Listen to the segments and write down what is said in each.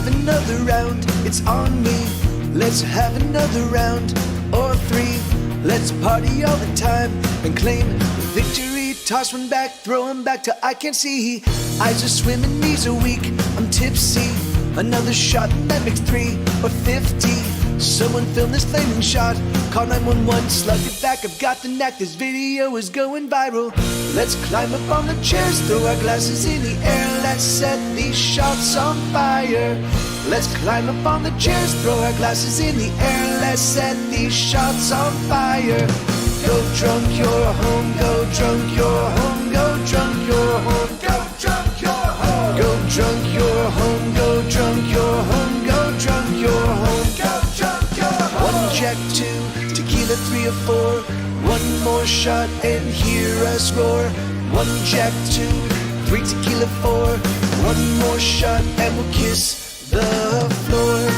have another round, it's on me. Let's have another round or three. Let's party all the time and claim victory. Toss one back, throw him back till I can't see. Eyes are swimming, knees are weak, I'm tipsy. Another shot and that makes 3 or 50. Someone film this flaming shot, call 911, slug it back, I've got the knack, this video is going viral. Let's climb up on the chairs, throw our glasses in the air, let's set these shots on fire. Let's climb up on the chairs, throw our glasses in the air, let's set these shots on fire. Go drunk, you're home, go drunk, you're home, go drunk, you're home, go drunk, you're home. Go drunk, you're home, go drunk, you're home, go drunk, you're home, go drunk, you're home. 1 Jack, 2, tequila, 3 or 4. One more shot and hear us roar. 1 Jack, 2, 3 tequila, 4. One more shot and we'll kiss the floor.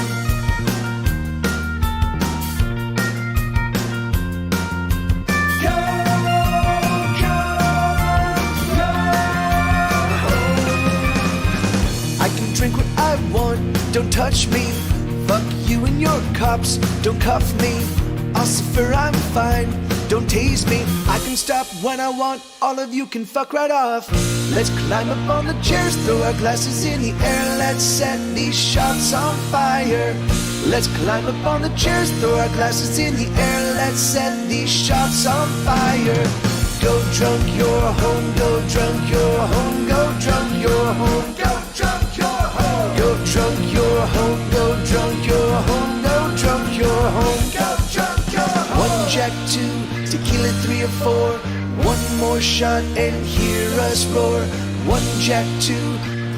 Drink what I want, don't touch me. Fuck you and your cops, don't cuff me. I'll suffer, I'm fine, don't tase me. I can stop when I want, all of you can fuck right off. Let's climb up on the chairs, throw our glasses in the air, let's set these shots on fire. Let's climb up on the chairs, throw our glasses in the air, let's set these shots on fire. Go drunk, you're home, go drunk, you're home, go drunk, you're home, go drunk, you're home. Go drunk, you're home, go drunk, you're home, go drunk, you're home, go drunk, you're home. 1 Jack, 2, tequila, 3 or 4. One more shot and hear us roar. 1 Jack, 2,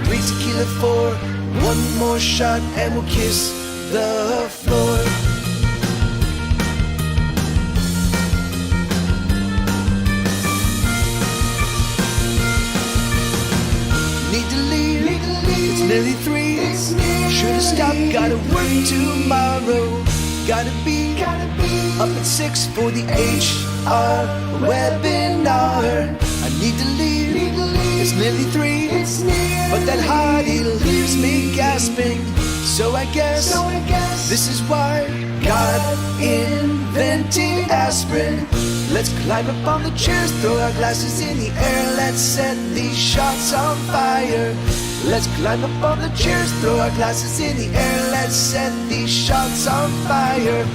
3 tequila, 4. One more shot and we'll kiss the floor. Need to leave, it's nearly 3. Should've stopped, gotta work tomorrow. Gotta be up at 6 for the HR webinar. I need to leave, it's nearly 3. But that hottie leaves me gasping. So I guess this is why God invented aspirin. Let's climb up on the chairs, throw our glasses in the air, let's set these shots on fire. Let's climb up on the chairs, throw our glasses in the air, let's set these shots on fire.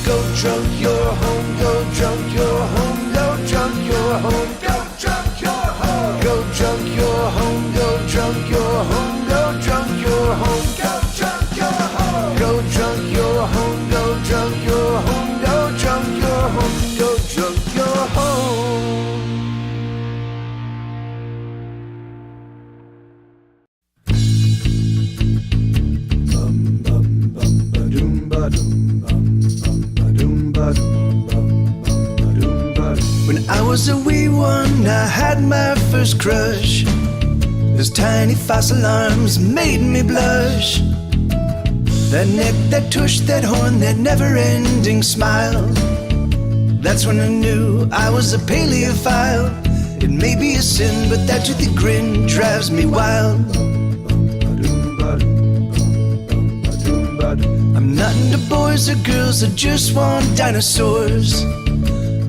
Go drunk, you're home, go drunk, you're home, go drunk, you're home, go drunk, you're home. Go drunk, you're home, go drunk, you're home, go drunk, you're home, go drunk, you're home. Go drunk, you're home, go drunk, you're home, go drunk, you're home, go drunk, you're home. When I was a wee one, I had my first crush. Those tiny fossil arms made me blush. That neck, that tush, that horn, that never-ending smile. That's when I knew I was a paleophile. It may be a sin, but that toothy grin drives me wild. I'm not into boys or girls, I just want dinosaurs.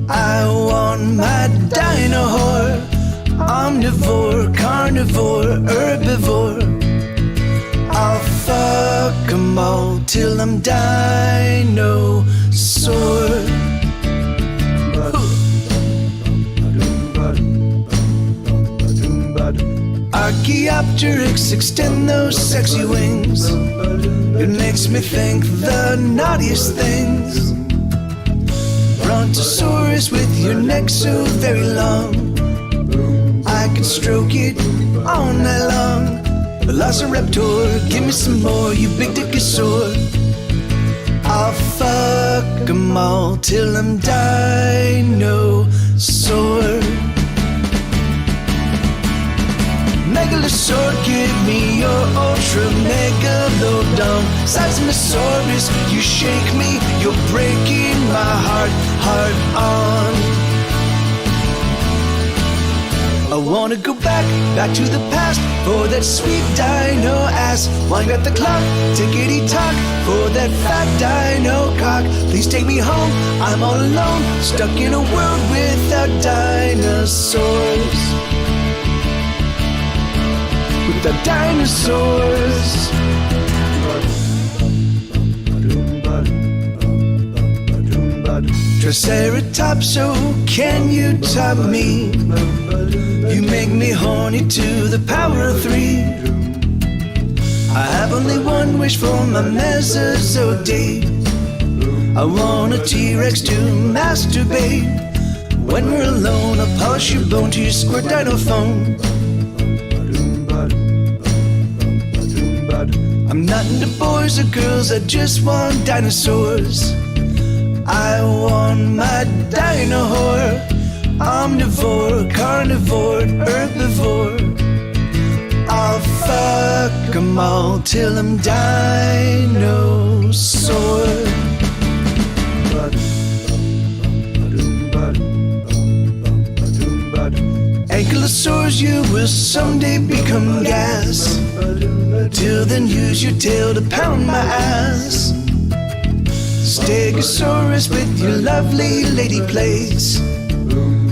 I want my dino-whore. Omnivore, carnivore, herbivore. I'll fuck 'em all till I'm dinosaur. Archaeopteryx, extend those sexy wings. It makes me think the naughtiest things. Brontosaurus with your neck so very long, I could stroke it all night long. Velociraptor, give me some more, you big dick is sore. I'll fuck 'em all till I'm dinosaur. Megalosaur, give me your ultra megalodon. Seismosaurus, you shake me, you're breaking my heart on. I want wanna go back to the past for that sweet dino ass. Wind up the clock, tickety-tock for that fat dino cock. Please take me home, I'm all alone, stuck in a world without dinosaurs. Without dinosaurs. Triceratops, oh, can you top me? You make me horny to the power of 3. I have only one wish for my Mesozoic. I want a T-Rex to masturbate. When we're alone, I'll polish your bone to your squirt dino phone. I'm not into boys or girls, I just want dinosaurs. I want my dino whore. Omnivore, carnivore, herbivore. I'll fuck 'em all till I'm dinosaur. Ankylosaurs, you will someday become gas. Till then use your tail to pound my ass. Stegosaurus with your lovely lady place.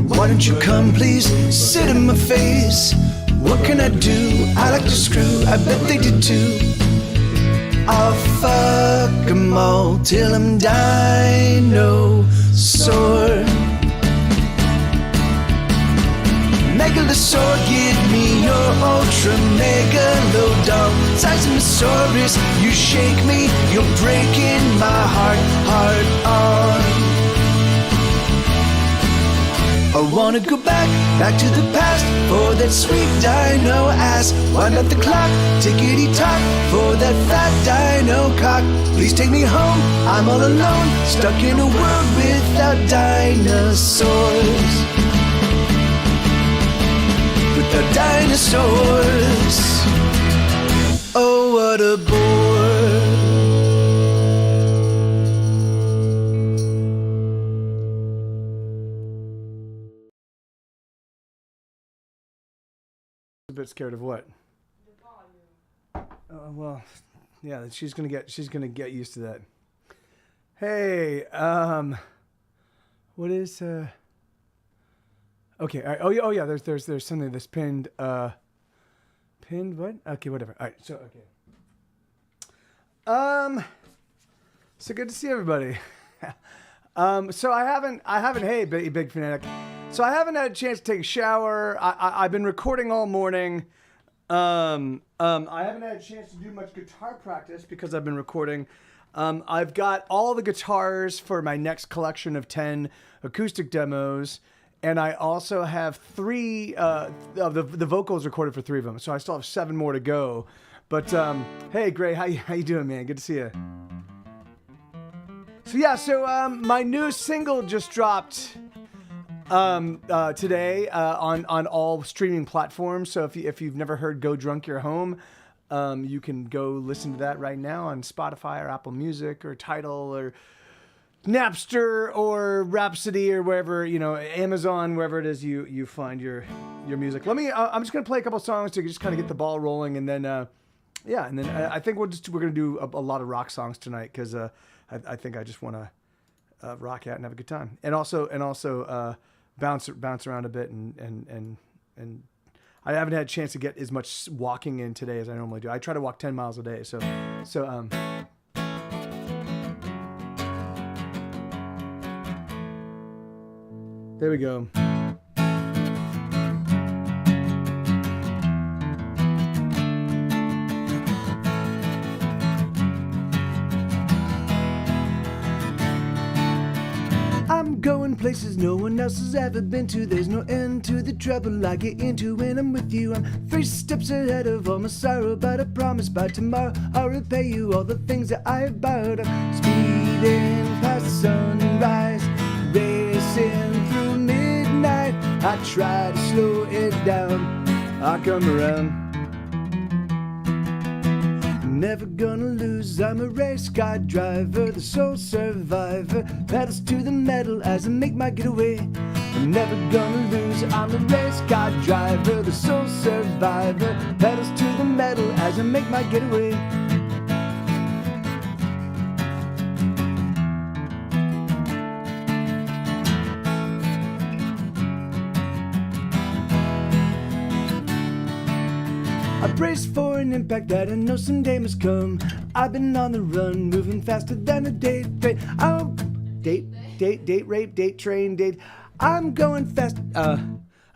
Why don't you come please, sit in my face. What can I do? I like to screw, I bet they did too. I'll fuck 'em all till I'm dinosaur. Megalosaur, give me your ultra megalodon. Seismosaurus, you shake me, you're breaking my heart on. I wanna go back to the past for that sweet dino ass. Wind up the clock, tickety-tock for that fat dino cock. Please take me home, I'm all alone, stuck in a world without dinosaurs. Without dinosaurs. Oh, what a bore. A bit scared of what? The volume. Well, yeah, she's gonna get used to that. Hey, what is okay, all right. Oh yeah, there's something that's pinned pinned what? Okay, whatever. All right, so okay. So good to see everybody. So I haven't hey big fanatic. So I haven't had a chance to take a shower. I've been recording all morning. I haven't had a chance to do much guitar practice because I've been recording. I've got all the guitars for my next collection of 10 acoustic demos, and I also have 3 of the vocals recorded for 3 of them. So I still have 7 more to go. But hey, Gray, how you doing, man? Good to see you. So yeah, my new single just dropped today on all streaming platforms. So if you've never heard "Go Drunk You're Home," you can go listen to that right now on Spotify or Apple Music or Tidal or Napster or Rhapsody or wherever, Amazon, wherever it is you find your music. I'm just gonna play a couple songs to just kind of get the ball rolling, and then I think we're gonna do a lot of rock songs tonight because I think I just want to rock out and have a good time, and also bounce around a bit and I haven't had a chance to get as much walking in today as I normally do. I try to walk 10 miles a day, so there we go. I'm going places no one else has ever been to. There's no end to the trouble I get into when I'm with you. I'm 3 steps ahead of all my sorrow, but I promise by tomorrow I'll repay you all the things that I have borrowed. I'm speeding past sunrise, racing through midnight. I try to slow it down, I come around. Never gonna lose, I'm a race car driver, the sole survivor. Pedals to the metal as I make my getaway. I'm never gonna lose. I'm a race car driver, the sole survivor. Pedals to the metal as I make my getaway. I brace for an impact that I know someday must come. I've been on the run, moving faster than a date train. Oh, date rape, date train, date. I'm going fast. I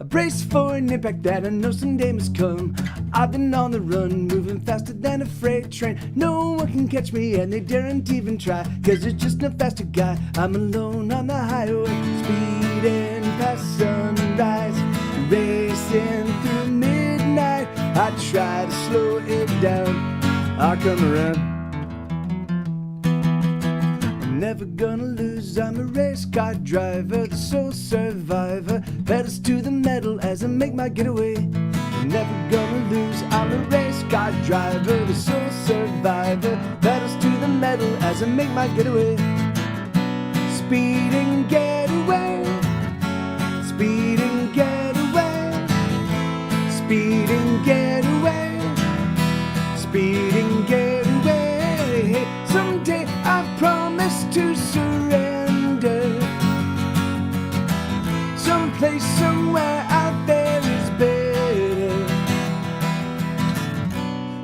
brace for an impact that I know someday must come. I've been on the run, moving faster than a freight train. No one can catch me and they daren't even try, 'cause there's just no faster guy. I'm alone on the highway, speeding past sunrise, racing through midnight. I try to slow it down, I come around. I'm never gonna lose, I'm a race car driver, the sole survivor. Pedals to the metal as I make my getaway. I'm never gonna lose, I'm a race car driver, the sole survivor. Pedals to the metal as I make my getaway. Speeding getaway, speeding getaway, speeding getaway, speeding getaway. Someday I promise to surrender. Someplace, somewhere out there is better.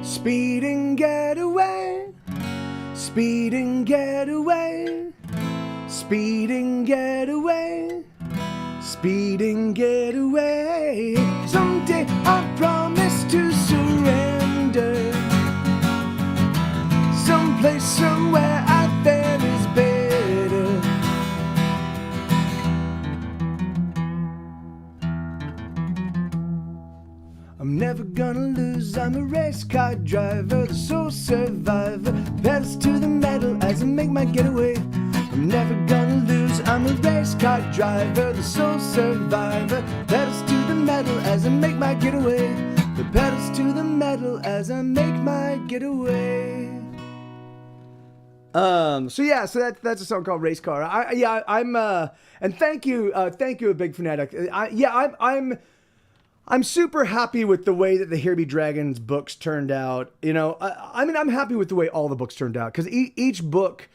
Speeding getaway, speeding getaway, speeding getaway, speeding getaway. Someday I promise to surrender. Someplace, somewhere out there is better. I'm never gonna lose, I'm a race car driver, the sole survivor. Pedals to the metal as I make my getaway. I'm never gonna lose, I'm a race car driver, the sole survivor. Pedals to the metal as I make my getaway. The pedals to the metal as I make my getaway. So that's a song called Race Car. And thank you, A Big Fanatic. I'm super happy with the way that the Here Be Dragons books turned out. You know, I'm happy with the way all the books turned out, because each book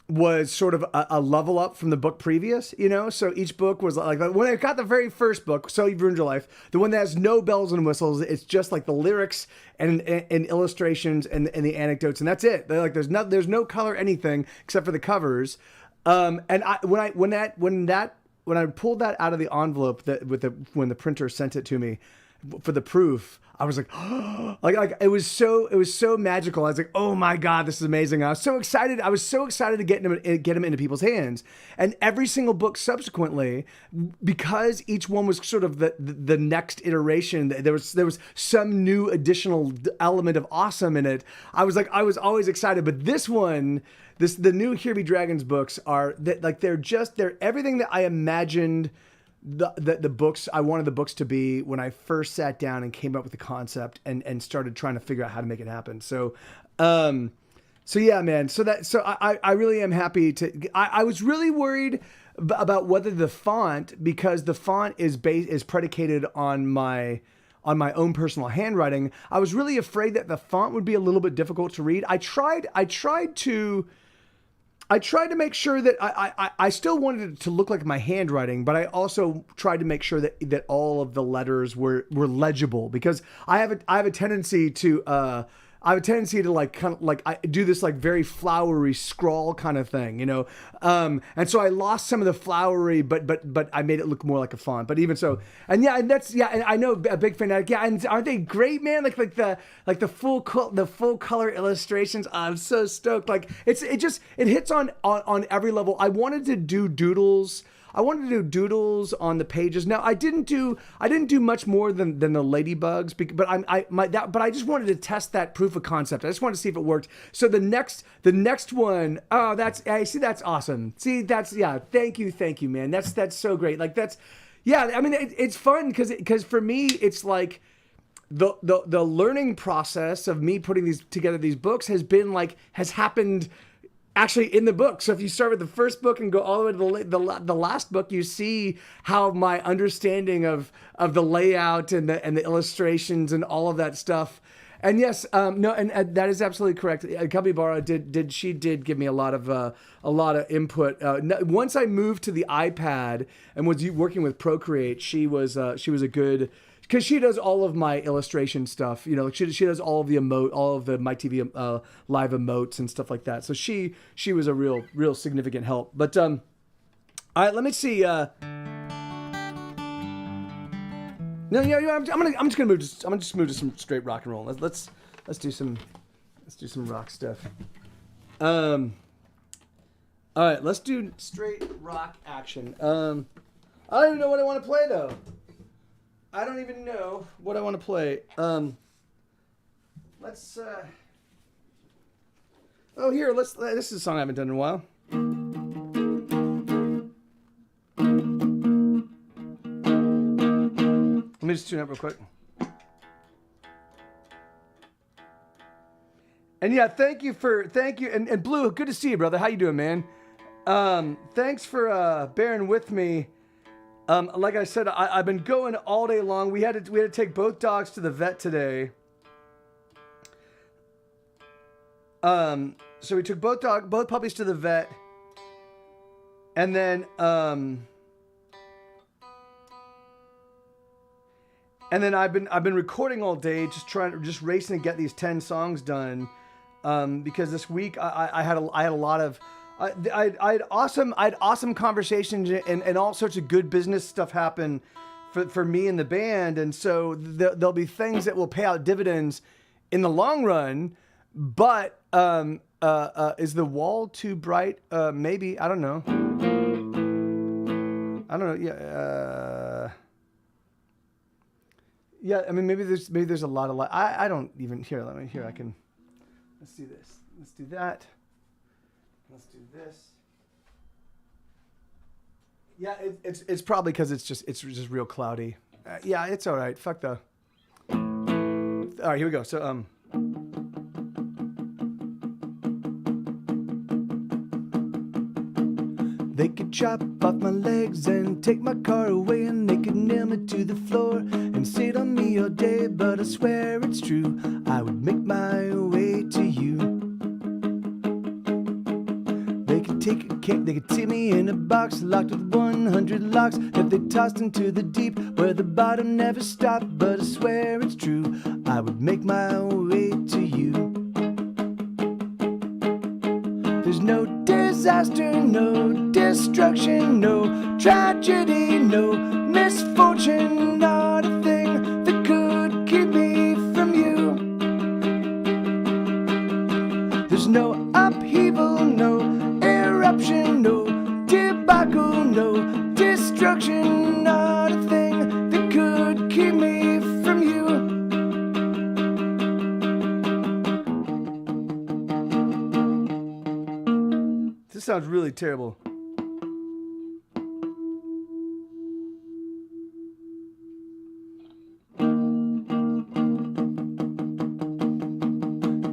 was sort of a level up from the book previous, you know? So each book was like, when I got the very first book, So You've Ruined Your Life, the one that has no bells and whistles, it's just like the lyrics and illustrations and the anecdotes, and that's it. They're like, there's no color anything except for the covers. And when I pulled that out of the envelope when the printer sent it to me for the proof, I was like, like it was so magical. I was like, oh my God, this is amazing. I was so excited. To get them into people's hands. And every single book subsequently, because each one was sort of the next iteration, there was some new additional element of awesome in it. I was always excited. But this one, the new Here Be Dragons books they're everything that I imagined the books, I wanted the books to be when I first sat down and came up with the concept and started trying to figure out how to make it happen. So yeah, man. So I really am happy I was really worried about whether the font, because the font is predicated on my own personal handwriting. I was really afraid that the font would be a little bit difficult to read. I tried to make sure that I still wanted it to look like my handwriting, but I also tried to make sure that all of the letters were legible, because I have a tendency to like kind of like I do this like very flowery scrawl kind of thing, you know. And so I lost some of the flowery, but I made it look more like a font. But even so, and I know A Big Fanatic. Yeah, and aren't they great, man? Like the full color illustrations. I'm so stoked. Like it hits on every level. I wanted to do doodles. On the pages. Now I didn't do much more than the ladybugs, but I just wanted to test that proof of concept. I just wanted to see if it worked. So the next one, that's awesome. See, thank you, man. That's so great. Like I mean, it's fun because for me it's like the learning process of me putting these books has happened actually in the book. So if you start with the first book and go all the way to the last book, you see how my understanding of the layout and the illustrations and all of that stuff. And yes, no, and that is absolutely correct. Capybara did give me a lot of input. Once I moved to the iPad and was working with Procreate, she was a good, because she does all of my illustration stuff. You know, she does all of the my TV live emotes and stuff like that. So she was a real significant help. But all right, let me see. No, yeah, I'm just gonna move to some straight rock and roll. Let's do some rock stuff. All right, let's do straight rock action. I don't even know what I want to play though. I don't even know what I want to play. Let's. Oh, here. This is a song I haven't done in a while. Let me just tune up real quick. And yeah, thank you, and Blue, good to see you, brother. How you doing, man? Thanks for bearing with me. Like I said, I've been going all day long. We had to take both dogs to the vet today. So we took both puppies to the vet, and then I've been recording all day, just racing to get these 10 songs done, because this week I had a lot of. I had awesome conversations and all sorts of good business stuff happen for me and the band, and so there'll be things that will pay out dividends in the long run. But is the wall too bright? Maybe, I don't know. Yeah. Yeah, I mean, maybe there's a lot of light. I don't even here. Let's do this. Let's do that. Let's do this. Yeah, it's probably because it's just real cloudy. Yeah, it's all right. Fuck the. All right, here we go. So they could chop off my legs and take my car away, and they could nail me to the floor and sit on me all day, but I swear it's true, I would make my way to you. They could they could take me in a box locked with 100 locks that they tossed into the deep where the bottom never stopped, but I swear it's true, I would make my way to you. There's no disaster, no destruction, no tragedy, no misfortune, not a thing that could keep me from you. There's no upheaval, no eruption, no debacle, no destruction, not a thing that could keep me from you. This sounds really terrible.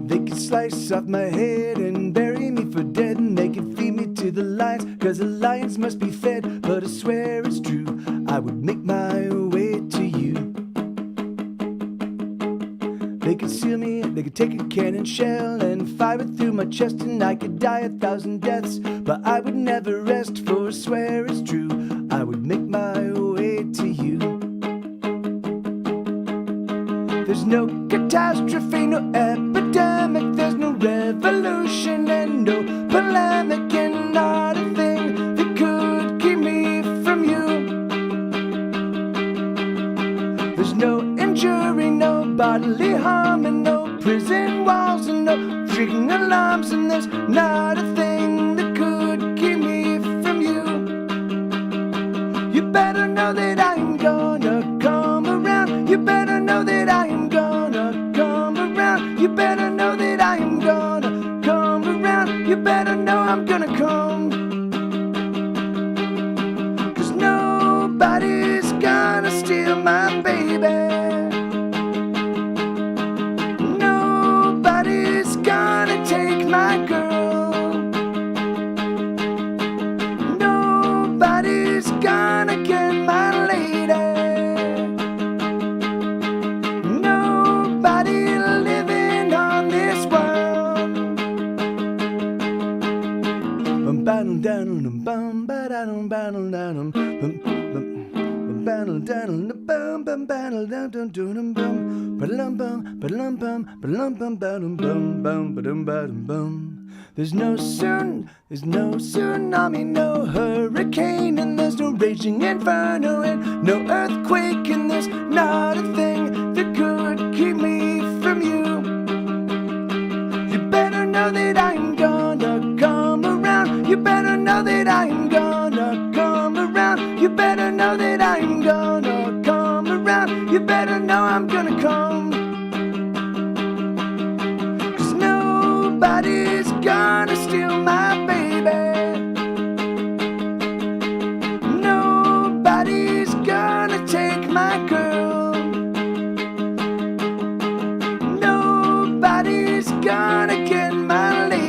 They could slice off my head and bury me for dead, and they could feed me to the lions, 'cause the lions must be fed, but I swear it's true, I would make my way to you. They could seal me, they could take a cannon shell and fire it through my chest, and I could die 1,000 deaths, but I would never rest, for I swear it's true, I would make my way to you. There's no catastrophe, no epidemic, there's no revolution and no polemic, and not a thing that could keep me from you. There's no injury, no bodily harm, and no prison walls, and no freaking alarms, and there's not a thing that could keep me from you. You better know that I'm gonna come around. You better know that I am gonna come around. You better know that I am gonna come around. You better know I'm gonna come. 'Cause nobody's gonna steal my baby. Nobody's gonna take my girl. There's no tsunami, no hurricane, and there's no raging inferno, and no earthquake, and there's not a thing that could keep me from you. You better know that I'm gonna come around. You better know that I'm gonna come around. You better know that I'm gonna come around. You better know I'm gonna come. 'Cause nobody's gonna steal my baby. Nobody's gonna take my girl. Nobody's gonna get my lady.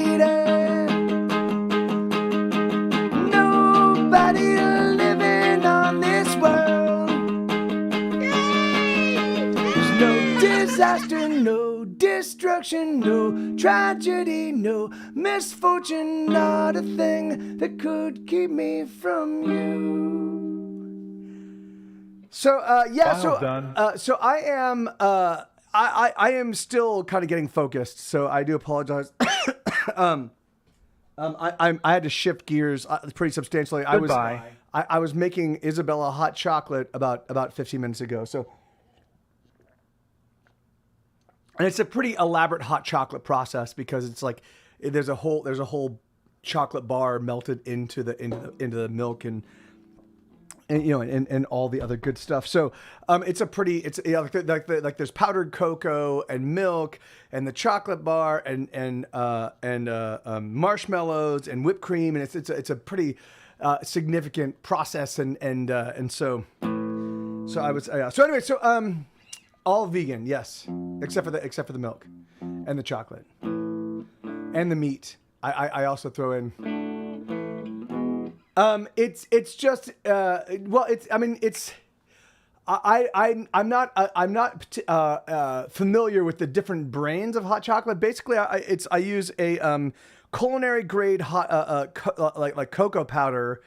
Nobody living on this world. There's no disaster, no destruction, no tragedy, no misfortune, not a thing that could keep me from you. So Well done. So I am I am still kind of getting focused, so I do apologize. I had to shift gears pretty substantially. Goodbye. I was making Isabella hot chocolate about 15 minutes ago. So, and it's a pretty elaborate hot chocolate process because it's like there's a whole chocolate bar melted into the milk and you know, and all the other good stuff. So, it's like there's powdered cocoa and milk and the chocolate bar and marshmallows and whipped cream, and it's a pretty significant process and so I was so anyway all vegan, yes, except for the milk and the chocolate and the meat. I also throw in. It's just I'm not familiar with the different brands of hot chocolate. Basically, I use a culinary grade hot like cocoa powder,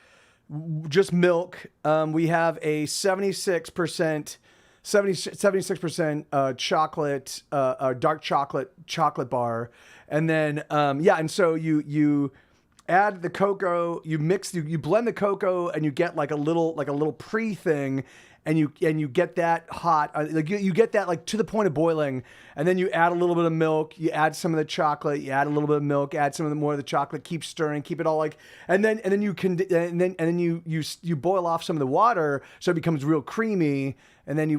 just milk. We have a 76% chocolate, dark chocolate bar, and then and so you add the cocoa, you blend the cocoa, and you get like a little pre thing, and you get that hot, like you get that like to the point of boiling, and then you add a little bit of milk, you add some of the chocolate, you add a little bit of milk, add some of the more of the chocolate, keep stirring, keep it all like, and then you boil off some of the water so it becomes real creamy. And then you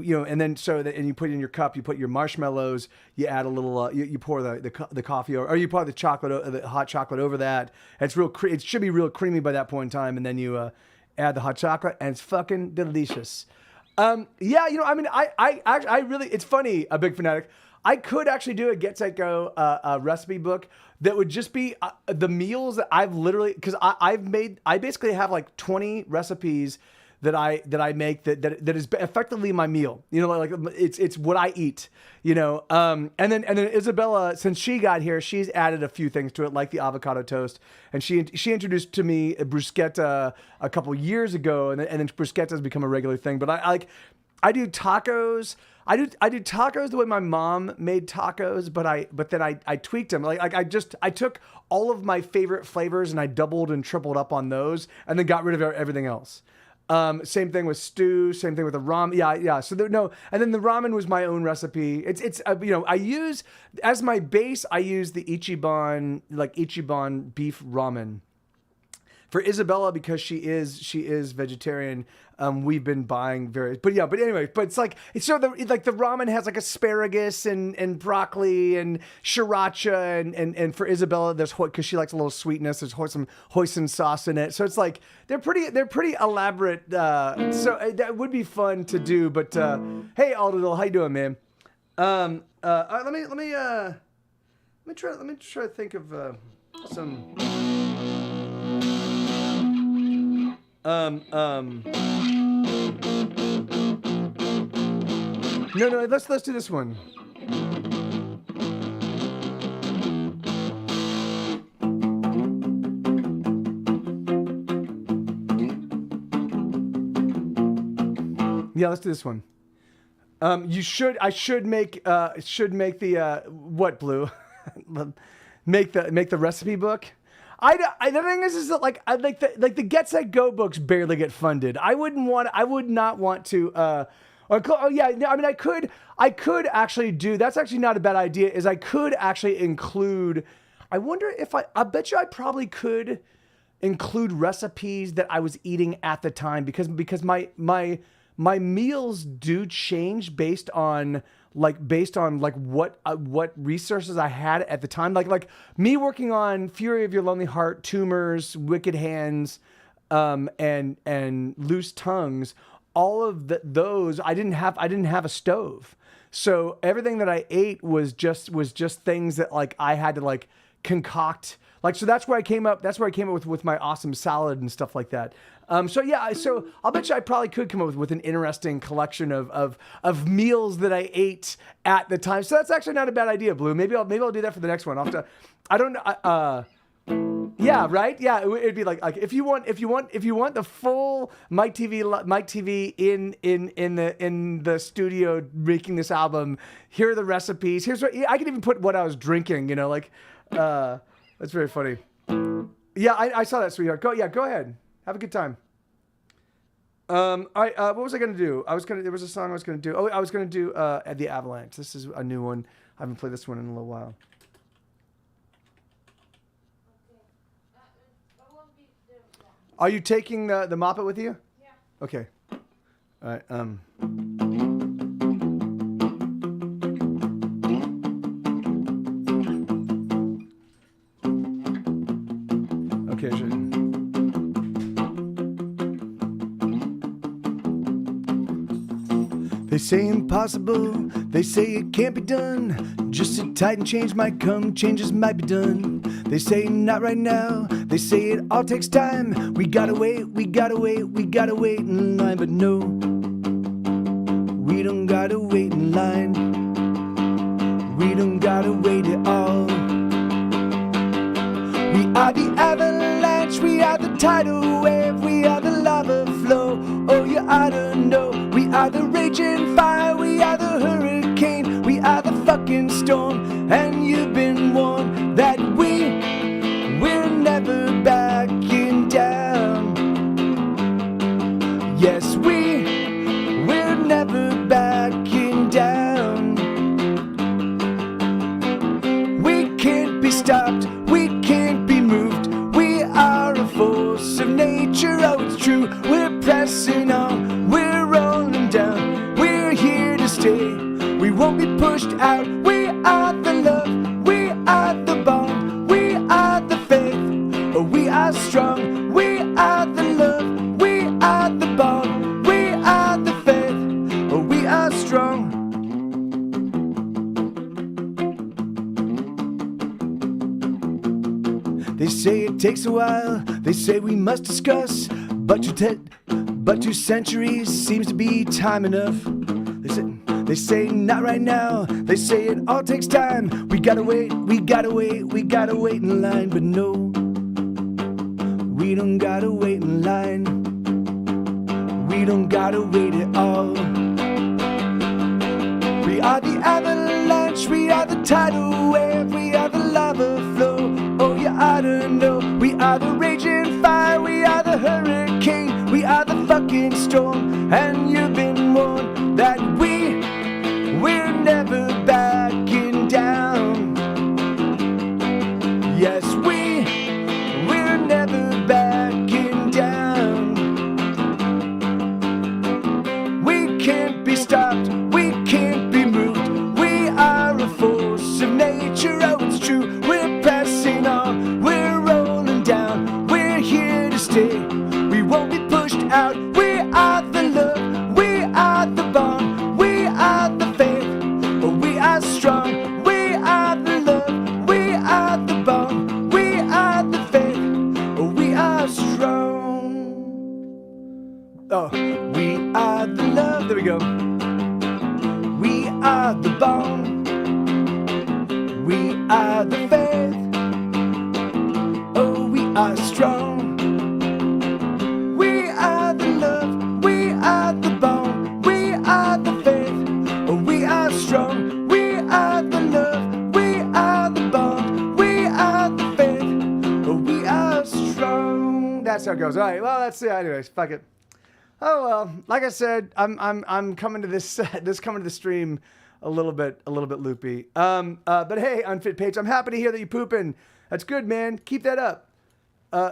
put it in your cup. You put your marshmallows. You add a little. You pour the coffee or you pour the chocolate, the hot chocolate over that. It's real. It should be real creamy by that point in time. And then you add the hot chocolate, and it's fucking delicious. I really. It's funny. A big fanatic. I could actually do a Get Set Go recipe book that would just be the meals that I've literally, because I've made. I basically have like 20 recipes that I make that is effectively my meal. You know, like it's what I eat. You know, and then Isabella, since she got here, she's added a few things to it, like the avocado toast, and she introduced to me a bruschetta a couple years ago, and then bruschetta has become a regular thing. But I do tacos. I do tacos the way my mom made tacos, but then I tweaked them. Like I took all of my favorite flavors and I doubled and tripled up on those, and then got rid of everything else. Same thing with stew. Same thing with the ramen. Yeah. So and then the ramen was my own recipe. It's I use as my base. I use the Ichiban beef ramen. For Isabella, because she is vegetarian, we've been buying various. But it's like the ramen has like asparagus and broccoli and sriracha and for Isabella there's because she likes a little sweetness. There's some hoisin sauce in it, so it's like they're pretty elaborate. So that would be fun to do. But hey, Aldo, how you doing, man? Let me try to think of some. No, let's do this one. Yeah, let's do this one. I should make the what, Blue? make the recipe book. The thing is that like the Get Set Go books barely get funded. I would not want to. I could actually do. That's actually not a bad idea. Is I could actually include. I wonder if I bet you I probably could include recipes that I was eating at the time because my meals do change based on what resources I had at the time. Like me working on Fury of Your Lonely Heart, Tumors, Wicked Hands, and Loose Tongues. All of those I didn't have a stove, so everything that I ate was just things that like I had to like concoct. Like, so that's where I came up with my awesome salad and stuff like that. So I'll bet you I probably could come up with an interesting collection of meals that I ate at the time. So that's actually not a bad idea, Blue. Maybe I'll do that for the next one. I don't know. Yeah, right. Yeah, it'd be like if you want the full Mike TV in the studio making this album. Here are the recipes. Here's what I can even put what I was drinking. That's very funny. Yeah, I saw that, sweetheart. Go ahead. Have a good time. All right. What was I gonna do? There was a song I was gonna do. Oh, I was gonna do The Avalanche. This is a new one. I haven't played this one in a little while. Are you taking the Moppet with you? Yeah. Okay. All right. Okay. Sure. They say impossible, they say it can't be done. Just sit tight and change might come, changes might be done. They say not right now, they say it all takes time. We gotta wait in line. But no, we don't gotta wait in line. We don't gotta wait at all. We are the avalanche, we are the tidal wave, we are the lava flow. Oh, you ought to know. We are the raging fire, we are the hurricane, we are the fucking storm. And you've been warned that we're never backing down. Yes, we're never backing down. We can't be stopped, we can't be moved. We are a force of nature, oh it's true. We're pressing on, we're rolling down. We're here to stay, we won't be pushed out. We are the love, we are the bond, we are the faith. Oh, we are strong, we are the love, we are the bond, we are the faith. Oh, we are strong. They say it takes a while, they say we must discuss, but 2 centuries seems to be time enough. They say not right now, they say it all takes time. We gotta wait in line. But no, we don't gotta wait in line. We don't gotta wait at all. We are the avalanche, we are the tidal wave, we are the lava flow. Oh, you ought to know. We are the raging fire, we are the hurricane, we are the fucking storm. And you've been warned that we're never backing down. Yes, we're never backing down. We can't be stopped, we can't be moved. We are a force of nature, oh it's true. We're pressing on, we're rolling down. We're here to stay, we won't be pushed out. We are the love, we are the bond, we are the faith. Oh, we are strong, we are the love, we are the bond, we are the faith. Oh, we are strong. Oh, we are the love, there we go. We are the bond, we are the faith. Oh, we are strong. We are the love, we are the bond, we it goes. All right. Well, that's it. Anyways, fuck it. Oh well. Like I said, I'm coming to this coming to the stream a little bit loopy. But hey, Unfit Page, I'm happy to hear that you pooping. That's good, man. Keep that up.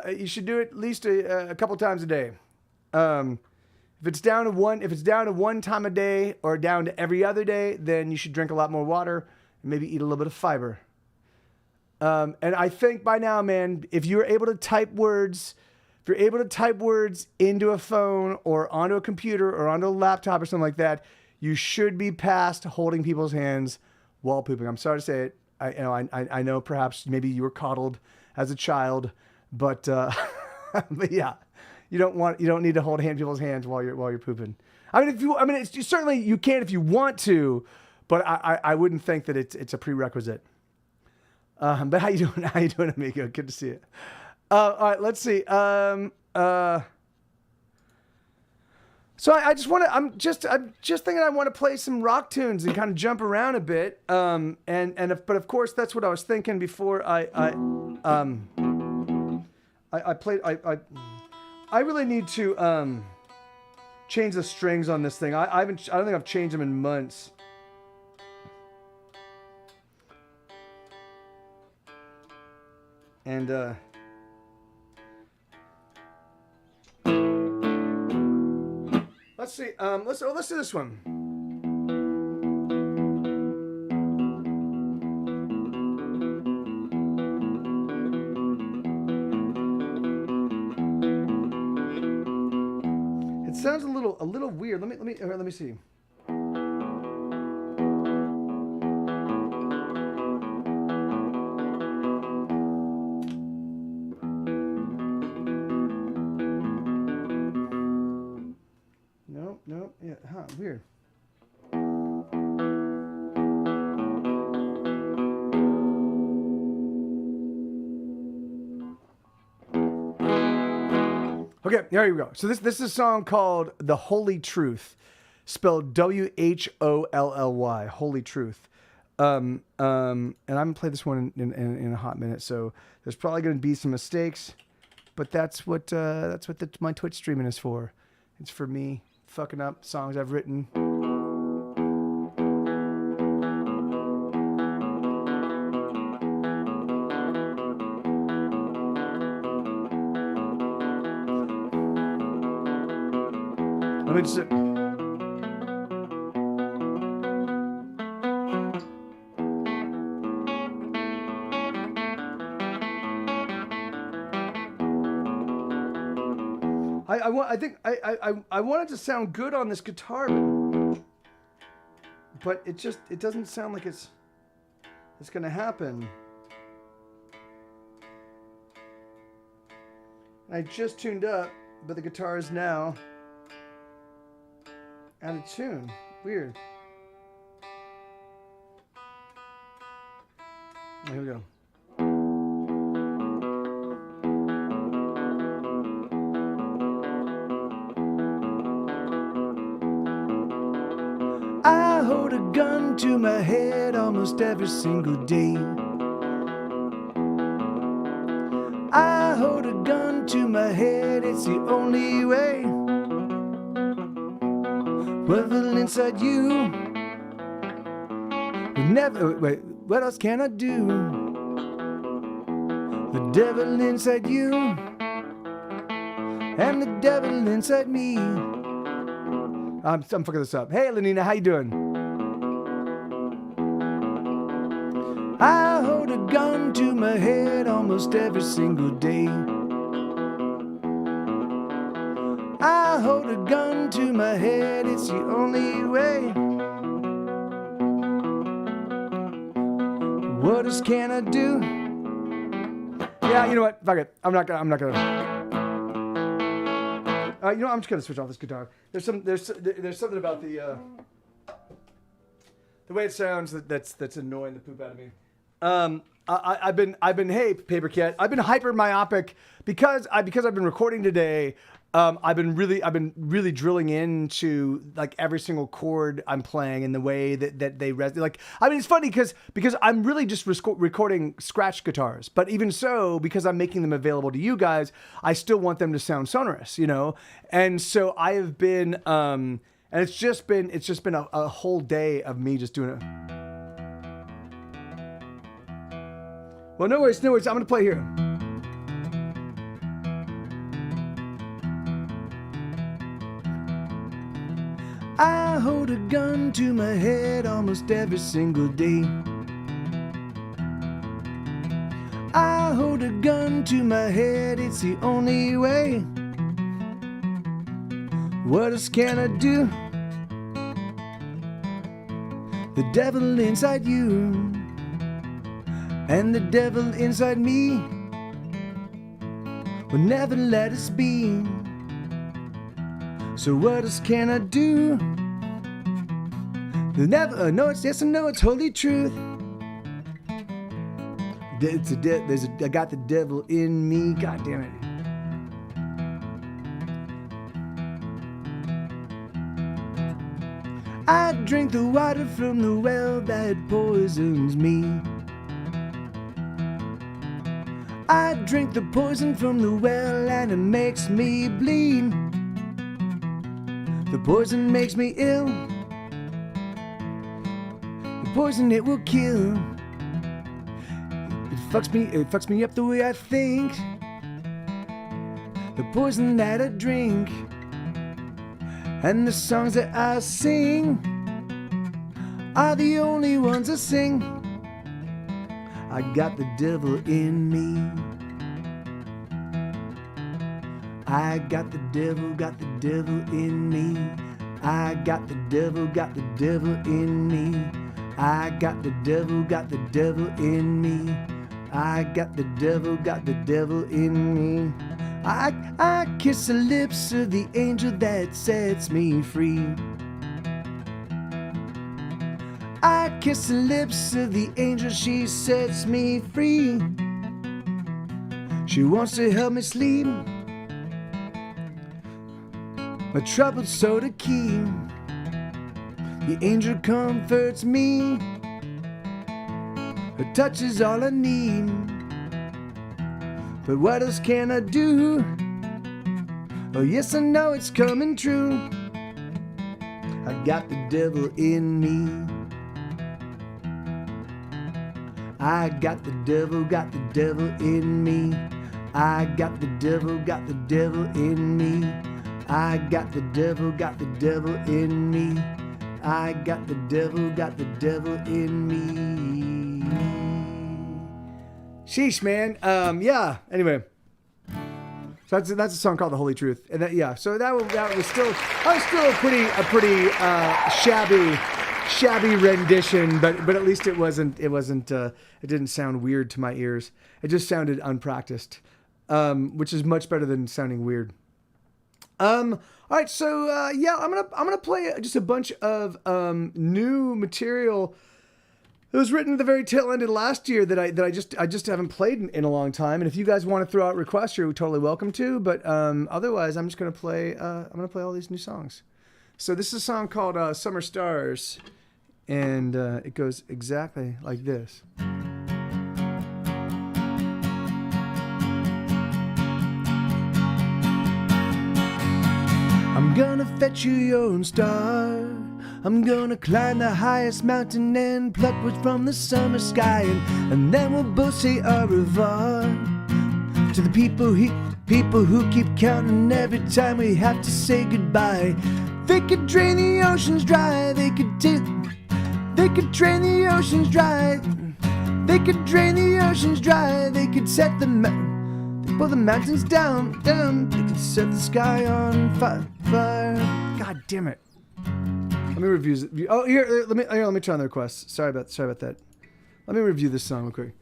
You should do it at least a couple times a day. If it's down to one time a day or down to every other day, then you should drink a lot more water and maybe eat a little bit of fiber. And I think by now, man, if you're able to type words into a phone or onto a computer or onto a laptop or something like that, you should be past holding people's hands while pooping. I'm sorry to say it. I know perhaps maybe you were coddled as a child, but, but yeah, you don't need to hold people's hands while you're pooping. Certainly you can if you want to, but I wouldn't think that it's a prerequisite. But how you doing? How you doing, amigo? Good to see you. All right, let's see. So I'm just thinking I want to play some rock tunes and kind of jump around a bit. But of course that's what I was thinking before I played. I really need to change the strings on this thing. I don't think I've changed them in months. And let's see. Let's do this one. It sounds a little weird. Let me see. Nope. Yeah, weird. Okay, here we go. So this is a song called "The Holy Truth," spelled WHOLLY, Holy Truth. And I'm gonna play this one in a hot minute. So there's probably gonna be some mistakes, but that's what my Twitch streaming is for. It's for me fucking up songs I've written. Let me just... I want it to sound good on this guitar, but it doesn't sound like it's gonna happen. I just tuned up, but the guitar is now out of tune. Weird. Here we go. I hold a gun to my head almost every single day. I hold a gun to my head, it's the only way. Well, inside you, wait, what else can I do? The devil inside you, and the devil inside me. I'm fucking this up. Hey, Lenina, how you doing? I hold a gun to my head almost every single day. I hold a gun to my head, it's the only way. What else can I do? Yeah, you know what? Fuck it. I'm not gonna. I'm just gonna switch off this guitar. There's something about the way it sounds that's annoying the poop out of me. I've been hey Paper Cat, I've been hyper myopic because I've been recording today. I've been really drilling into like every single chord I'm playing and the way that they resonate. Like, I mean, it's funny because I'm really just recording scratch guitars, but even so, because I'm making them available to you guys, I still want them to sound sonorous, you know? And so I have been, and it's just been a whole day of me just doing it. Well, no worries. I'm going to play here. I hold a gun to my head almost every single day. I hold a gun to my head, it's the only way. What else can I do? The devil inside you and the devil inside me will never let us be. So what else can I do? Never, no, it's yes and no, it's holy truth. I got the devil in me, god damn it. I drink the water from the well that poisons me. I drink the poison from the well and it makes me bleed. The poison makes me ill. The poison, it will kill. It fucks me up the way I think. The poison that I drink and the songs that I sing are the only ones I sing. I got the devil in me. I got the devil in me. I got the devil in me. I got the devil in me. I got the devil in me. I kiss the lips of the angel that sets me free. I kiss the lips of the angel, she sets me free. She wants to help me sleep. My troubled soul to keep. The angel comforts me. Her touch is all I need. But what else can I do? Oh yes, I know it's coming true. I got the devil in me. I got the devil in me. I got the devil in me. I got the devil in me. I got the devil in me. Sheesh, man. Yeah. Anyway, so that's a song called "The Holy Truth," and so that was still a pretty shabby rendition, but at least it didn't sound weird to my ears. It just sounded unpracticed, which is much better than sounding weird. All right, so I'm gonna play just a bunch of new material that was written at the very tail end of last year that I just haven't played in a long time. And if you guys want to throw out requests, you're totally welcome to. But otherwise, I'm just gonna play all these new songs. So this is a song called "Summer Stars," and it goes exactly like this. I'm gonna fetch you your own star. I'm gonna climb the highest mountain and pluck wood from the summer sky, and then we'll both say au revoir to the people who keep counting every time we have to say goodbye. They could drain the oceans dry. They could drain the oceans dry. They could drain the oceans dry. They could set pull the mountains down. They could set the sky on fire. God damn it. Let me review. Oh, here. Let me try on the request. Sorry about that. Let me review this song real quick.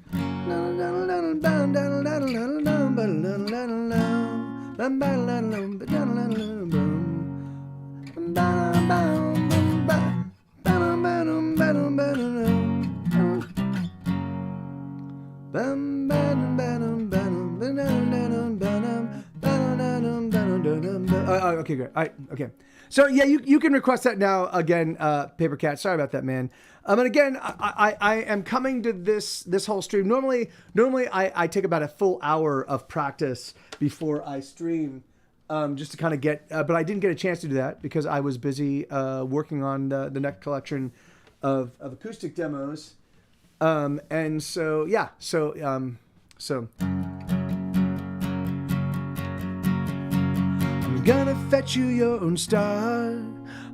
Okay. All right. Okay. So yeah, you can request that now. Again, Paper Cat. Sorry about that, man. And again, I am coming to this whole stream. Normally I take about a full hour of practice before I stream, just to kind of get. But I didn't get a chance to do that because I was busy working on the next collection of acoustic demos. And so yeah. So. I'm gonna fetch you your own star.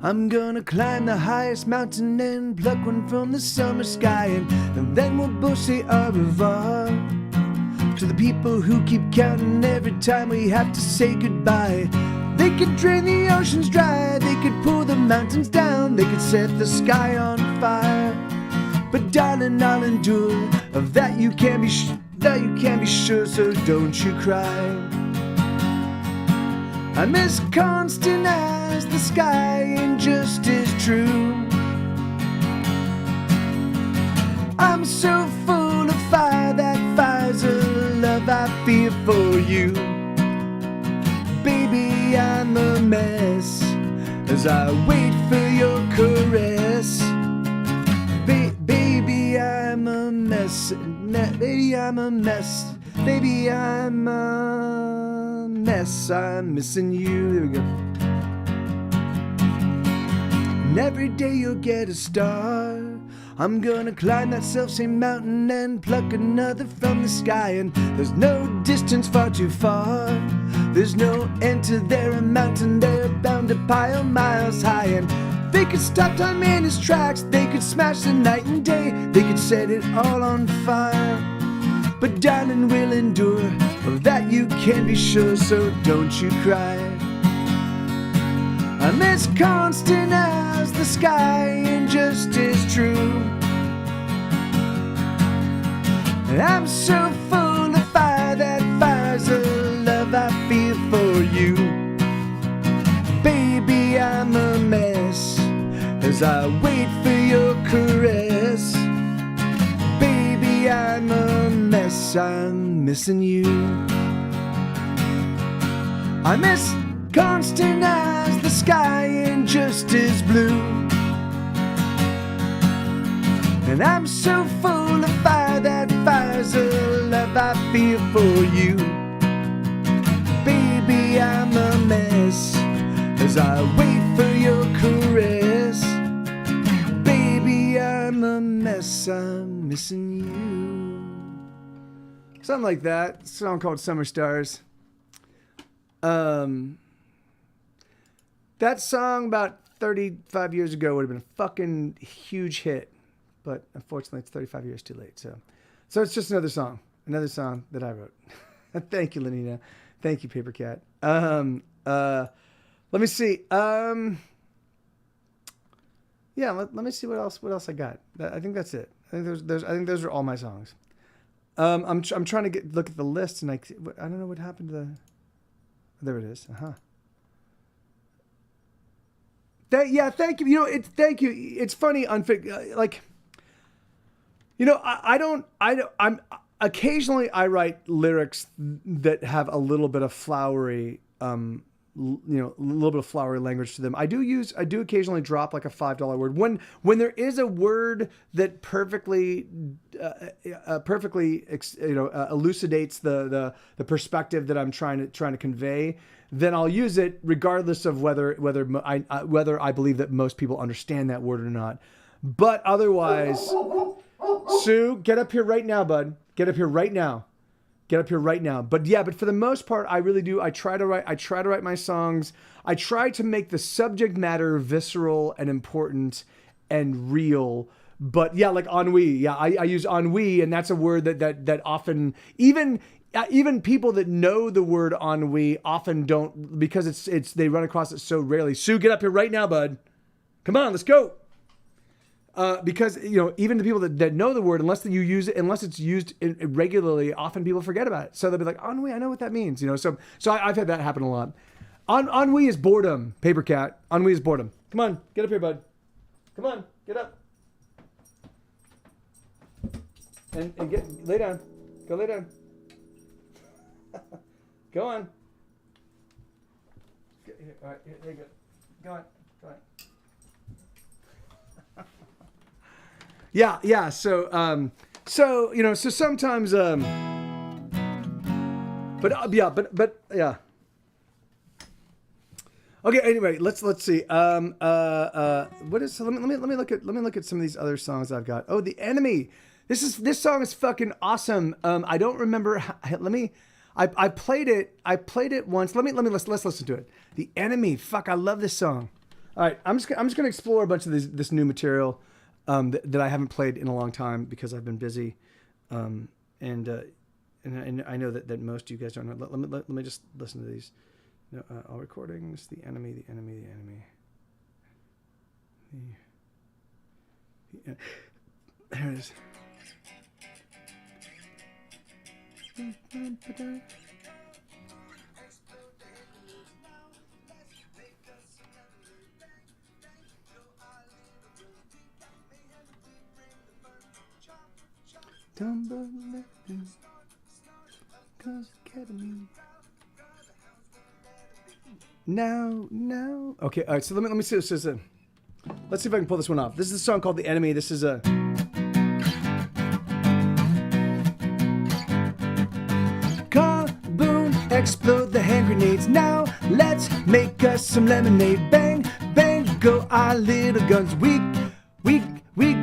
I'm gonna climb the highest mountain and pluck one from the summer sky, and then we'll both say au revoir to the people who keep counting every time we have to say goodbye. They could drain the oceans dry, they could pull the mountains down, they could set the sky on fire. But darling, I'll endure. Of that you can be sure. So don't you cry. I'm as constant as the sky and just as true. I'm so full of fire, that fire's a love I feel for you. Baby, I'm a mess as I wait for your caress. Baby, I'm a mess. Baby, I'm a mess. Baby, I'm a mess. I'm missing you. There we go. And every day you'll get a star. I'm gonna climb that self-same mountain and pluck another from the sky. And there's no distance far too far. There's no end to their mountain. They're bound to pile miles high. And they could stop time in its tracks. They could smash the night and day. They could set it all on fire. But darling, we'll endure. Of that you can be sure. So don't you cry. I'm as constant as the sky and just as true. And I'm so full of fire, that fire's a love I feel for you. Baby, I'm a mess as I wait for your caress. Baby, I'm a mess, I'm missing you. I'm as constant as the sky and just as blue. And I'm so full of fire, that fire's a love I feel for you. Baby, I'm a mess as I wait for your caress. Baby, I'm a mess, I'm missing you. Something like that. A song called Summer Stars. That song about 35 years ago would have been a fucking huge hit. But unfortunately, it's 35 years too late. So it's just another song that I wrote. Thank you, Lenina. Thank you, Paper Cat. Let me see. Yeah, let me see what else I got. I think that's it. I think those are all my songs. I'm trying to look at the list, and I don't know what happened to the. There it is. Thank you. Thank you. It's funny. I'm occasionally I write lyrics that have a little bit of flowery, a little bit of flowery language to them. I do occasionally drop like a $5 word when there is a word that perfectly elucidates the perspective that I'm trying to convey. Then I'll use it regardless of whether I believe that most people understand that word or not. But otherwise. Sue, get up here right now, bud. Get up here right now. But for the most part, I really do. I try to write my songs. I try to make the subject matter visceral and important and real. But yeah, like ennui. Yeah, I use ennui, and that's a word that often even people that know the word ennui often don't, because they run across it so rarely. Sue, get up here right now, bud. Come on, let's go. Because even the people that know the word, unless it's used regularly, often people forget about it. So they'll be like, ennui, I know what that means. So I've had that happen a lot. Ennui is boredom, Paper Cat. Ennui is boredom. Come on, get up here, bud. Come on, get up. And lay down. Go lay down. Go on. Here, all right, here, there you go. Go on. Yeah. So so sometimes, but yeah. Okay. Anyway, let's see. What is? Let me look at some of these other songs I've got. Oh, The Enemy. This song is fucking awesome. I don't remember. I played it once. Let's listen to it. The Enemy. Fuck, I love this song. All right, I'm just gonna explore a bunch of this new material that I haven't played in a long time because I've been busy, and I know that most of you guys don't know. Let me just listen to these. No, all recordings. The Enemy. The Enemy. The Enemy. There it is. Now. Okay, all right. So let me see. Let's see if I can pull this one off. This is a song called "The Enemy." This is a. Kaboom! Explode the hand grenades now. Let's make us some lemonade. Bang, bang, go our little guns. We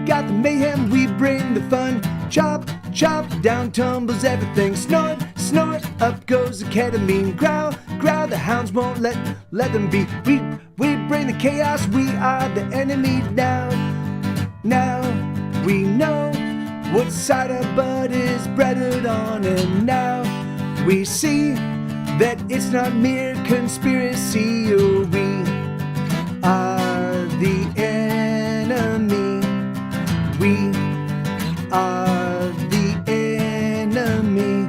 got the mayhem. We bring the fun. Chop, chop, down tumbles everything. Snort, snort, up goes the ketamine. Growl, growl, the hounds won't let them be. We bring the chaos. We are the enemy now. Now we know what side our butt is breaded on, and now we see that it's not mere conspiracy. Oh, we are the enemy. We are the enemy.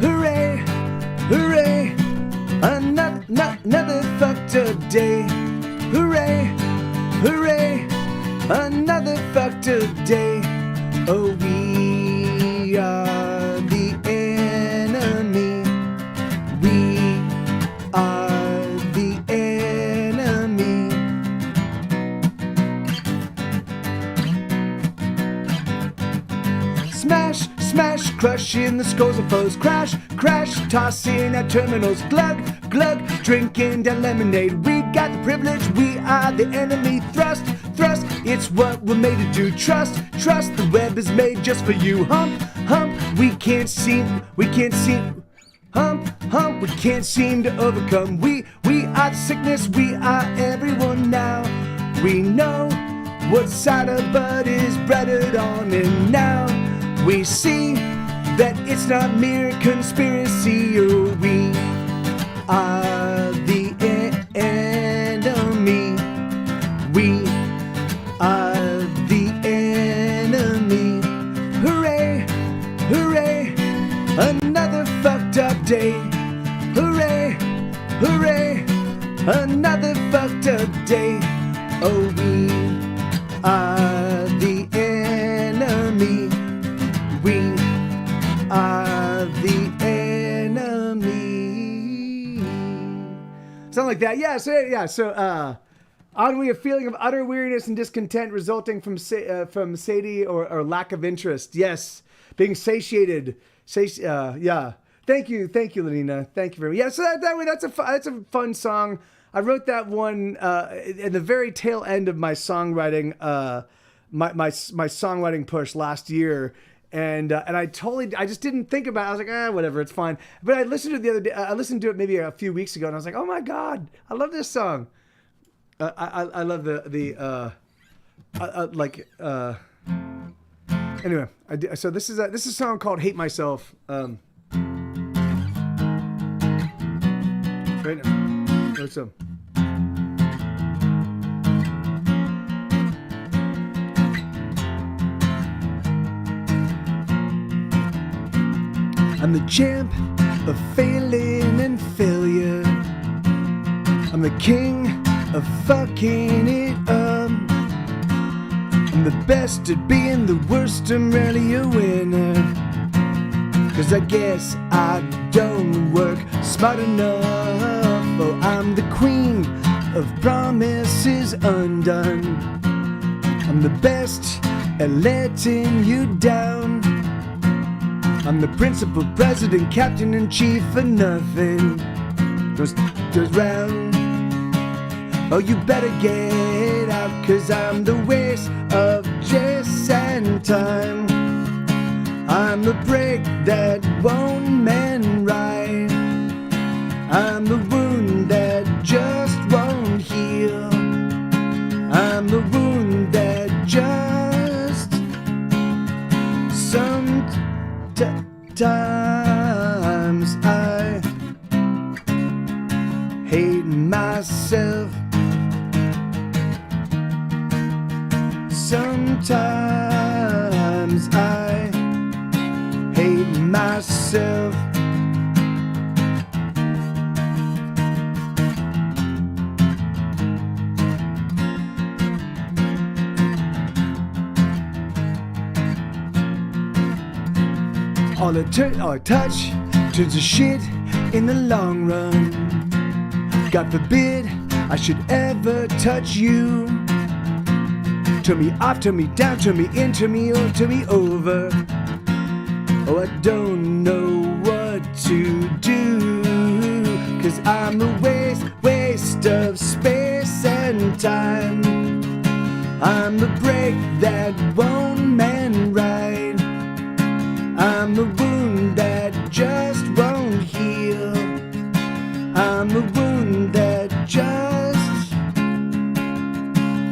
Hooray, hooray, another fucked up day. Hooray, hooray, another fucked up day. Oh, we are the enemy. We are the enemy. Smash, smash, crushing the skulls of foes. Crash, crash, tossing at terminals. Glug, glug, drinking down lemonade. We got the privilege, we are the enemy. Thrust, thrust, it's what we're made to do. Trust, trust, the web is made just for you. Hump, hump, we can't seem, hump, hump, we can't seem to overcome. We are the sickness, we are everyone now. We know what side our butt is breaded on, and now we see that it's not mere conspiracy. Oh, we are the enemy. We are the enemy. Hooray, hooray, another fucked up day. Hooray, hooray, another fucked up day. Oh, we are the enemy. We are the enemy. Something like that. Yeah. So ennui, a feeling of utter weariness and discontent resulting from satiety or lack of interest. Yes, being satiated. Yeah. Thank you, Lenina. Thank you very much. Yeah. So that way, that's a fun song. I wrote that one at the very tail end of my songwriting, my songwriting push last year. And I just didn't think about it. I was like, whatever, it's fine. But I listened to it the other day. I listened to it maybe a few weeks ago, and I was like, oh my God, I love this song. I love anyway. So this is a song called "Hate Myself." Right now. So. I'm the champ of failing and failure. I'm the king of fucking it up. I'm the best at being the worst, I'm really a winner. 'Cause I guess I don't work smart enough. Oh, I'm the queen of promises undone. I'm the best at letting you down. I'm the principal president, captain in chief, and nothing goes round. Oh, you better get out, 'cause I'm the waste of just and time. I'm the break that won't mend right. I'm the wound that just won't heal. I'm the wound that just sometimes I hate myself. Sometimes I hate myself. All I touch turns to shit in the long run. God forbid I should ever touch you. Turn me off, turn me down, turn me in, turn me or turn me over. Oh, I don't know what to do, 'cause I'm the waste of space and time. I'm the break that won't mend right. I'm the wound that just won't heal. I'm the wound that just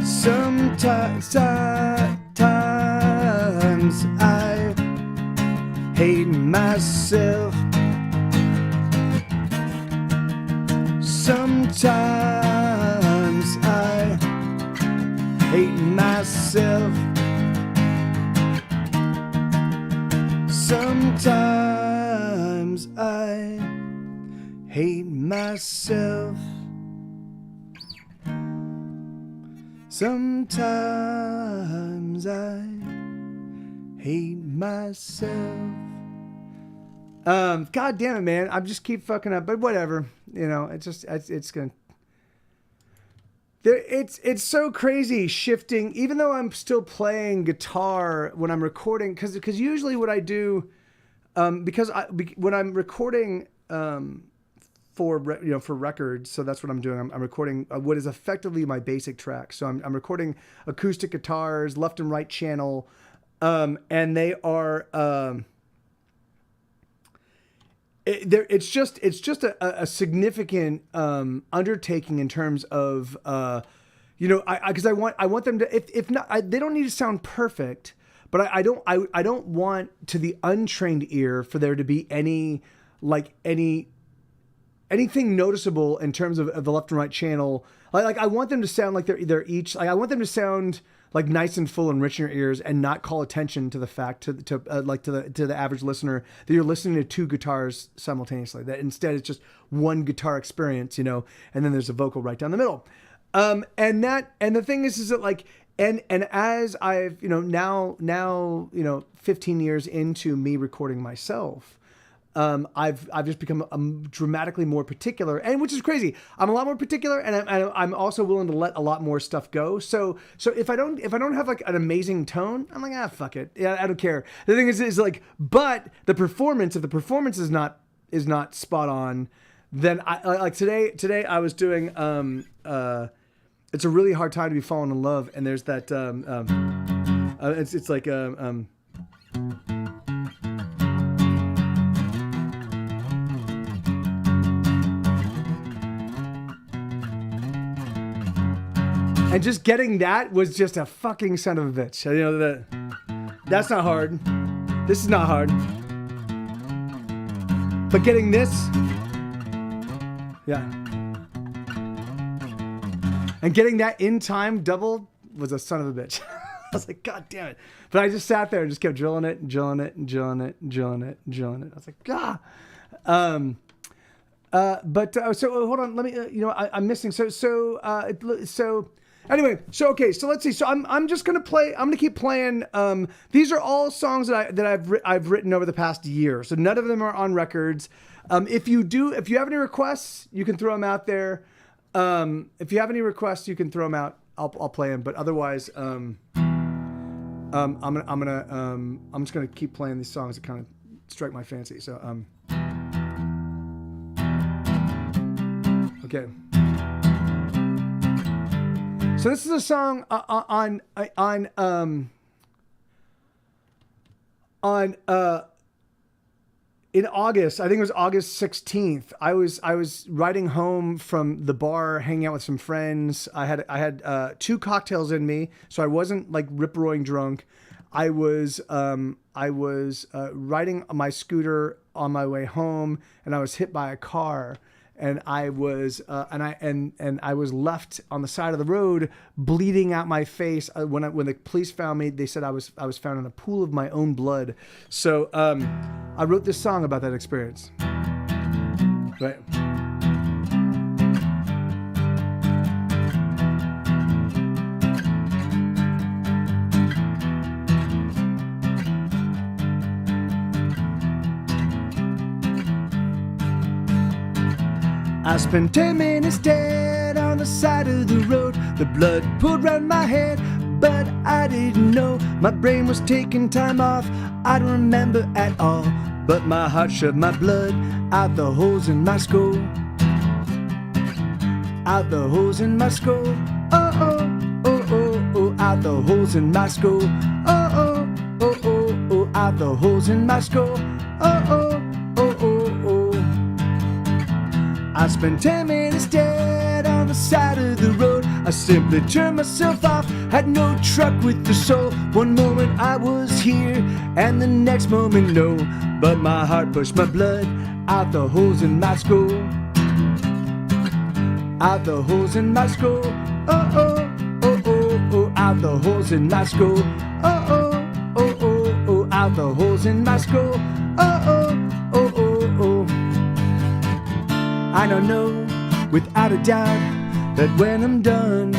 sometimes I hate myself. Sometimes I hate myself. Sometimes I hate myself. Sometimes I hate myself. God damn it, man. I just keep fucking up, but whatever. You know, it's gonna. It's so crazy shifting, even though I'm still playing guitar when I'm recording, because usually what I do, when I'm recording for records, so that's what I'm doing. I'm recording what is effectively my basic track. So I'm recording acoustic guitars, left and right channel, and they are. It's just a significant undertaking in terms of because I want them to, if not, they don't need to sound perfect, but I don't want, to the untrained ear, for there to be anything noticeable in terms of the left and right channel. Like I want them to sound like they're each, like I want them to sound like nice and full and rich in your ears, and not call attention to the fact to the average listener that you're listening to two guitars simultaneously. That instead it's just one guitar experience, and then there's a vocal right down the middle. And the thing is that like, and as I've, now 15 years into me recording myself, I've just become dramatically more particular, and which is crazy. I'm a lot more particular, and I'm also willing to let a lot more stuff go. So if I don't have like an amazing tone, I'm like, fuck it. Yeah, I don't care. The thing is like, but the performance, if the performance is not spot on, then I like today I was doing it's a really hard time to be falling in love, and there's that it's like and just getting that was just a fucking son of a bitch. That's not hard. This is not hard. But getting this, yeah. And getting that in time double was a son of a bitch. I was like, God damn it. But I just sat there and just kept drilling it and drilling it and drilling it and drilling it and drilling it. I was like, God. So hold on, let me, I'm missing. So Anyway, so okay, so let's see. So I'm just gonna play. I'm gonna keep playing. These are all songs that I've written over the past year. So none of them are on records. If you have any requests, you can throw them out there. If you have any requests, you can throw them out. I'll play them. But otherwise, I'm just gonna keep playing these songs that kind of strike my fancy. So okay. So this is a song in August. I think it was August 16th. I was riding home from the bar, hanging out with some friends. I had 2 cocktails in me, so I wasn't like rip-roaring drunk. I was riding my scooter on my way home, and I was hit by a car. And I was I was left on the side of the road, bleeding out my face. When the police found me, they said I was found in a pool of my own blood. So I wrote this song about that experience. Right. I spent 10 minutes dead on the side of the road. The blood poured round my head, but I didn't know my brain was taking time off. I don't remember at all, but my heart shoved my blood out the holes in my skull. Out the holes in my skull. Oh, oh, oh, oh, oh, out the holes in my skull. Oh, oh, oh, oh, oh, out the holes in my skull. Oh, oh, oh, oh, oh. I spent 10 minutes dead on the side of the road. I simply turned myself off, had no truck with the soul. One moment I was here, and the next moment no. But my heart pushed my blood out the holes in my skull. Out the holes in my skull. Oh, oh, oh, oh, oh, out the holes in my skull. Oh, oh, oh, oh, oh, out the holes in my skull. Oh, oh, oh, oh, oh. I don't know, without a doubt, that when I'm done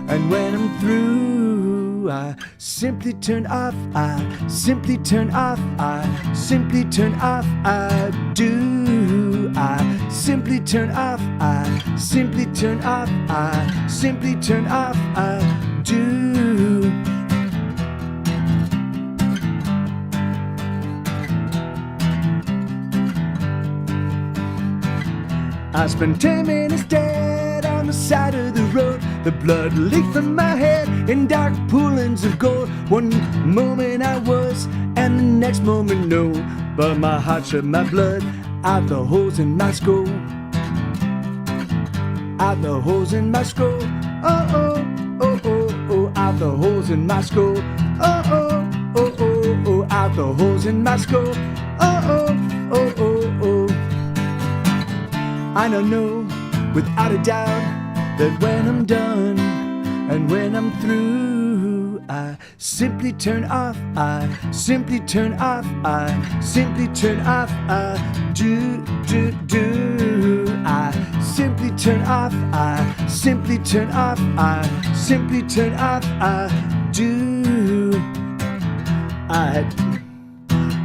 and when I'm through, I simply turn off, I simply turn off, I simply turn off, I do. I simply turn off, I simply turn off, I simply turn off, I do. I spent 10 minutes dead on the side of the road. The blood leaked from my head in dark poolings of gold. One moment I was, and the next moment no. But my heart shed my blood out the holes in my skull. Out the holes in my skull. Oh, oh, oh, oh, oh, out the holes in my skull. Oh, oh, oh, oh, oh, out the holes in my skull. Oh, oh, oh, oh, oh. I don't know, without a doubt, that when I'm done and when I'm through, I simply turn off, I simply turn off, I simply turn off, I do. I simply turn off, I simply turn off, I simply turn off, I do.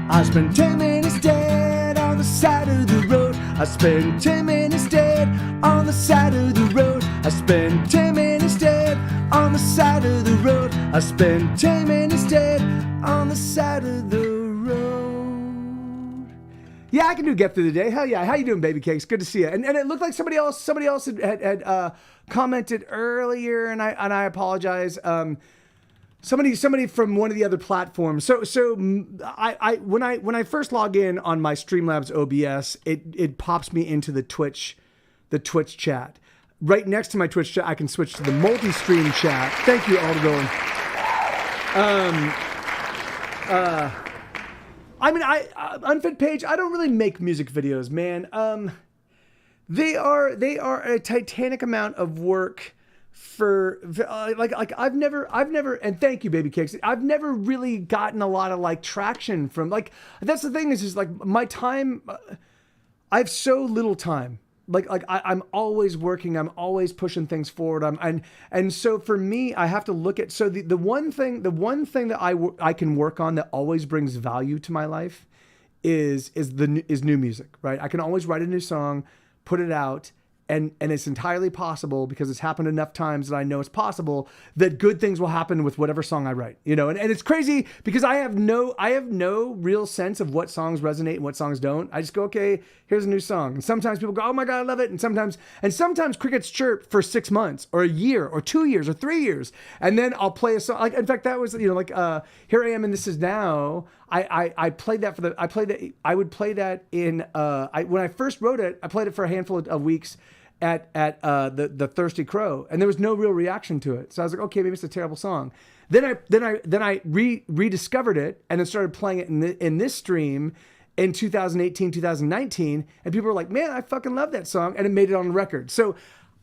I spent 10 minutes dead on the side of the road. I spent 10 minutes dead on the side of the road. I spent 10 minutes dead on the side of the road. I spent 10 minutes dead on the side of the road. Yeah, I can do Get Through the Day. Hell yeah. How you doing, Baby Cakes? Good to see you. And it looked like somebody else had commented earlier, and I apologize. Somebody from one of the other platforms. So I when I first log in on my Streamlabs OBS, it pops me into the Twitch chat. Right next to my Twitch chat, I can switch to the multi-stream chat. Thank you, Aldo. I mean, Unfit Page, I don't really make music videos, man. They are a titanic amount of work. I've never, and thank you, Baby Cakes. I've never really gotten a lot of like traction from, like, that's the thing is like my time, I have so little time I'm always working. I'm always pushing things forward. And so for me, I have to look at, so the one thing that I can work on that always brings value to my life is new music, right? I can always write a new song, put it out, and it's entirely possible, because it's happened enough times that I know it's possible, that good things will happen with whatever song I write, and it's crazy because I have no real sense of what songs resonate and what songs don't. I just go, okay, here's a new song. And sometimes people go, oh my God, I love it. And sometimes crickets chirp for 6 months or a year or 2 years or 3 years. And then I'll play a song. Like, in fact, that was, Here I Am and This Is Now. I played that I would play that in, when I first wrote it, I played it for a handful of weeks at the Thirsty Crow, and there was no real reaction to it. So I was like, okay, maybe it's a terrible song. Then I rediscovered it and then started playing it in this stream in 2018, 2019, and people were like, man, I fucking love that song, and it made it on the record. So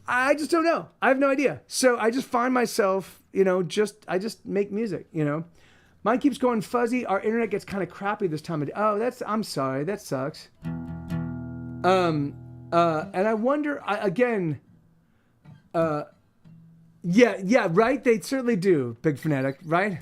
I just don't know. I have no idea. So I just find myself, I just make music, Mine keeps going fuzzy. Our internet gets kind of crappy this time of day. Oh, I'm sorry. That sucks. And I wonder, yeah, right? They certainly do, Big Fanatic, right?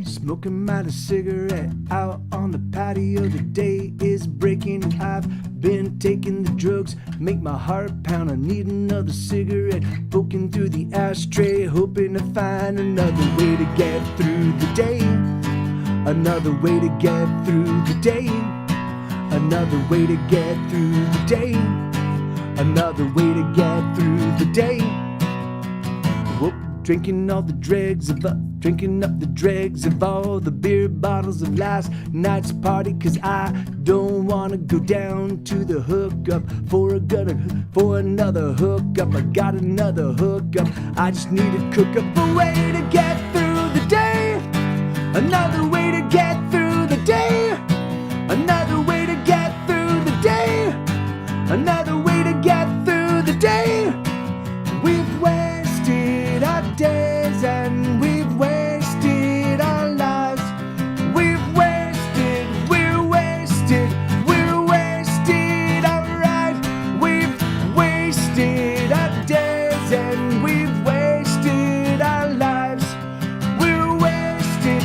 Smoking my cigarette out on the patio. The day is breaking. I've been taking the drugs, make my heart pound. I need another cigarette, poking through the ashtray, hoping to find another way to get through the day. Another way to get through the day. Another way to get through the day. Another way to get through the day. Whoop, drinking all the dregs of drinking up the dregs of all the beer bottles of last night's party, 'cause I don't wanna go down to the hookup for another hookup. I got another hookup. I just need to cook up a way to get through the day. Another way to get through the day. Another way to get through the day. Another way to get through the day. We've wasted our days and we've wasted our lives. We're wasted, alright. We've wasted our days and we've wasted our lives. We're wasted,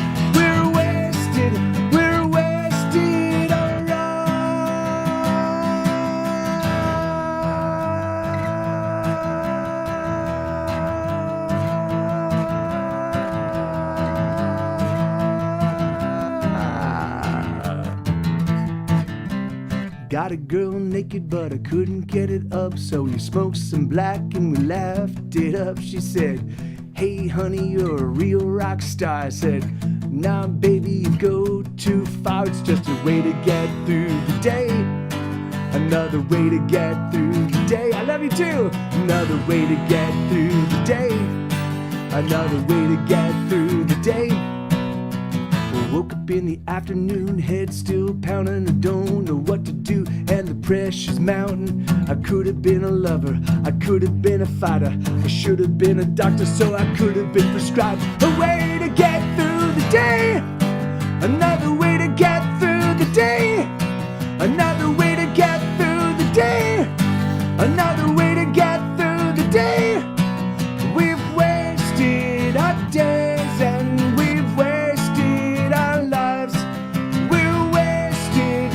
Got a girl naked, but I couldn't get it up, so we smoked some black and we laughed it up. She said, hey honey, you're a real rock star. I said, nah baby, you go too far. It's just a way to get through the day. Another way to get through the day. I love you too. Another way to get through the day. Another way to get through the day. Woke up in the afternoon, head still pounding. I don't know what to do, and the pressure's mounting. I could have been a lover, I could have been a fighter, I should have been a doctor, so I could have been prescribed a way to get through the day. Another way to get through the day. Another way to get through the day. Another way to get through the day. We've wasted our days and we've wasted our lives. We're wasted,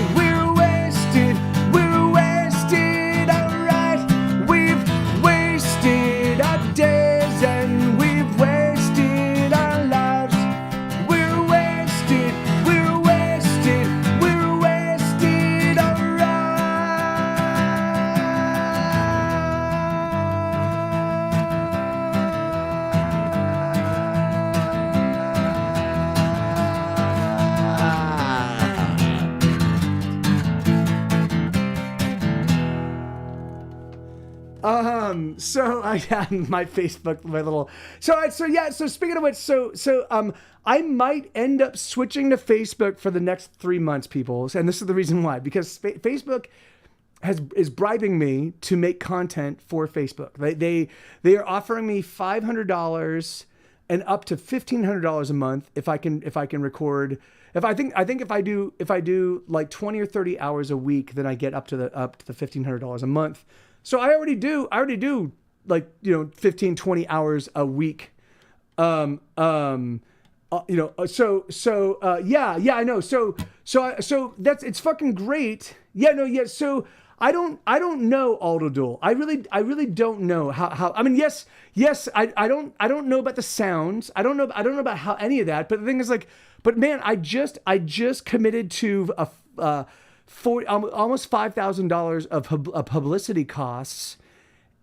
alright. We've wasted our days and we've wasted our lives. We're wasted, So I had my Facebook, so speaking of which, I might end up switching to Facebook for the next 3 months, people. And this is the reason why, because Facebook is bribing me to make content for Facebook. They are offering me $500 and up to $1,500 a month if I can record I think if I do like 20 or 30 hours a week, then I get up to the $1,500 a month. So I already do like, 15, 20 hours a week. Yeah, I know. So that's, it's fucking great. Yeah, no, yeah. So I don't know Autoduel. I really don't know how, I mean, yes, I don't know about the sounds. I don't know about how any of that, but the thing is like, but man, I just committed to almost $5,000 of publicity costs.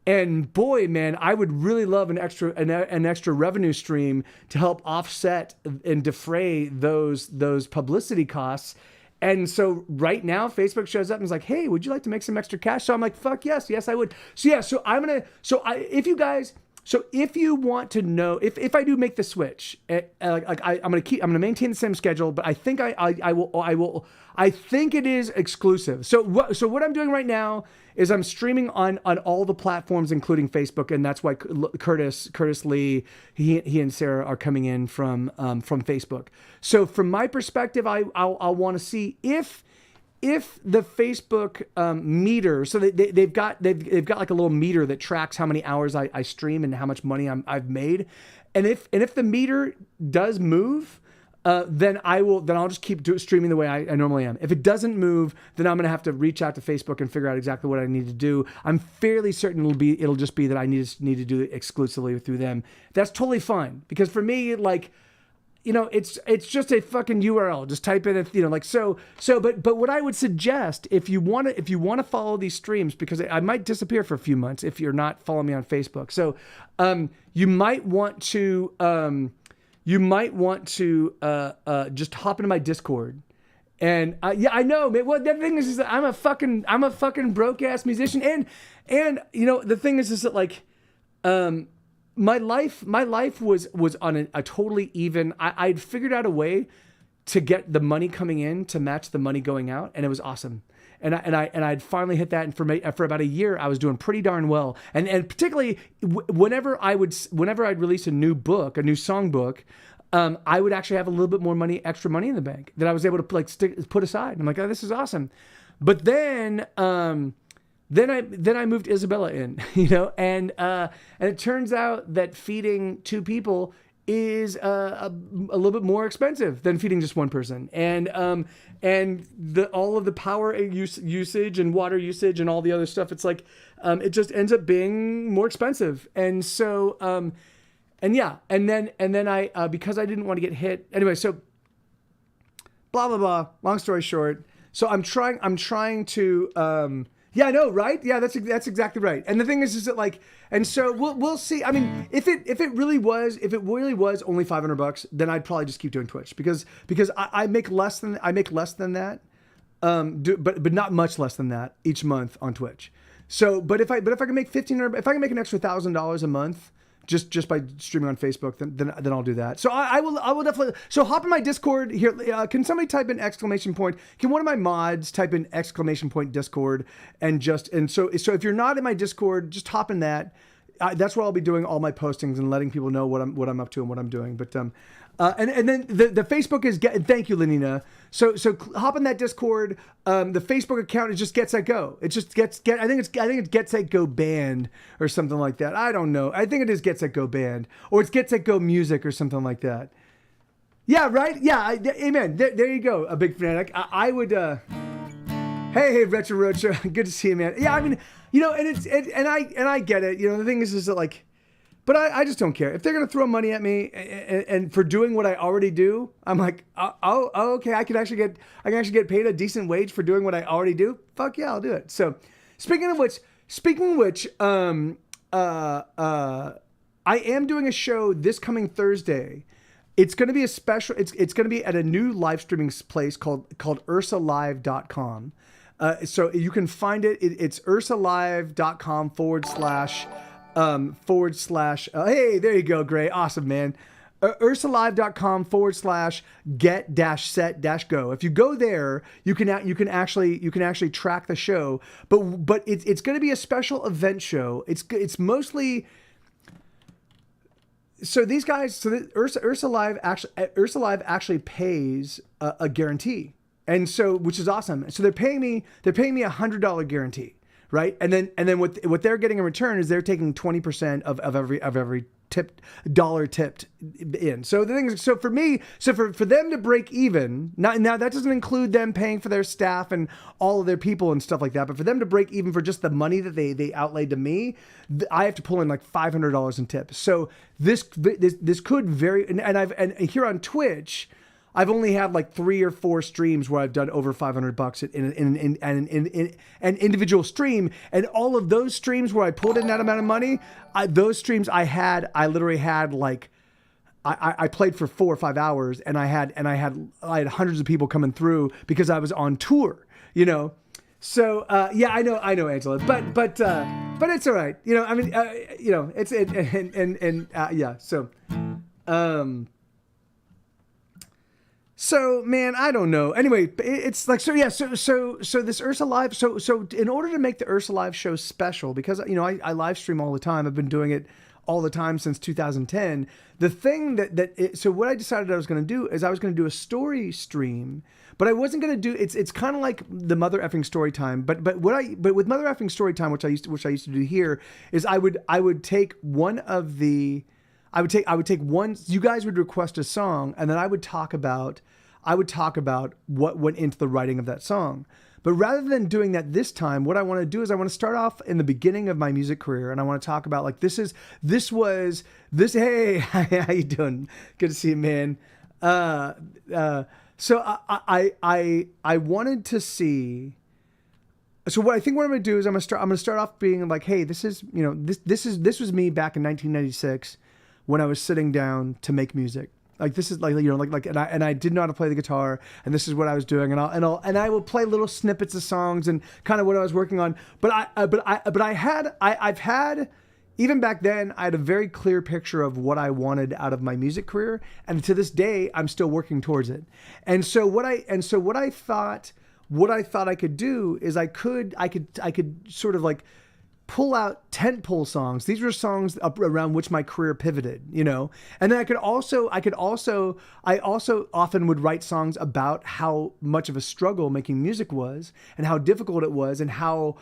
And boy, man, I would really love an extra revenue stream to help offset and defray those publicity costs. And so right now, Facebook shows up and is like, "Hey, would you like to make some extra cash?" So I'm like, "Fuck yes, I would." So yeah, if you want to know if I do make the switch, I'm gonna maintain the same schedule, but I think I will. I think it is exclusive. So what I'm doing right now is I'm streaming on all the platforms, including Facebook, and that's why Curtis Lee, he and Sarah are coming in from Facebook. So from my perspective, I'll want to see if the Facebook meter, so they've got like a little meter that tracks how many hours I stream and how much money I've made, and if the meter does move, then I'll just keep streaming the way I normally am. If it doesn't move, then I'm gonna have to reach out to Facebook and figure out exactly what I need to do. I'm fairly certain it'll just be that I need to do it exclusively through them. That's totally fine, because for me, like, it's just a fucking URL. Just type in it, but what I would suggest, if you want to follow these streams, because I might disappear for a few months if you're not following me on Facebook. So you might want to just hop into my Discord. And I know, man. Well, the thing is that I'm a fucking broke ass musician, and the thing is that like, my life was on a totally even. I'd figured out a way to get the money coming in to match the money going out, and it was awesome. And I'd finally hit that, and for about a year, I was doing pretty darn well. And particularly whenever I'd release a new song book, I would actually have a little bit more extra money in the bank that I was able to put aside. And I'm like, oh, this is awesome. But then I moved Isabella in, and it turns out that feeding two people is a little bit more expensive than feeding just one person, and all of the power usage and water usage and all the other stuff, it's like it just ends up being more expensive. And so and then I because I didn't want to get hit anyway, so blah blah blah, long story short, so I'm trying to yeah, I know, right? Yeah, that's exactly right. And the thing is that like, and so we'll see. I mean, if it really was only $500, then I'd probably just keep doing Twitch, because I make less than that, but not much less than that each month on Twitch. So, but if I can make $1,500, if I can make an extra $1,000 a month just by streaming on Facebook, then I'll do that. So I will definitely. So hop in my Discord here. Can somebody type in exclamation point? Can one of my mods type in exclamation point Discord and so if you're not in my Discord, just hop in that. That's where I'll be doing all my postings and letting people know what I'm up to and what I'm doing. But and then the Facebook is thank you, Lenina. So hop in that Discord. The Facebook account is just Get Set Go. It just I think it's Get Set Go Band or something like that. I don't know. I think it is Get Set Go Band, or it's Get Set Go Music or something like that. Yeah, right. Yeah, amen. There you go. A big fanatic. I would. Hey, Retro Roadshow. Good to see you, man. Yeah, I mean, and I get it. The thing is that like. But I just don't care. If they're going to throw money at me and for doing what I already do, I'm like, oh, okay, I can actually get paid a decent wage for doing what I already do. Fuck yeah, I'll do it. So, speaking of which, I am doing a show this coming Thursday. It's going to be a special. It's going to be at a new live streaming place called ursalive.com. So you can find it. It's ursalive.com / hey, there you go, Gray. Awesome, man. ursalive.com / get-set-go. If you go there, you can actually track the show. But it's going to be a special event show. It's mostly so these guys, so the Ursa Live actually pays a guarantee, and so which is awesome. So they're paying me $100 guarantee, right? And then what they're getting in return is they're taking 20% of every dollar tipped in. So the thing is, so for me, for them to break even, now that doesn't include them paying for their staff and all of their people and stuff like that, but for them to break even for just the money that they outlaid to me, I have to pull in like $500 in tips. So this could vary, and here on Twitch, I've only had like 3 or 4 streams where I've done over $500 in an individual stream, and all of those streams where I pulled in that amount of money, those streams I literally had like I played for 4 or 5 hours, and I had hundreds of people coming through because I was on tour, you know. So yeah, I know, Angela, but it's all right, you know. I mean, you know, it's yeah. So man, I don't know. Anyway, it's like, so yeah, so this Ursa Live, so in order to make the Ursa Live show special, because you know I live stream all the time. I've been doing it all the time since 2010. The thing so what I decided I was going to do is I was going to do a story stream, but I wasn't going to do it's kind of like the mother effing story time, but with mother effing story time, which I used to do here, is I would take one of the I would take one. You guys would request a song, and then I would talk about what went into the writing of that song. But rather than doing that this time, what I want to do is I want to start off in the beginning of my music career, and I want to talk about like this. Hey, how you doing? Good to see you, man. So I wanted to see. So what I'm going to do is I'm going to start off being like, hey, this was me back in 1996 when I was sitting down to make music. Like this is like, you know, like and I didn't know how to play the guitar, and this is what I was doing, and I would play little snippets of songs and kind of what I was working on. I've had even back then, I had a very clear picture of what I wanted out of my music career, and to this day, I'm still working towards it. And so what I thought I could do is I could sort of like pull out tentpole songs. These were songs around which my career pivoted, you know. And then I also often would write songs about how much of a struggle making music was, and how difficult it was, and how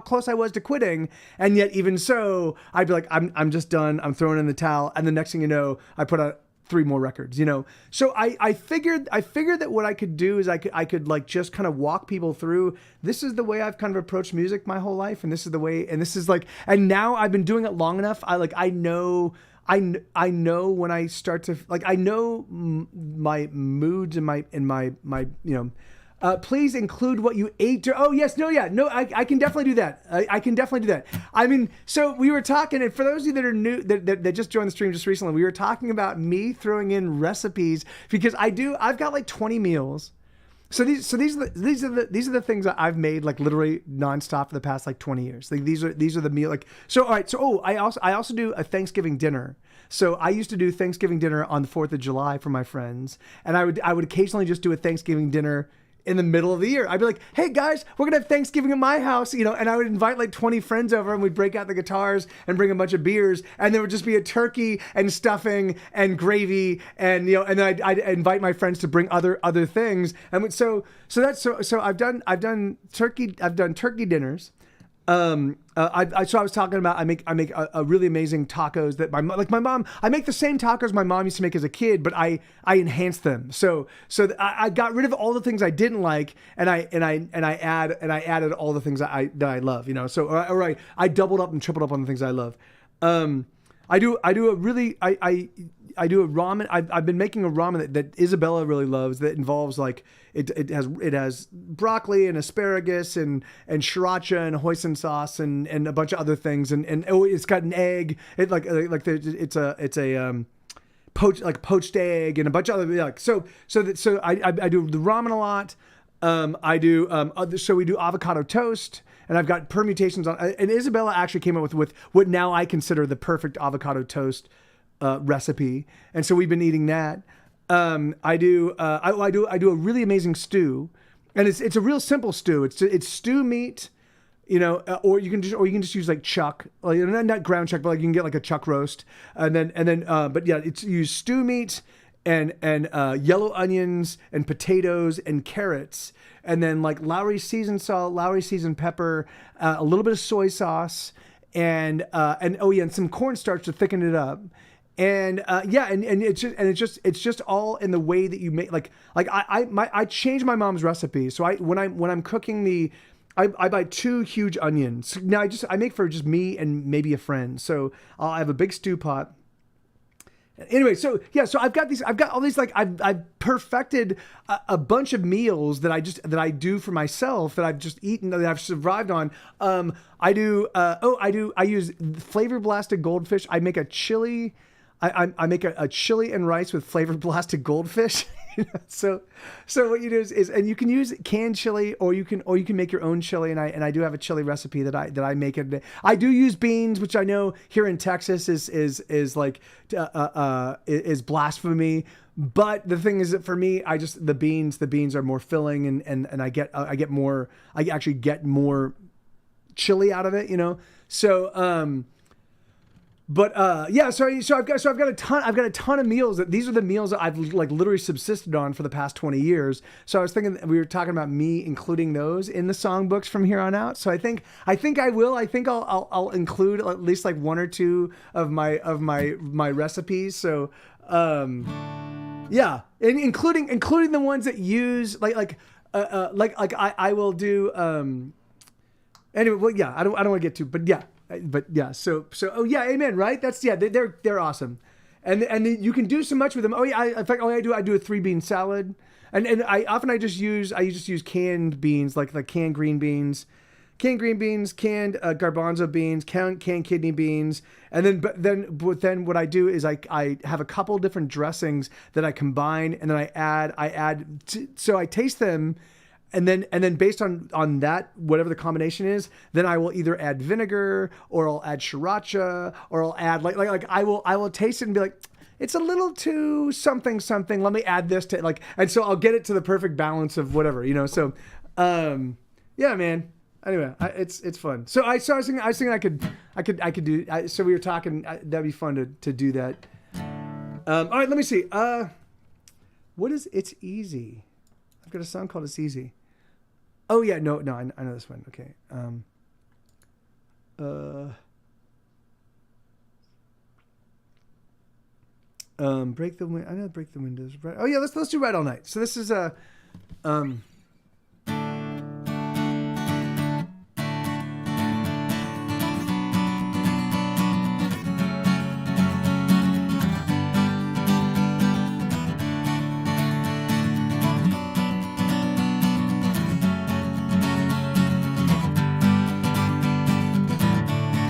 close I was to quitting. And yet even so, I'd be like, I'm just done. I'm throwing in the towel. And the next thing you know, I put out 3 more records, you know? So I figured that what I could do is I could like just kind of walk people through. This is the way I've kind of approached music my whole life. And this is the way, and this is like, and now I've been doing it long enough. I know when I start to like, I know my moods and my, you know, please include what you ate. Oh yes, no, yeah, no, I can definitely do that. I can definitely do that. I mean, so we were talking, and for those of you that are new, that just joined the stream just recently, we were talking about me throwing in recipes because I've got like 20 meals. So these are the things that I've made like literally nonstop for the past like 20 years. Like these are the meal like so. All right, so I also do a Thanksgiving dinner. So I used to do Thanksgiving dinner on the 4th of July for my friends, and I would occasionally just do a Thanksgiving dinner in the middle of the year. I'd be like, hey guys, we're gonna have Thanksgiving at my house, you know, and I would invite like 20 friends over, and we'd break out the guitars and bring a bunch of beers, and there would just be a turkey and stuffing and gravy, and you know, and then I'd invite my friends to bring other things. And so I've done turkey dinners. So I was talking about I make a really amazing tacos that my mom. I make the same tacos my mom used to make as a kid, but I enhance them. So I got rid of all the things I didn't like, and I added all the things that I love. You know, so all right, I doubled up and tripled up on the things I love. I do a ramen. I've been making a ramen that Isabella really loves, that involves like it has broccoli and asparagus and sriracha and hoisin sauce and a bunch of other things, and it's got an egg. It's a poached egg and a bunch of other like so I do the ramen a lot. So we do avocado toast. And I've got permutations on, and Isabella actually came up with what now I consider the perfect avocado toast recipe, and so we've been eating that. I do a really amazing stew, and it's a real simple stew. It's stew meat, or you can just use like chuck, like not ground chuck, but like you can get like a chuck roast, but yeah, it's use stew meat and yellow onions and potatoes and carrots, and then like Lowry seasoned salt, Lowry seasoned pepper, a little bit of soy sauce, and some cornstarch to thicken it up. And it's just all in the way that you make, I changed my mom's recipe. So when I'm cooking I buy 2 huge onions. Now I make for just me and maybe a friend. So I have a big stew pot. Anyway, so I've got all these, like, I've perfected a bunch of meals that I do for myself, that I've just eaten, that I've survived on. I use flavor blasted goldfish. I make a chili. I make a chili and rice with flavor blasted goldfish. So what you do is and you can use canned chili, or you can make your own chili. And I do have a chili recipe that I make it. I do use beans, which I know here in Texas is blasphemy. But the thing is that for me, the beans are more filling, and I actually get more chili out of it, So so I've got a ton of meals these are the meals that I've like literally subsisted on for the past 20 years. So I was thinking we were talking about me including those in the songbooks from here on out. So I think I will. I think I'll include at least like 1 or 2 of my recipes. So yeah, and including the ones that use I will do anyway. Well, yeah, I don't want to get too, but yeah. So amen. Right? They're awesome, and you can do so much with them. I do a 3-bean salad, and I just use canned beans, like canned green beans, canned garbanzo beans, canned kidney beans, and then what I do is I have a couple different dressings that I combine, and then I add so I taste them. And then based on that, whatever the combination is, then I will either add vinegar, or I'll add sriracha, or I'll add I will taste it and be like, it's a little too something. Let me add this to and so I'll get it to the perfect balance of whatever, So, yeah, man. Anyway, it's fun. So I was thinking I could do. So we were talking. That'd be fun to do that. All right, let me see. What is It's Easy? I've got a song called It's Easy. Oh yeah, no, I know this one. Okay. Break the Windows. I know Break the Windows. Right. Oh yeah, let's do Right All Night. So this is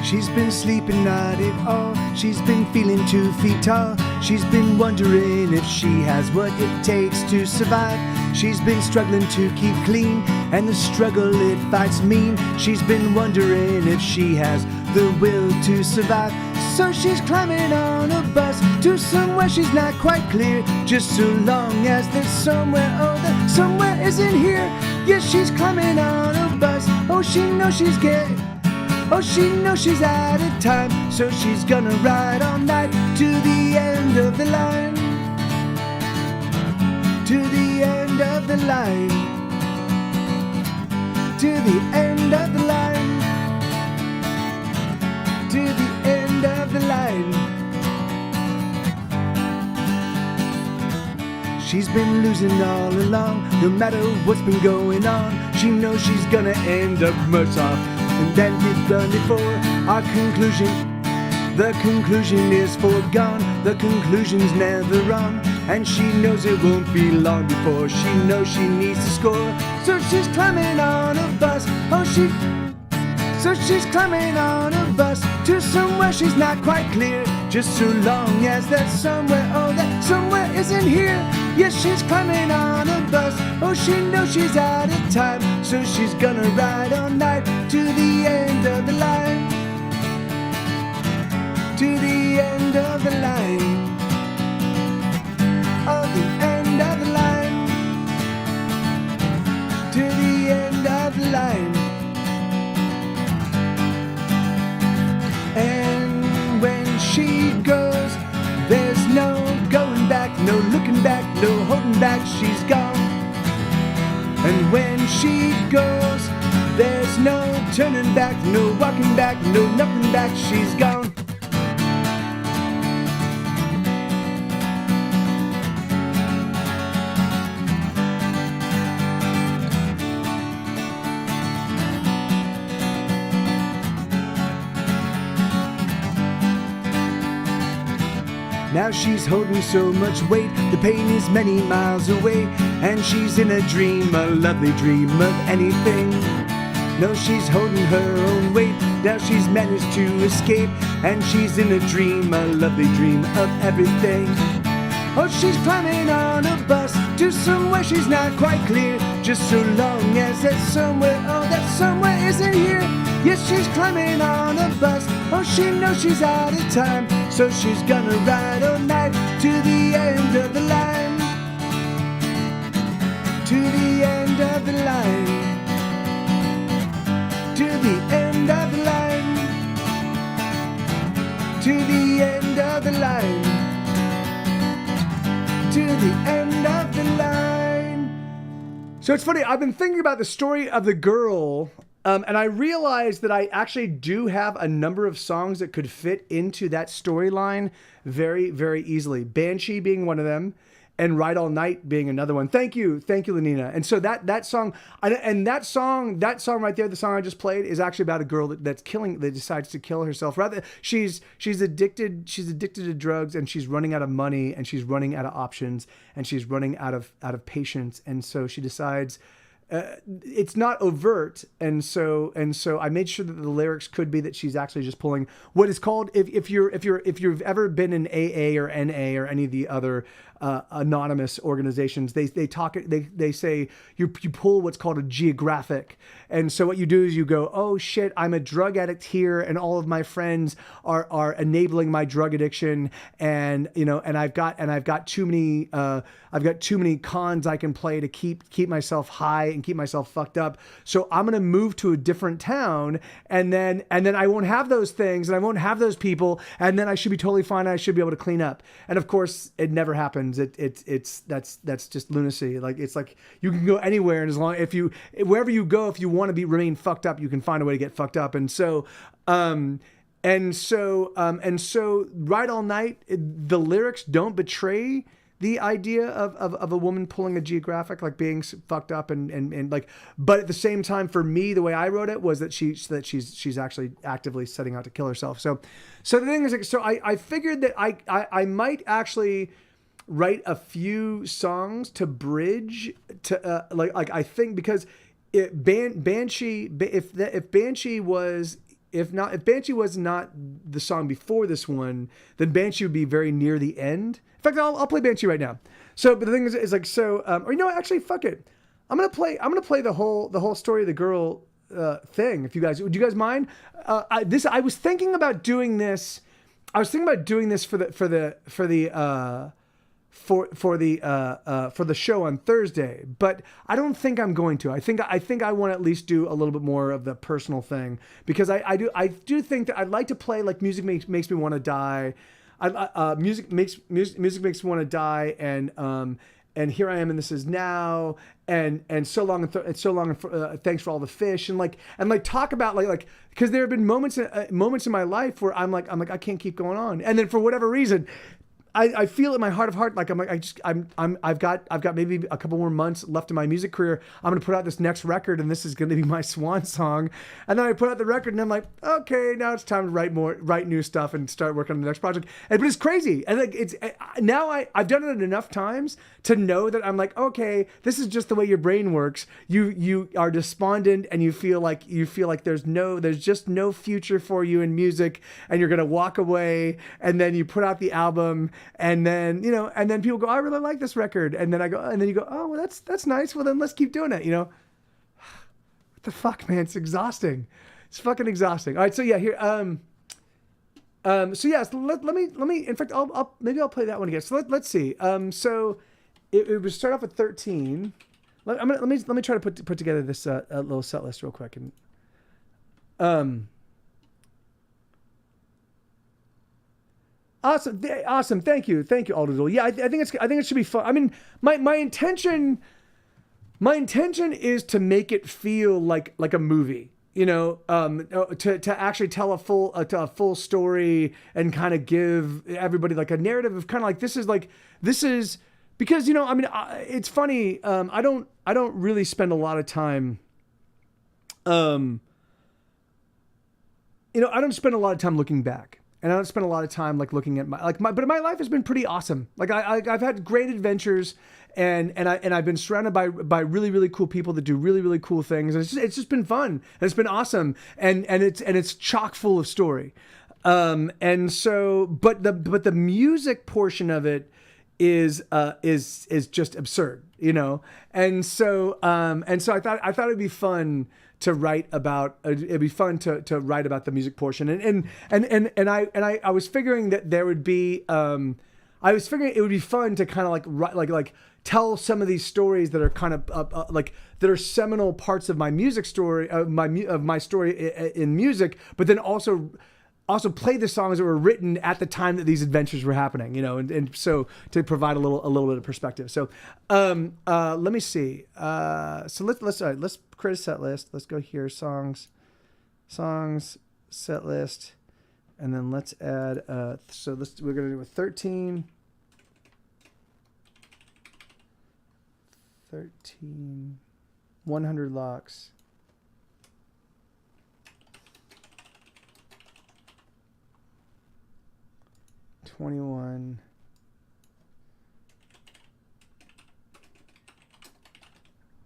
She's been sleeping not at all. She's been feeling 2 feet tall. She's been wondering if she has what it takes to survive. She's been struggling to keep clean, and the struggle it fights mean. She's been wondering if she has the will to survive. So she's climbing on a bus to somewhere she's not quite clear. Just so long as there's somewhere, that somewhere isn't here. Yes, she's climbing on a bus. She knows she's out of time, so she's gonna ride all night to the end of the line. To the end of the line. To the end of the line. To the end of the line. She's been losing all along, no matter what's been going on. She knows she's gonna end up much off. And then we've done it for our conclusion. The conclusion is foregone. The conclusion's never wrong. And she knows it won't be long before she knows she needs to score. So she's climbing on a bus. So she's climbing on a bus to somewhere she's not quite clear. Just so long as there's somewhere, that somewhere isn't here. Yes, she's climbing on a bus. She knows she's out of time, so she's gonna ride all night to the end of the line. To the end of the line. Oh, the end of the line. To the end of the line. turning back, no walking back, no nothing back, she's gone. Now she's holding so much weight, the pain is many miles away, and she's in a dream, a lovely dream of anything. No, she's holding her own weight, now she's managed to escape, and she's in a dream, a lovely dream of everything. Oh, she's climbing on a bus to somewhere she's not quite clear, just so long as that somewhere, oh, that somewhere isn't here. Yes, she's climbing on a bus, oh, she knows she's out of time, so she's gonna ride all night to the end of the line. To the end of the line. To the end of the line. To the end of the line. To the end of the line. So it's funny, I've been thinking about the story of the girl, and I realized that I actually do have a number of songs that could fit into that storyline very, very easily. Banshee being one of them, and Ride All Night being another one. Thank you, Lenina. And so that song right there, the song I just played, is actually about a girl that decides to kill herself. Rather, she's addicted to drugs, and she's running out of money, and she's running out of options, and she's running out of patience, and so she decides. It's not overt, and so I made sure that the lyrics could be that she's actually just pulling what is called, if you've ever been in AA or NA or any of the other anonymous organizations, they say you pull what's called a geographic. And so what you do is you go, oh shit, I'm a drug addict here, and all of my friends are enabling my drug addiction, and I've got too many cons I can play to keep myself high and keep myself fucked up. So I'm gonna move to a different town, and then I won't have those things, and I won't have those people, and then I should be totally fine. I should be able to clean up. And of course, it never happens. That's just lunacy. Like, it's like you can go anywhere, and wherever you go, if you want to remain fucked up, you can find a way to get fucked up. And so Ride All Night, the lyrics don't betray the idea of a woman pulling a geographic, like being fucked up and like, but at the same time, for me, the way I wrote it was that she's actually actively setting out to kill herself. So the thing is, like, so I figured that I might actually write a few songs to bridge to like I think, because Banshee, if Banshee was not the song before this one, then Banshee would be very near the end. In fact, I'll play Banshee right now. So, but the thing is like, so, or actually, fuck it. I'm gonna play the whole story of the girl thing. Would you guys mind? I was thinking about doing this. I was thinking about doing this for the show on Thursday, but I don't think I'm going to. I think I want to at least do a little bit more of the personal thing, because I do think that I'd like to play, like, music makes me want to die. Music makes me want to die, and here I am, and this is now, and so long, and thanks for all the fish, and talk about like because there have been moments in my life where I'm like I can't keep going on, and then for whatever reason, I feel in my heart of heart, I've got maybe a couple more months left in my music career. I'm going to put out this next record, and this is going to be my swan song. And then I put out the record, and I'm like, okay, now it's time to write new stuff and start working on the next project. But it's crazy. And now I've done it enough times to know that I'm like, okay, this is just the way your brain works. You are despondent, and you feel like there's just no future for you in music, and you're going to walk away, and then you put out the album. And then, people go, I really like this record. And then you go, oh, well, that's nice. Well, then let's keep doing it. What the fuck, man? It's exhausting. It's fucking exhausting. All right. So yeah, here, so yes, let me, in fact, maybe I'll play that one again. So let's see. So it would start off at 13. Let me try to put together this, little set list real quick. And, Awesome. Thank you, Alderdool. Yeah, I think it should be fun. I mean, my intention is to make it feel like a movie. to actually tell a full story and kind of give everybody like a narrative of kind of like this is because it's funny. I don't really spend a lot of time. I don't spend a lot of time looking back. And I don't spend a lot of time like looking at but my life has been pretty awesome. Like I've had great adventures, and I've been surrounded by really, really cool people that do really, really cool things. And it's just been fun, and it's been awesome, and it's chock full of story. And so, but the music portion of it is just absurd, And so I thought it'd be fun to write about. It'd be fun to write about the music portion, and I was figuring that there would be. I was figuring it would be fun to kind of like write, like tell some of these stories that are kind of that are seminal parts of my music story, of my story in music, but then also play the songs that were written at the time that these adventures were happening, and so to provide a little bit of perspective. So let me see. So let's create a set list. Let's go here, songs, set list, and then let's add. We're gonna do a 13, 100 locks. $21.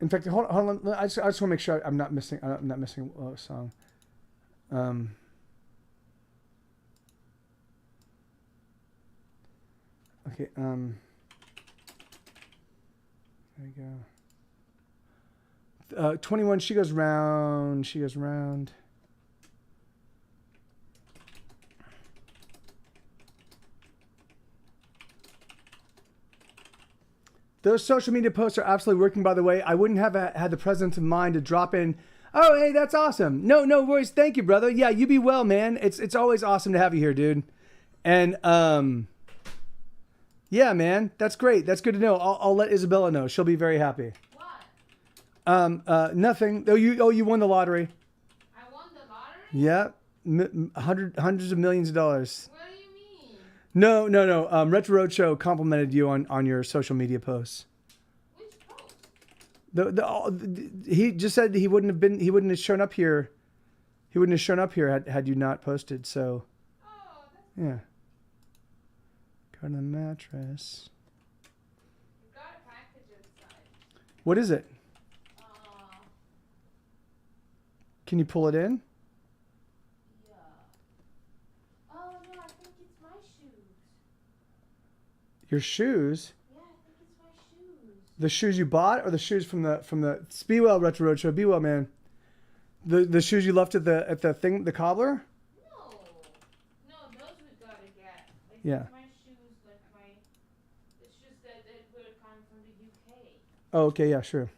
In fact, hold on. I just want to make sure I'm not missing a song. Okay. There you go. 21. She goes round. Those social media posts are absolutely working, by the way. I wouldn't have had the presence of mind to drop in. Oh, hey, that's awesome. No worries. Thank you, brother. Yeah, you be well, man. It's always awesome to have you here, dude. And yeah, man, that's great. That's good to know. I'll let Isabella know. She'll be very happy. What? Nothing. Oh, you won the lottery. I won the lottery? Yeah, hundreds of millions of dollars. What do you mean? No. Retro Roadshow complimented you on your social media posts. Which post? He just said he wouldn't have shown up here. He wouldn't have shown up here had you not posted. So, oh, that's yeah. Go to the mattress. You got a package inside. What is it? Uh, Can you pull it in? yeah. Oh no, I think it's my shoes. Your shoes? Yeah, I think it's my shoes. The shoes you bought, or the shoes from the Be well, Retro Roadshow. Be well, man. The shoes you left at the thing, the cobbler? No, those we gotta get. Like, Yeah. my shoes, it's just that it would have come from the UK. Oh, okay, yeah, sure.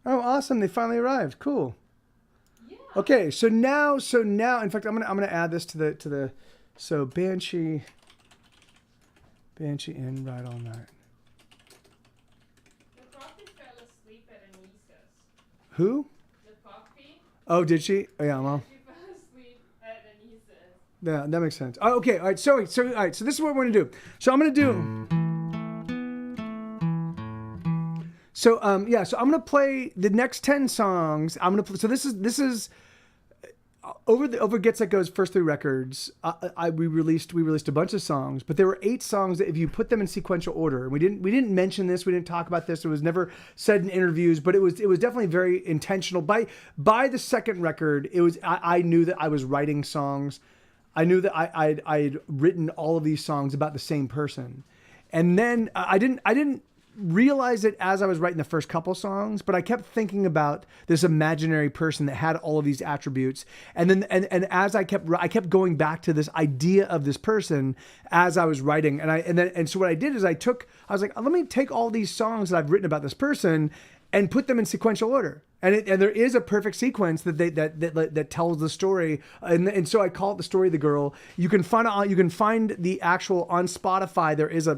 Oh, awesome! They finally arrived. Cool. Yeah. Okay, so now, in fact, I'm gonna add this to the, so Banshee in Ride All Night. The puppy fell asleep at Anissa's. Who? The puppy? Oh, did she? Oh, yeah, well, She fell asleep at Anissa's. yeah, that makes sense. Oh, okay, all right. So all right. So this is what we're gonna do. So I'm gonna do. So yeah. So I'm gonna play the next 10 songs. I'm gonna play. So this is. Over Gets That Go's first 3 records, we released a bunch of songs, but there were 8 songs that if you put them in sequential order, and we didn't mention this, we didn't talk about this, it was never said in interviews, but it was definitely very intentional. By the second record, I knew that I was writing songs. I knew that I'd written all of these songs about the same person, and then I didn't realized it as I was writing the first couple songs, but I kept thinking about this imaginary person that had all of these attributes. And then, and as I kept going back to this idea of this person as I was writing. And so what I did is I was like, let me take all these songs that I've written about this person and put them in sequential order. And there is a perfect sequence that tells the story, and so I call it The Story of the Girl. You can find the actual on Spotify. There is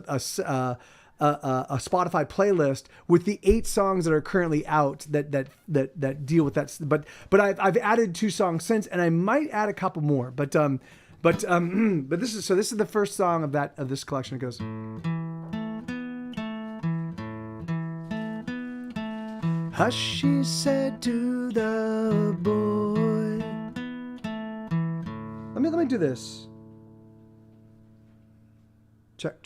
a Spotify playlist with the 8 songs that are currently out that deal with that. But I've added 2 songs since, and I might add a couple more. But this is the first song of this collection. It goes. Hush, she said to the boy. Let me do this. Check.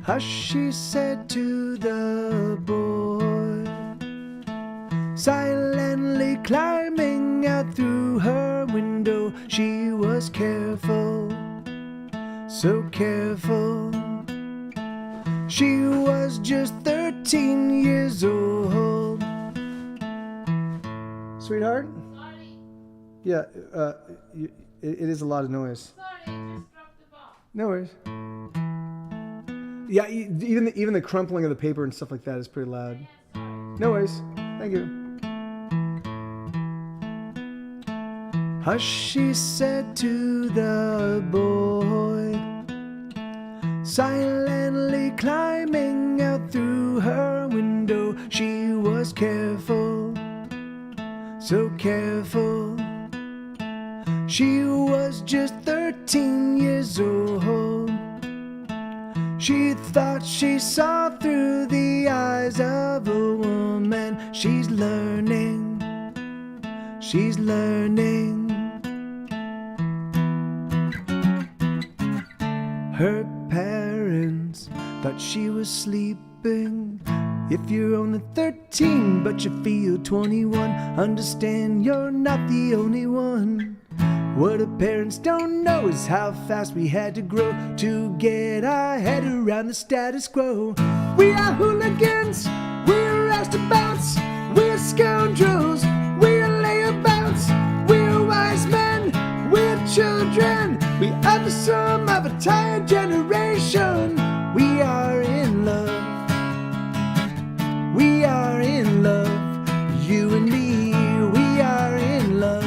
Hush, she said to the boy, silently climbing out through her window. She was careful, so careful. She was just 13 years old. Sweetheart? Sorry. Yeah, it is a lot of noise. Sorry, just dropped the ball. No worries. Yeah, even the crumpling of the paper and stuff like that is pretty loud. Yeah, sorry. No worries. Thank you. Hush, she said to the boy, silently climbing out through her window. She was careful, so careful. She was just 13 years old. She thought she saw through the eyes of a woman. She's learning, she's learning. Her parents thought she was sleeping. If you're only 13 but you feel 21, understand you're not the only one. What our parents don't know is how fast we had to grow to get our head around the status quo. We are hooligans, we're roustabouts, we're scoundrels, we're layabouts, we're wise men, we're children. We are the sum of a tired generation. We are in love, we are in love, you and me, we are in love.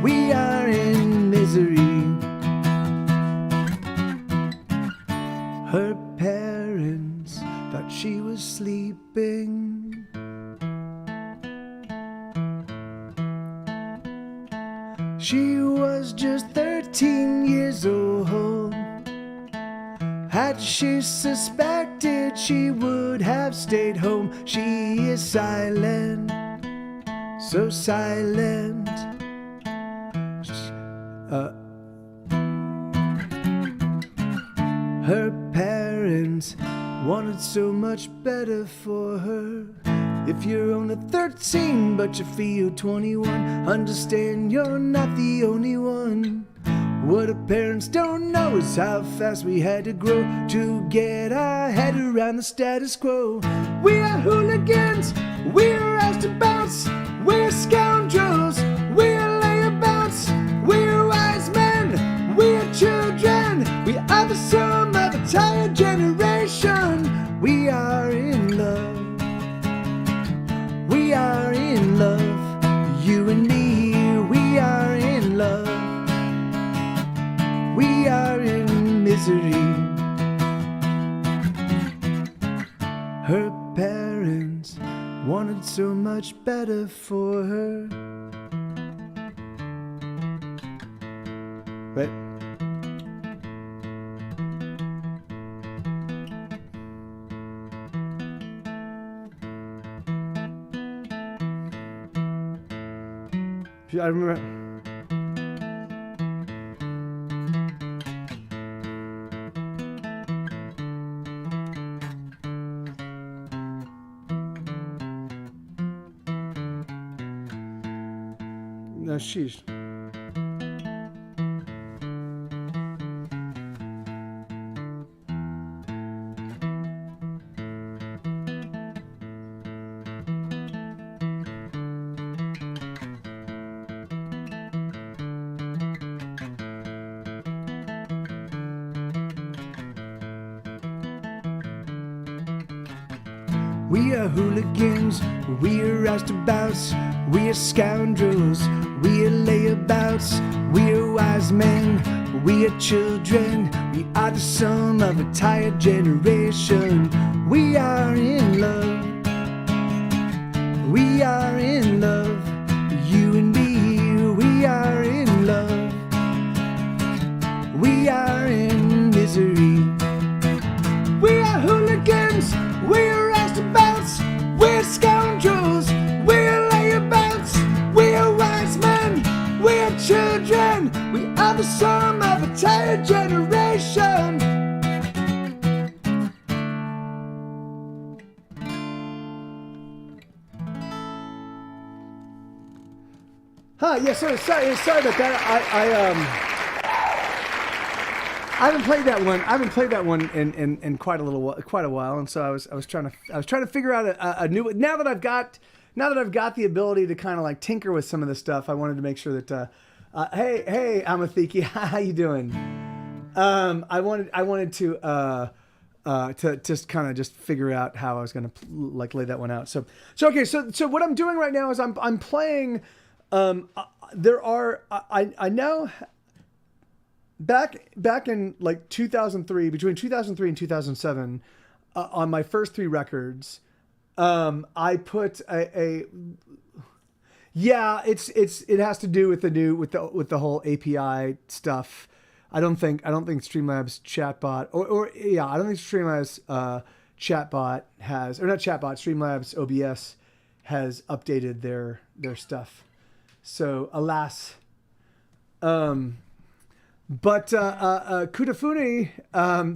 We are in misery. Her parents thought she was sleeping. She was just 13 years old. Had she suspected, she would have stayed home. She is silent, so silent. Her parents wanted so much better for her. If you're only 13 but you feel 21, understand you're not the only one. What our parents don't know is how fast we had to grow to get our head around the status quo. We are hooligans, we're roustabouts, we're scoundrels, we're layabouts, we're wise men, we're children. We are the sum of a tired generation. We are in love, we are in love, you and me, we are in love. We are in misery. Her parents wanted so much better for her. Right? I remember. No, sheesh. We are hooligans, we are roustabouts, we are scoundrels, we are layabouts. abouts. We are wise men, we are children. We are the sum of a tired generation. We are in love. We are in love. You and me, we are in love. We are in misery. We are hooligans, we're roustabouts, we're scoundrels, we're layabouts, we're wise men, we're children, we are the sum of a tired generation. Yeah, sorry about that. I haven't played that one. I haven't played that one in quite a while, and so I was trying to figure out a new. Now that I've got the ability to kind of like tinker with some of this stuff, I wanted to make sure that. Hey, Amathiki, how you doing? I wanted to just kind of just figure out how I was gonna like lay that one out. So okay, so what I'm doing right now is I'm playing. There are I now. Back in like 2003, between 2003 and 2007, on my first 3 records, I put it has to do with the whole API stuff. I don't think Streamlabs chatbot I don't think Streamlabs chatbot has, or not chatbot, Streamlabs OBS has updated their stuff. So alas, but Kudafuni,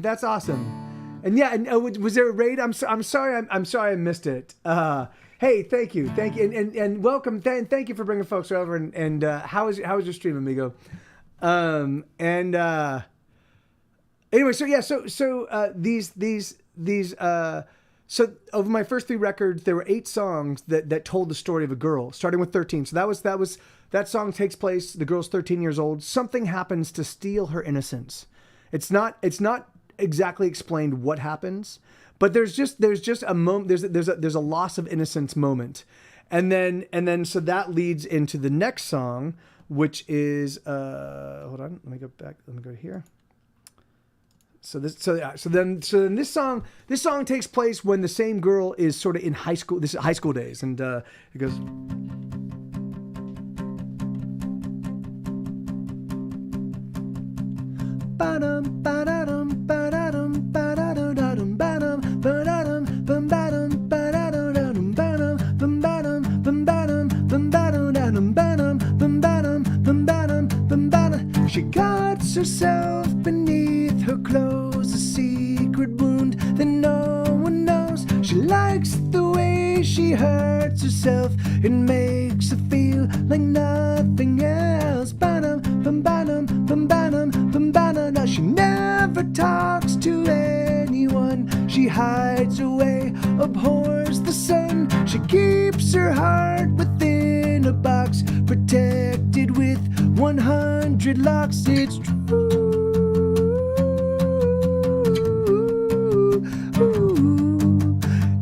that's awesome. And yeah, and was there a raid? I'm sorry I missed it. Hey, thank you, and welcome. Thank you for bringing folks over. And how was your stream, amigo? Anyway, so yeah, so over my first 3 records, there were 8 songs that told the story of a girl, starting with 13. So that song takes place. The girl's 13 years old. Something happens to steal her innocence. It's not exactly explained what happens, but there's just a moment. There's a loss of innocence moment, and then so that leads into the next song, which is hold on. Let me go back. Let me go here. So then this song takes place when the same girl is sort of in high school. This is high school days, and it goes. She guards herself beneath her clothes, a secret wound that no one knows. She likes the way she hurts herself. It makes her feel like nothing else. Now she never talks to anyone. She hides away, abhors the sun. She keeps her heart within a box, protected with 100 locks. It's true.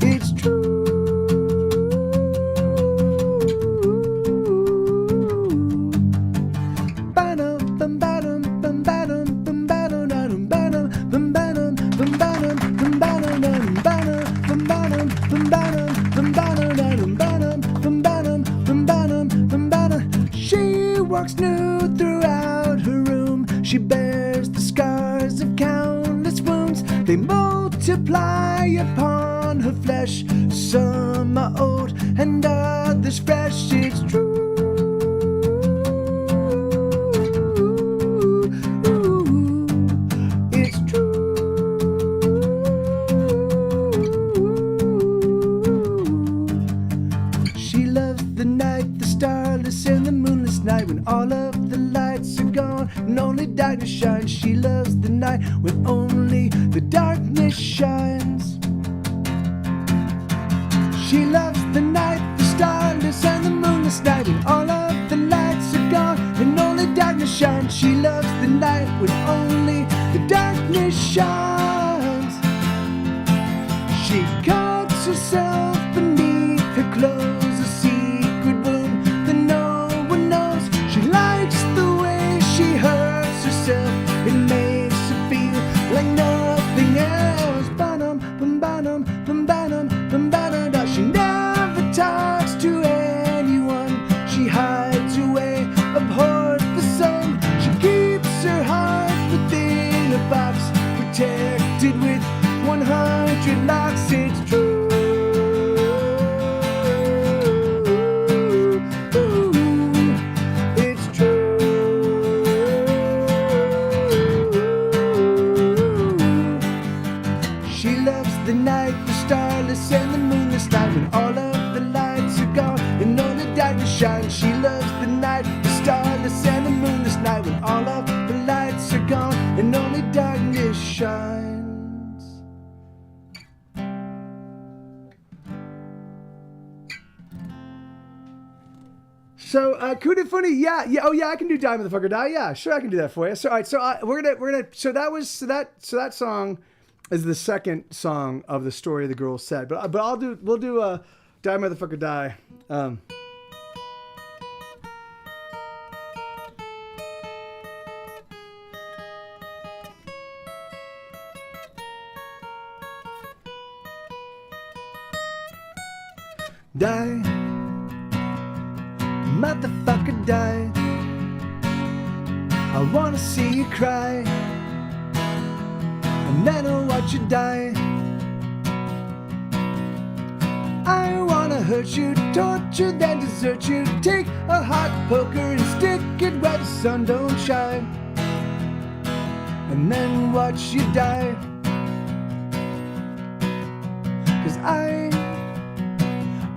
It's true. She walks nude throughout her room. She bears the scars of countless wounds. They multiply upon her flesh. Some are old and others fresh. It's true. It's true. She loves the night, the starless and the moonless night, when all of the lights are gone and only darkness shines. She loves the night when only the darkness shines. She loves the night, the starless and the moonless night, when all of the lights are gone and only darkness shines. She loves the night when only the darkness shines. She guards herself beneath her clothes, a secret wound that no one knows. She likes night, the starless and the moonless night, when all of the lights are gone and only darkness shines. She loves the night, the starless and the moonless night, when all of the lights are gone and only darkness shines. So, Kuda Funny, yeah, oh yeah, I can do Die Motherfucker Die, yeah, sure, I can do that for you. So, all right, so we're gonna, so that song is the second song of the story the girl said, but we'll do Die Motherfucker Die. Die, motherfucker, die. I wanna see you cry, and then I'll watch you die. I wanna hurt you, torture, then desert you. Take a hot poker and stick it where the sun don't shine, and then watch you die. 'Cause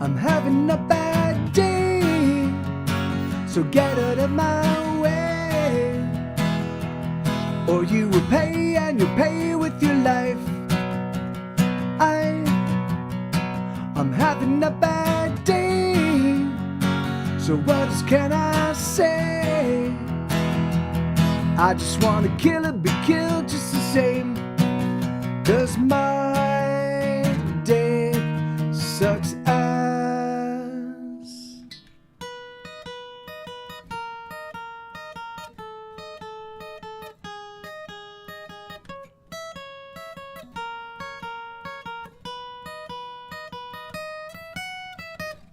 I'm having a bad day, so get out of my way, or you will pay, and you'll pay with your life. I'm having a bad day, so what else can I say? I just wanna kill or be killed just the same, 'cause my day sucks ass.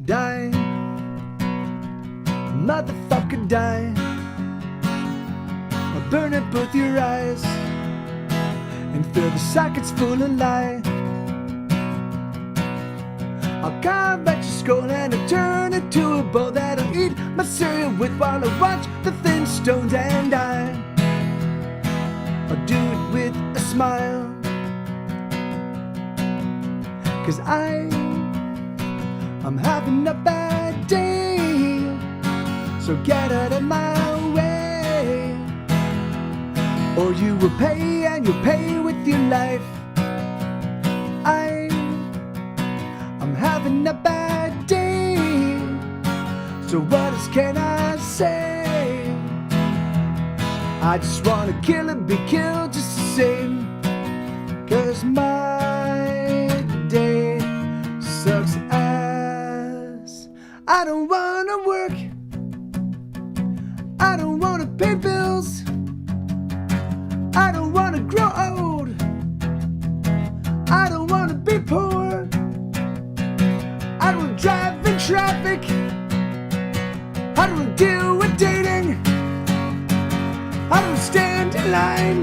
Die, motherfucker, die. I'll burn out both your eyes and fill the sockets full of light. I'll carve at your skull and I'll turn it to a bowl that I'll eat my cereal with while I watch the thin stones and I'll do it with a smile, 'cause I'm having a bad day, so get out of my way, or you will pay, and you'll pay with your life. I'm having a bad day, so what else can I say? I just wanna kill and be killed just the same, 'cause my day sucks ass. I don't wanna work, I don't wanna pay bills, I don't wanna grow old, I don't wanna be poor, I don't drive in traffic, I don't deal with dating, I don't stand in line,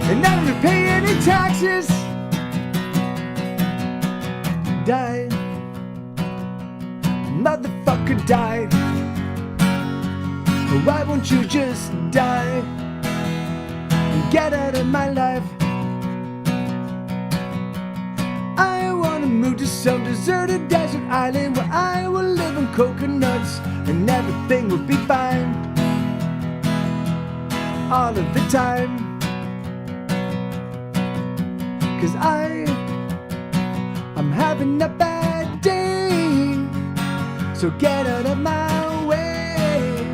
and I don't pay any taxes. Die, motherfucker, die. Why won't you just die and get out of my life? I wanna move to some deserted desert island where I will live on coconuts and everything will be fine all of the time. 'Cause I'm having a bad day, so get out of my way,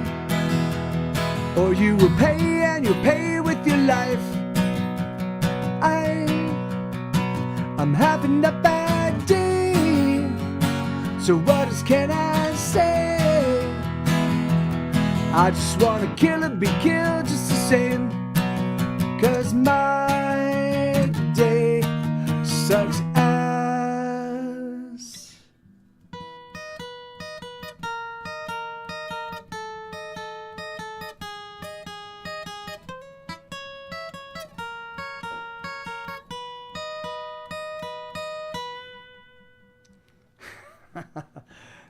or you will pay, and you'll pay with your life. I'm having a bad day, so what else can I say? I just wanna kill and be killed just the same, 'cause my day sucks ass.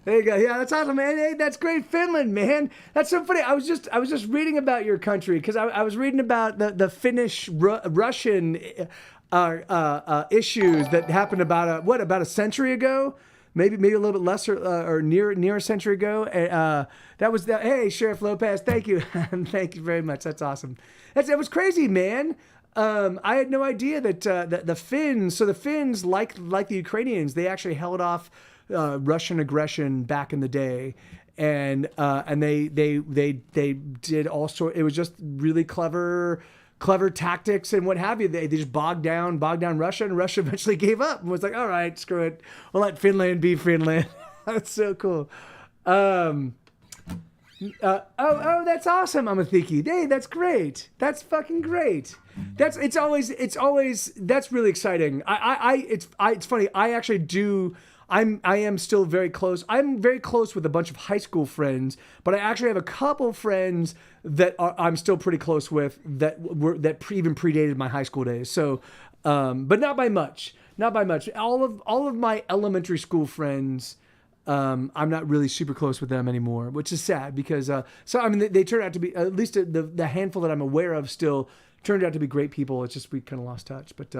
There you go. Yeah, that's awesome, man. Hey, that's great, Finland, man. That's so funny. I was just reading about your country because I was reading about the Finnish Russian issues that happened about a century ago, maybe a little bit less or near a century ago. That was the hey Sheriff Lopez, thank you, thank you very much. That's awesome. That was crazy, man. I had no idea that the Finns. So the Finns, like the Ukrainians, they actually held off Russian aggression back in the day, and they did all sort. It was just really clever tactics and what have you. They just bogged down Russia, and Russia eventually gave up and was like, all right, screw it. We'll let Finland be Finland. That's so cool. That's awesome, Amathiki. Hey, that's great. That's fucking great. It's always that's really exciting. It's funny. I am still very close. I'm very close with a bunch of high school friends, but I actually have a couple friends that I'm still pretty close with that even predated my high school days. So, but not by much. Not by much. All of my elementary school friends, I'm not really super close with them anymore, which is sad because they turned out to be, at least the handful that I'm aware of still turned out to be great people. It's just we kind of lost touch. But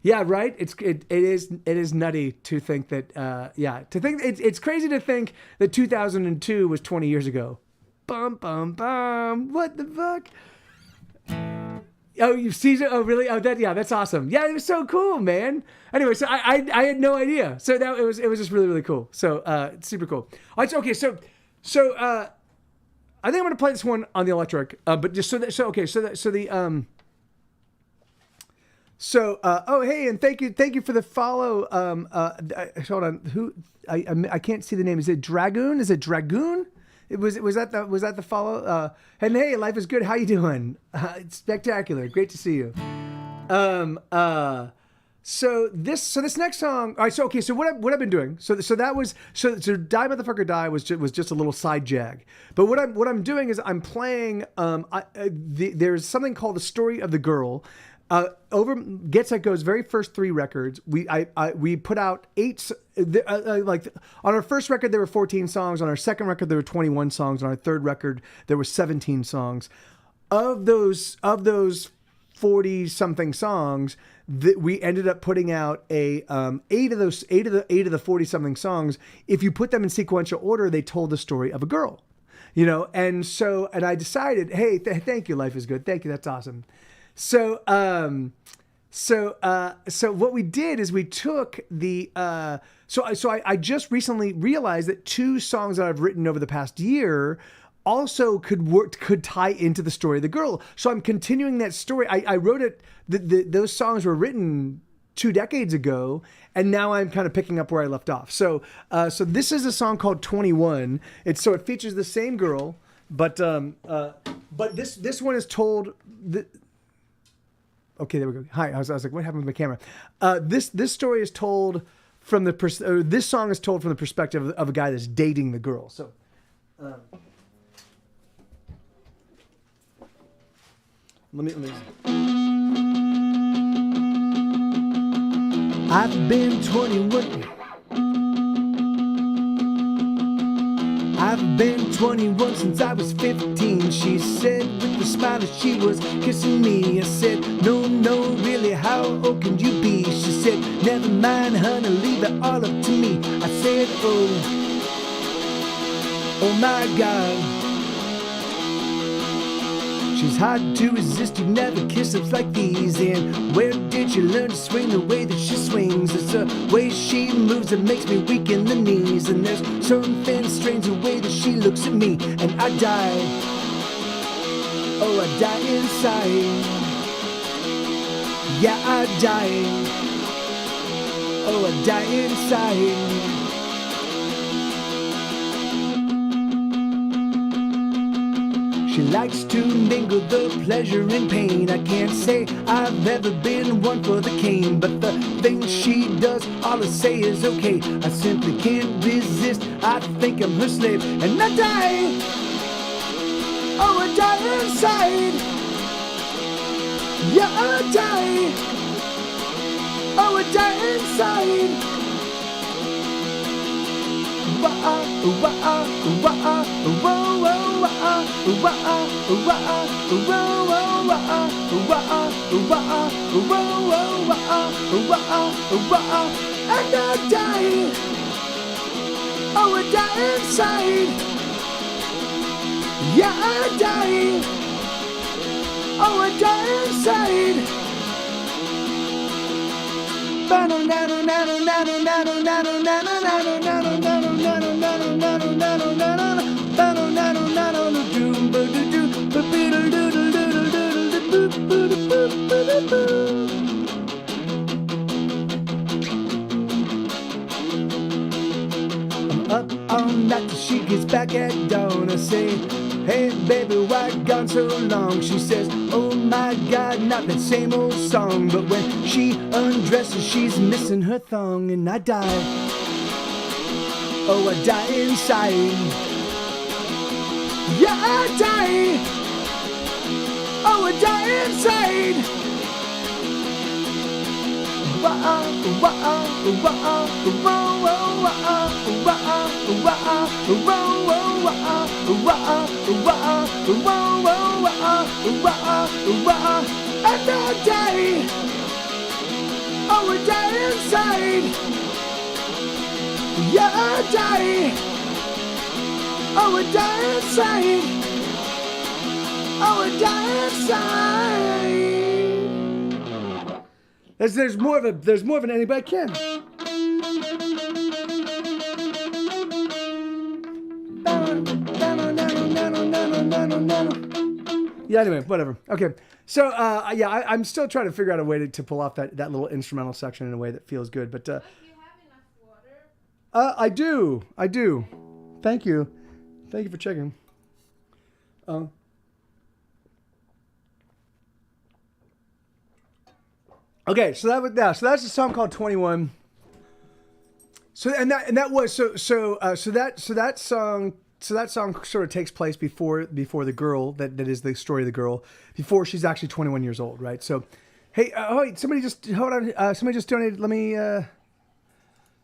yeah, right. It is nutty to think that it's crazy to think that 2002 was 20 years ago. Bum bum bum. What the fuck? Oh, you've seen it? Oh, really? Oh, that's awesome. Yeah, it was so cool, man. Anyway, so I had no idea. So that it was just really, really cool. So it's super cool. All right, okay, so I think I'm gonna play this one on the electric. But just oh hey, and thank you for the follow. Hold on, I can't see the name. Is it Dragoon? Was that the follow? And hey, life is good. How you doing? It's spectacular. Great to see you. So this next song. All right. So what I've been doing. So Die Motherfucker Die was just a little side jag. But what I'm doing is I'm playing. There's something called The Story of the Girl. Over Get Set Go's very first 3 records, we put out 8. Like on our first record there were 14 songs. On our second record there were 21 songs. On our third record there were 17 songs. Of those 40 something songs, that we ended up putting out 8 of the 40 something songs. If you put them in sequential order, they told the story of a girl, And I decided, hey, thank you, Life is Good. Thank you, that's awesome. So what we did is we took the I just recently realized that 2 songs that I've written over the past year also could tie into the story of the girl. So I'm continuing that story. I wrote it. Those songs were written 2 decades ago, and now I'm kind of picking up where I left off. So this is a song called 21. It features the same girl, but this one is told. Okay, there we go. Hi, I was like, what happened with my camera? This story is told from this song is told from the perspective of a guy that's dating the girl. So, let me. I've been 21. I've been 21 since I was 15, she said with a smile as she was kissing me. I said, no, really, how old can you be? She said, never mind, honey, leave it all up to me. I said, oh my God, she's hard to resist, you never kiss lips like these. And where did you learn to swing the way that she swings? It's the way she moves that makes me weak in the knees. And there's something strange the way that she looks at me, and I die. Oh, I die inside. Yeah, I die. Oh, I die inside. She likes to mingle the pleasure and pain. I can't say I've ever been one for the cane, but the things she does, all I say is okay. I simply can't resist, I think I'm her slave, and I die. Oh, I die inside. Yeah, I die. Oh, I die inside. Wah, wah, wah, wah, wah, wah. And I die. Oh, I die inside. Yeah, I die. Oh, I die inside. I'm up all night till she gets back at dawn. I say, hey baby, why gone so long? She says, oh my God, not that same old song. But when she undresses, she's missing her thong. And I die. Oh, I die inside. Yeah, I die. Oh, I die inside. And I die. Oh, I die inside. Yeah, I die. Oh, I die inside. Oh, I die inside. There's more of an ending, but I can. Yeah, anyway, whatever. Okay. So, I'm still trying to figure out a way to pull off that little instrumental section in a way that feels good. But Do you have enough water? I do. Thank you for checking. Okay, so that's a song called 21. So that song sort of takes place before the girl that is the story of the girl before she's actually 21 years old, right? So, hey, wait, somebody just hold on. Somebody just donated. Let me.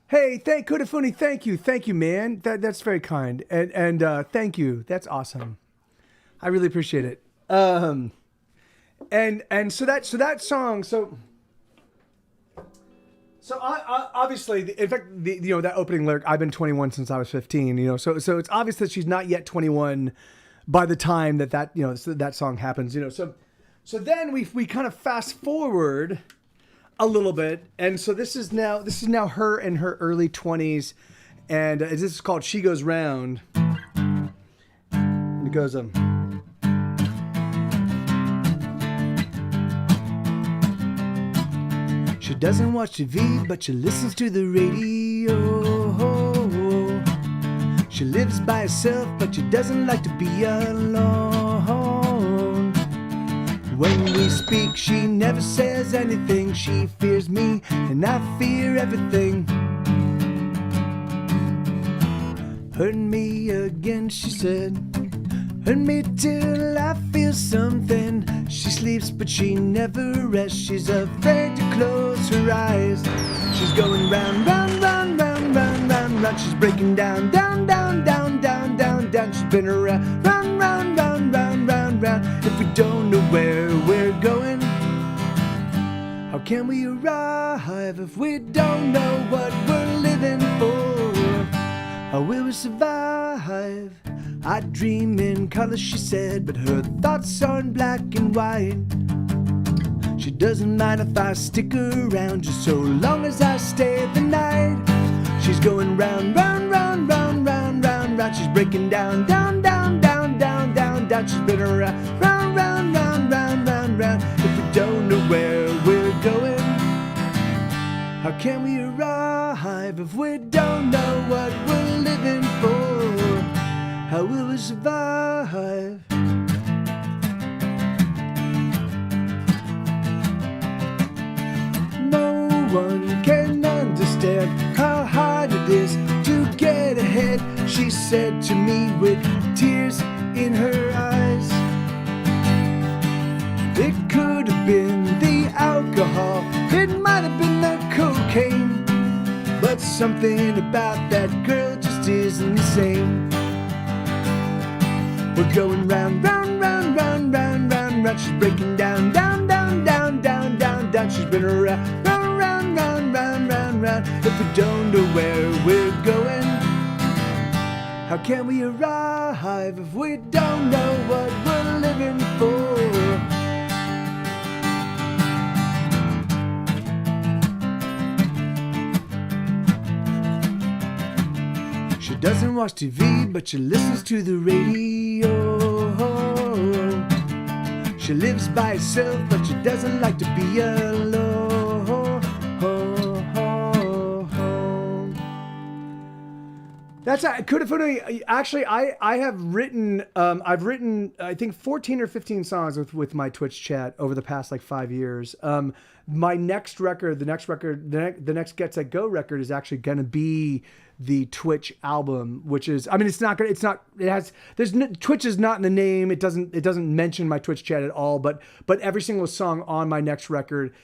Hey, Kudafuni, thank you, man. That's very kind, and thank you. That's awesome. I really appreciate it. And so that song. So I obviously, in fact, that opening lyric, I've been 21 since I was 15, so it's obvious that she's not yet 21 by the time that song happens, So then we kind of fast forward a little bit, and so this is now her in her early 20s, and this is called She Goes Round. And it goes She doesn't watch TV, but she listens to the radio. She lives by herself, but she doesn't like to be alone. When we speak, she never says anything. She fears me, and I fear everything. Hurt me again, she said. Hurt me till I feel something. She sleeps but she never rests. She's afraid to close her eyes. She's going round, round, round, round, round, round, round. She's breaking down, down, down, down, down, down, down. She's been around, round, round, round, round, round, round. If we don't know where we're going, how can we arrive if we don't know what we're living for? How will we survive? I dream in color, she said, but her thoughts are in black and white. She doesn't mind if I stick around, just so long as I stay the night. She's going round, round, round, round, round, round, round. She's breaking down, down, down, down, down, down, down. She's been around, round, round, round, round, round, round. If we don't know where we're going, how can we arrive if we don't know what we're living for? How will we survive? No one can understand how hard it is to get ahead, she said to me with tears in her eyes. It could have been the alcohol, it might have been the cocaine, but something about that girl just isn't the same. We're going round, round, round, round, round, round, round. She's breaking down, down, down, down, down, down, down. She's been around, round, round, round, round, round, round. If we don't know where we're going, how can we arrive if we don't know what we're living for? She doesn't watch TV, but she listens to the radio. She lives by herself, but she doesn't like to be alone. That's Kudafune. Actually, I have written I've written I think 14 or 15 songs with my Twitch chat over the past like 5 years. My next record, the next Get Set Go record is actually gonna be the Twitch album, which is, I mean, Twitch is not in the name. It doesn't mention my Twitch chat at all, but every single song on my next record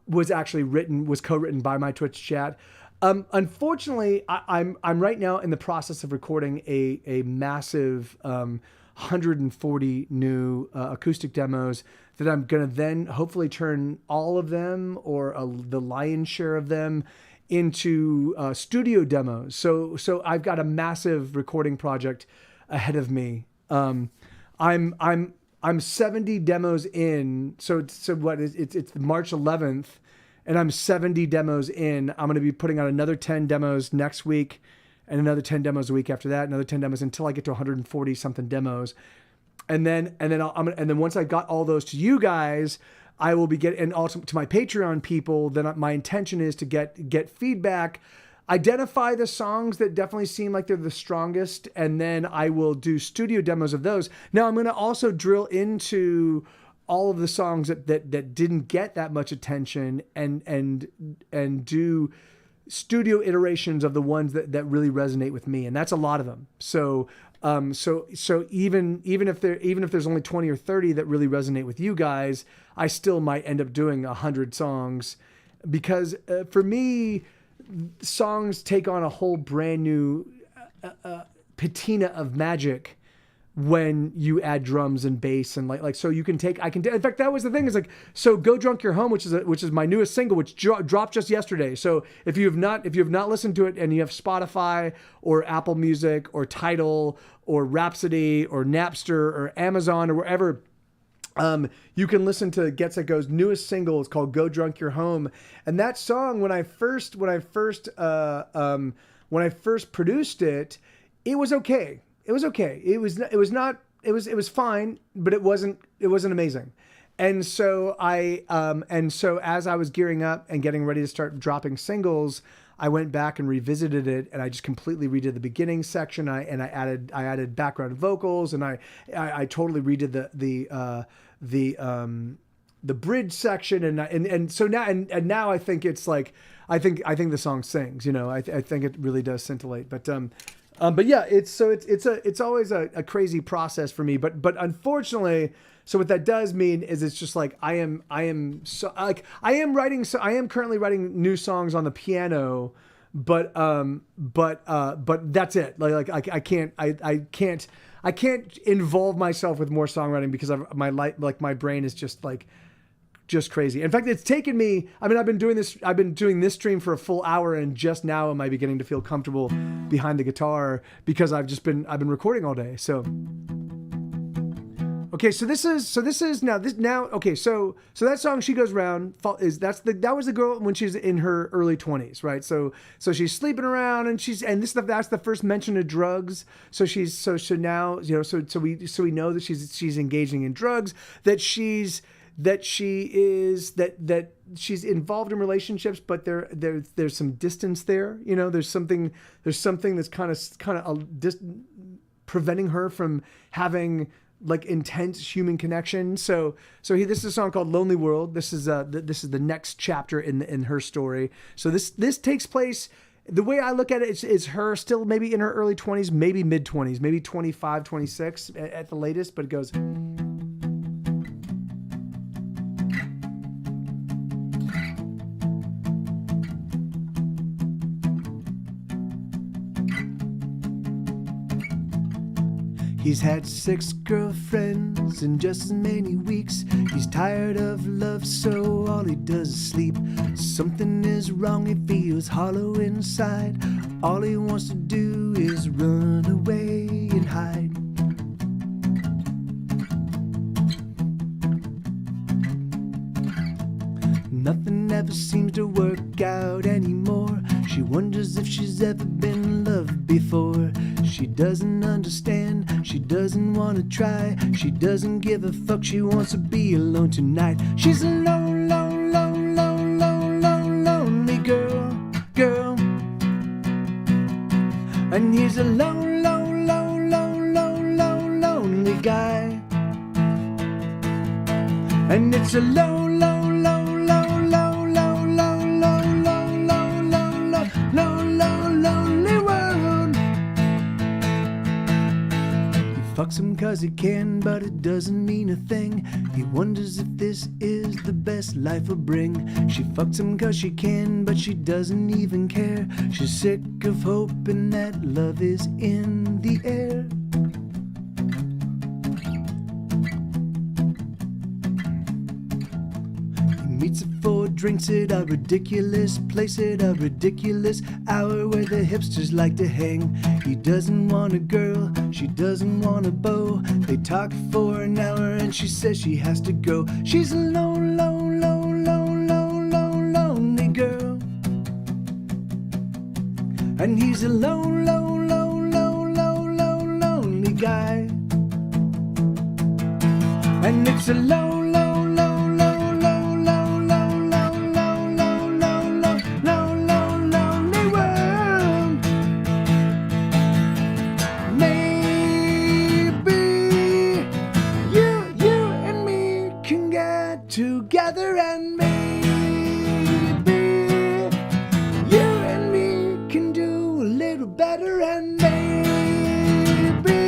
was co-written by my Twitch chat. Unfortunately, I'm right now in the process of recording a massive 140 new acoustic demos that I'm gonna then hopefully turn all of them or the lion's share of them into studio demos. So I've got a massive recording project ahead of me. I'm 70 demos in. So what is it's March 11th. And I'm 70 demos in. I'm going to be putting out another 10 demos next week and another 10 demos a week after that, another 10 demos until I get to 140 something demos. And then once I got all those to you guys, I will be getting, and also to my Patreon people, then my intention is to get feedback, identify the songs that definitely seem like they're the strongest, and then I will do studio demos of those. Now I'm going to also drill into all of the songs that didn't get that much attention and do studio iterations of the ones that really resonate with me. And that's a lot of them. So even if there's only 20 or 30 that really resonate with you guys, I still might end up doing 100 songs because for me, songs take on a whole brand new patina of magic when you add drums and bass and like so in fact that was the thing is like, so Go Drunk You're Home, which is my newest single, which dropped just yesterday. So if you have not listened to it and you have Spotify or Apple Music or Tidal or Rhapsody or Napster or Amazon or wherever, you can listen to Get Set Go's newest single. It's called Go Drunk You're Home. And that song, when I first produced it, it was okay. It was okay. It was fine, but it wasn't amazing. And so as I was gearing up and getting ready to start dropping singles, I went back and revisited it, and I just completely redid the beginning section. I added background vocals, and I totally redid the bridge section, and so now I think it's like I think the song sings. You know, I think it really does scintillate, but yeah, it's always a crazy process for me. But unfortunately, so what that does mean is it's just like I am currently writing new songs on the piano, but that's it. Like I can't involve myself with more songwriting because my brain is just crazy. In fact, it's taken me, I mean, I've been doing this stream for a full hour, and just now am I beginning to feel comfortable behind the guitar because I've been recording all day. So, okay, so that song, She Goes Round, that was the girl when she's in her early 20s, right? So she's sleeping around, and that's the first mention of drugs. So now, you know, so we know that she's engaging in drugs, that she's involved in relationships, but there's some distance there. You know, there's something that's kind of preventing her from having like intense human connection. So this is a song called Lonely World. This is the next chapter in her story. So this takes place, the way I look at it is her still maybe in her early 20s, maybe mid 20s, maybe 25, 26 at the latest, but it goes. He's had 6 girlfriends in just as many weeks. He's tired of love, so all he does is sleep. Something is wrong, he feels hollow inside. All he wants to do is run away and hide. Nothing ever seems to work out anymore. She wonders if she's ever been loved before. She doesn't understand, she doesn't want to try. She doesn't give a fuck, she wants to be alone tonight. She's a lone, lone, lone, lone, lone, lone, lonely girl. And he's a lone, lone, lone, lone, lone, lone, lonely guy. And it's a lone, lone, lone, lone, lone, lone, lone, lone, lone, lone, lone, lone, lone, lonely world. He fucks him 'cause he can, but it doesn't mean a thing. He wonders if this is the best life will bring. She fucks him 'cause she can, but she doesn't even care. She's sick of hoping that love is in the air. Meets her for drinks at a ridiculous place at a ridiculous hour where the hipsters like to hang. He doesn't want a girl, she doesn't want a beau. They talk for an hour and she says she has to go. She's a lone, lone, lone, lone, lone, lone, lonely girl. And he's a lone, lone, lone, lone, lone, lone, lonely guy. And it's a lone, lone, lone, lone, lone, lone, lone, lone, lone, lone, lone, lone, lone, lonely world. Maybe you and me can get together, and maybe you and me can do a little better, and maybe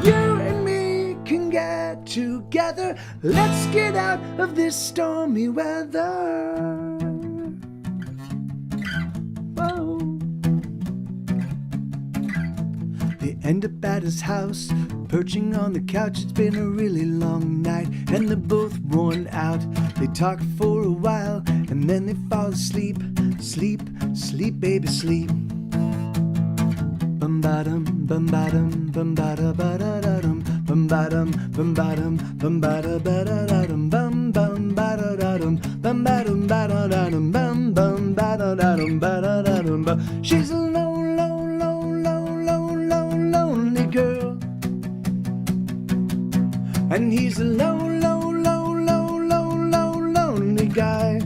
you and me can get together. Let's get out of this stormy weather. Whoa. They end up at his house, perching on the couch. It's been a really long night, and they're both worn out. They talk for a while, and then they fall asleep. Sleep, sleep, baby, sleep. Bum ba-dum, bum ba-dum, bum ba-da-ba-da-da-dum, bum ba-dum, bum ba-dum, bum ba-da-ba-da-da-dum, bum bum ba-da-da-dum, bum ba-dum, ba-da-da-dum, bum bum ba-da-da-dum, ba-da-da-dum, ba. She's a lone, lone, lone, lone, lone, lone, lonely girl. And he's a lone, lone, lone, lone, lone, lone, lonely guy.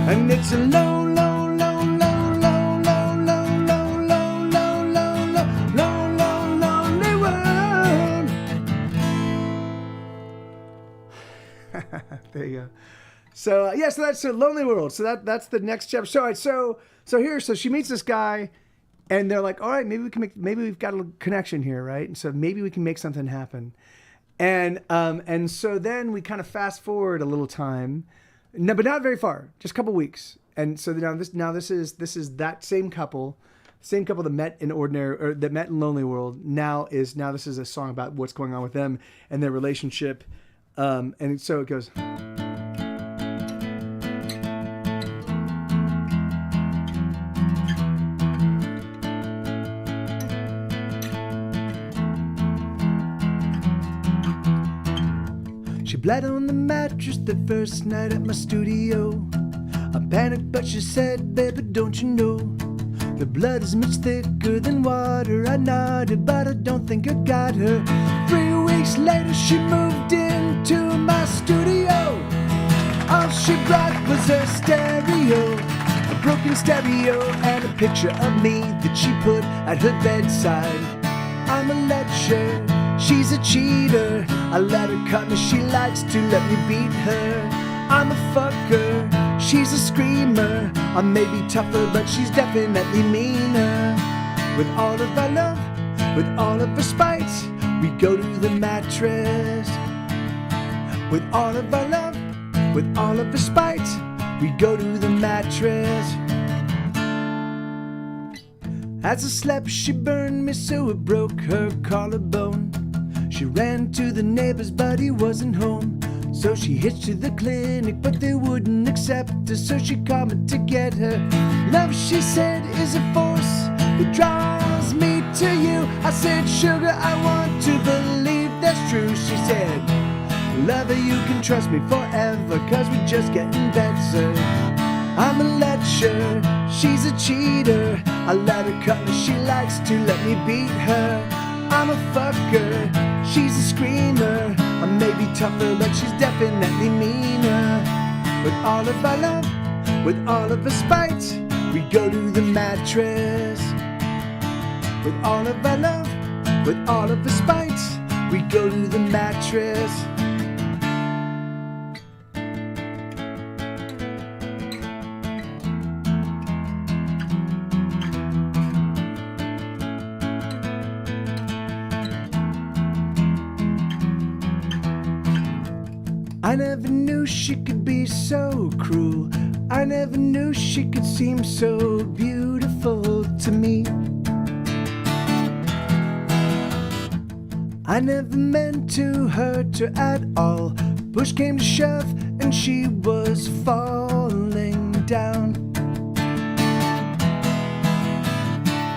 And it's a lone, lone, lone, lone, lone, lone, lone, lone, lone, lone, lone, lone, lone, lonely world. There you go. So so that's a Lonely World. So that's the next chapter. So all right, so she meets this guy, and they're like, all right, maybe we've got a connection here, right? And so maybe we can make something happen. And so then we kind of fast forward a little time, no, but not very far, just a couple weeks. And so now this is that same couple that met in Lonely World. Now this is a song about what's going on with them and their relationship. And so it goes. She bled on the mattress the first night at my studio. I panicked, but she said, baby, don't you know the blood is much thicker than water. I nodded, but I don't think I got her. 3 weeks later, she moved into my studio. All she brought was a stereo, a broken stereo, and a picture of me that she put at her bedside. I'm a lecher, she's a cheater. I let her cut me, she likes to let me beat her. I'm a fucker, she's a screamer. I may be tougher, but she's definitely meaner. With all of our love, with all of her spite, we go to the mattress. With all of our love, with all of her spite, we go to the mattress. As I slept, she burned me so it broke her collarbone. She ran to the neighbor's, but he wasn't home. So she hitched to the clinic, but they wouldn't accept her. So she called me to get her. Love, she said, is a force that draws me to you. I said, sugar, I want to believe that's true. She said, lover, you can trust me forever, 'cause we're just getting better. I'm a lecher, she's a cheater. I let her cut me, she likes to let me beat her. I'm a fucker, she's a screamer. I may be tougher, but she's definitely meaner. With all of our love, with all of our spite, we go to the mattress. With all of our love, with all of our spite, we go to the mattress. I never knew she could be so cruel. I never knew she could seem so beautiful to me. I never meant to hurt her at all. Push came to shove and she was falling down.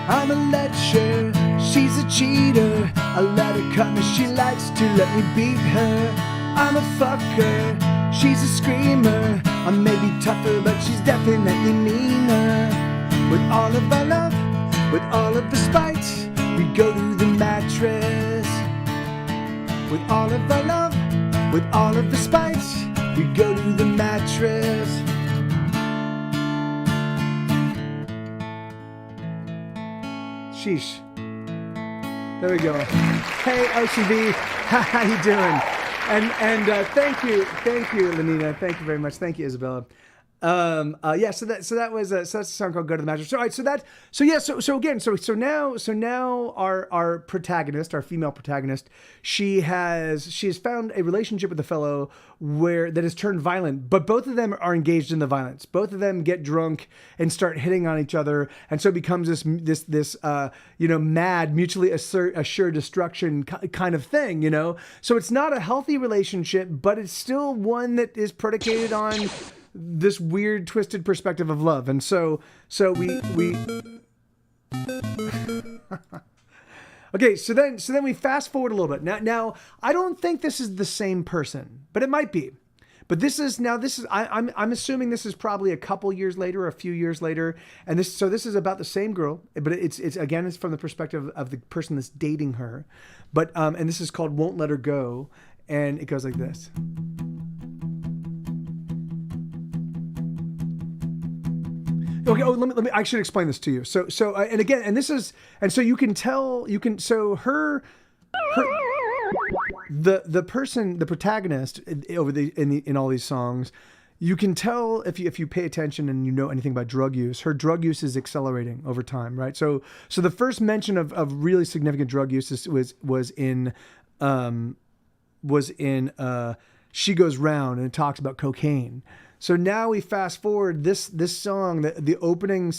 I'm a lecher, she's a cheater. I let her cut me, she likes to let me beat her. I'm a fucker, she's a screamer. I may be tougher, but she's definitely meaner. With all of our love, with all of the spite, we go to the mattress. With all of our love, with all of the spite, we go to the mattress. Sheesh. There we go. Hey, OCB, how you doing? And thank you, Lenina. Thank you very much. Thank you, Isabella. Yeah. So that was that's a song called "Go to the Mattress." All right. So now our protagonist, our female protagonist, she has found a relationship with a fellow that has turned violent, but both of them are engaged in the violence. Both of them get drunk and start hitting on each other, and so it becomes this mad, mutually assured destruction kind of thing. So it's not a healthy relationship, but it's still one that is predicated on this weird twisted perspective of love. And so we okay, so then we fast forward a little bit. Now I don't think this is the same person, but it might be. But I'm assuming this is probably a couple years later, a few years later, and this is about the same girl, but it's from the perspective of the person that's dating her. But and this is called "Won't Let Her Go," and it goes like this. Okay. Oh, let me. I should explain this to you. So, so you can tell. The person, the protagonist in all these songs, you can tell if you pay attention and you know anything about drug use. Her drug use is accelerating over time, right? So the first mention of really significant drug use was in She Goes Round, and it talks about cocaine. So now we fast forward this song, the opening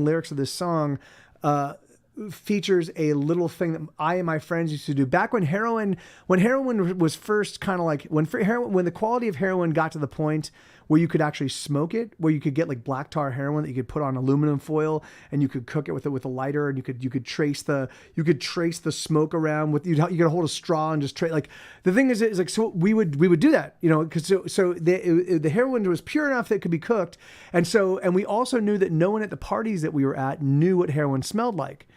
lyrics of this song features a little thing that I and my friends used to do back when heroin was first kind of like when the quality of heroin got to the point where you could actually smoke it, where you could get like black tar heroin that you could put on aluminum foil and you could cook it with a lighter, and you could trace the smoke around with you could hold a straw and just trace. Like the thing is like, so we would do that, because so the heroin was pure enough that it could be cooked, and we also knew that no one at the parties that we were at knew what heroin smelled like.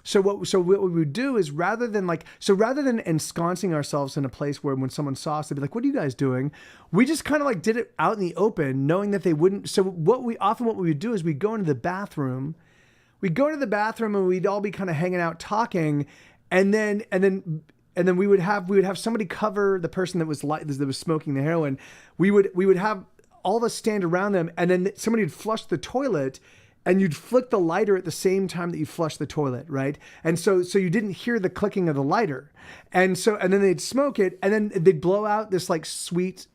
So what we would do is rather than ensconcing ourselves in a place where when someone saw us, they'd be like, "What are you guys doing?" We just kind of like did it out in the open, knowing that they wouldn't. So what we would do is we'd go into the bathroom. We'd go to the bathroom and we'd all be kind of hanging out talking, and then we would have somebody cover the person that was smoking the heroin. We would have all of us stand around them, and then somebody would flush the toilet. And you'd flick the lighter at the same time that you flush the toilet, right? And so you didn't hear the clicking of the lighter. And then they'd smoke it, and then they'd blow out this sweet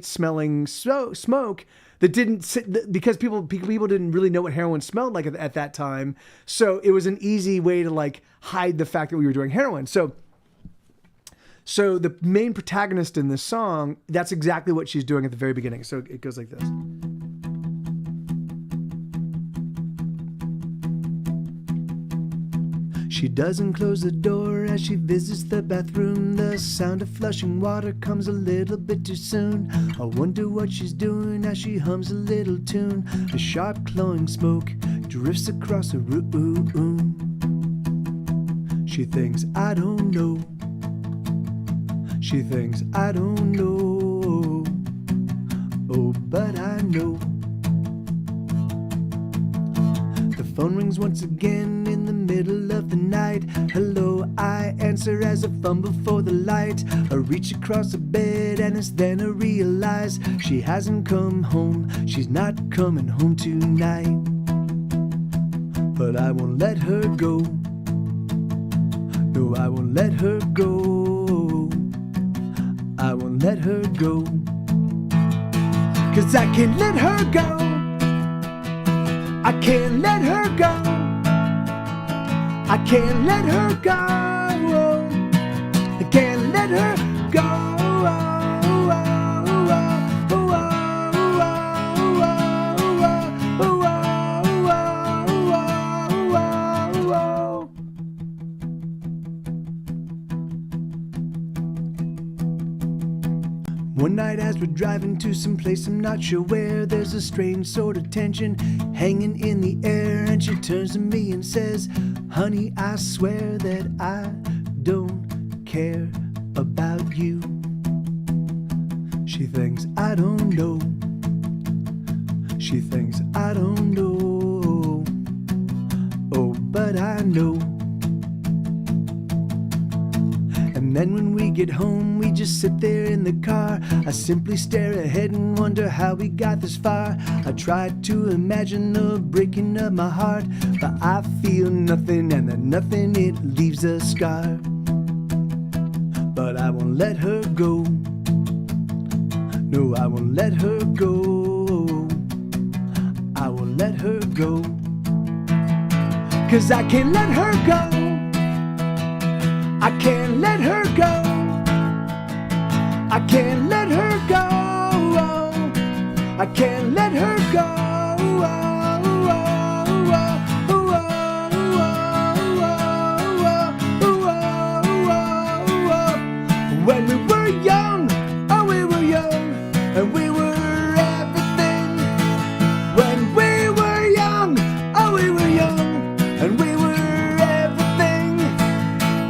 smelling smoke that didn't sit, because people didn't really know what heroin smelled like at that time. So it was an easy way to like hide the fact that we were doing heroin. So the main protagonist in this song, that's exactly what she's doing at the very beginning. So it goes like this. She doesn't close the door as she visits the bathroom. The sound of flushing water comes a little bit too soon. I wonder what she's doing as she hums a little tune. A sharp glowing smoke drifts across the room. She thinks, I don't know. She thinks, I don't know. Oh, but I know. The phone rings once again in the middle of the night. Hello, I answer as I fumble for the light. I reach across the bed and it's then I realize she hasn't come home. She's not coming home tonight. But I won't let her go. No, I won't let her go. I won't let her go. 'Cause I can't let her go. I can't let her go. I can't let her go. I can't let her go. One night as we're driving to some place I'm not sure where, there's a strange sort of tension hanging in the air, and she turns to me and says, honey, I swear that I don't care about you. She thinks I don't know. She thinks I don't know. Oh, but I know. And then when we get home, we just sit there in the car. I simply stare ahead and wonder how we got this far. I tried to imagine the breaking of my heart, but I feel nothing, and that nothing, it leaves a scar. But I won't let her go. No, I won't let her go. I won't let her go. 'Cause I can't let her go. I can't let her go. I can't let her go. I can't let her go. When we were young, oh we were young, and we were everything. When we were young, oh we were young, and we were everything.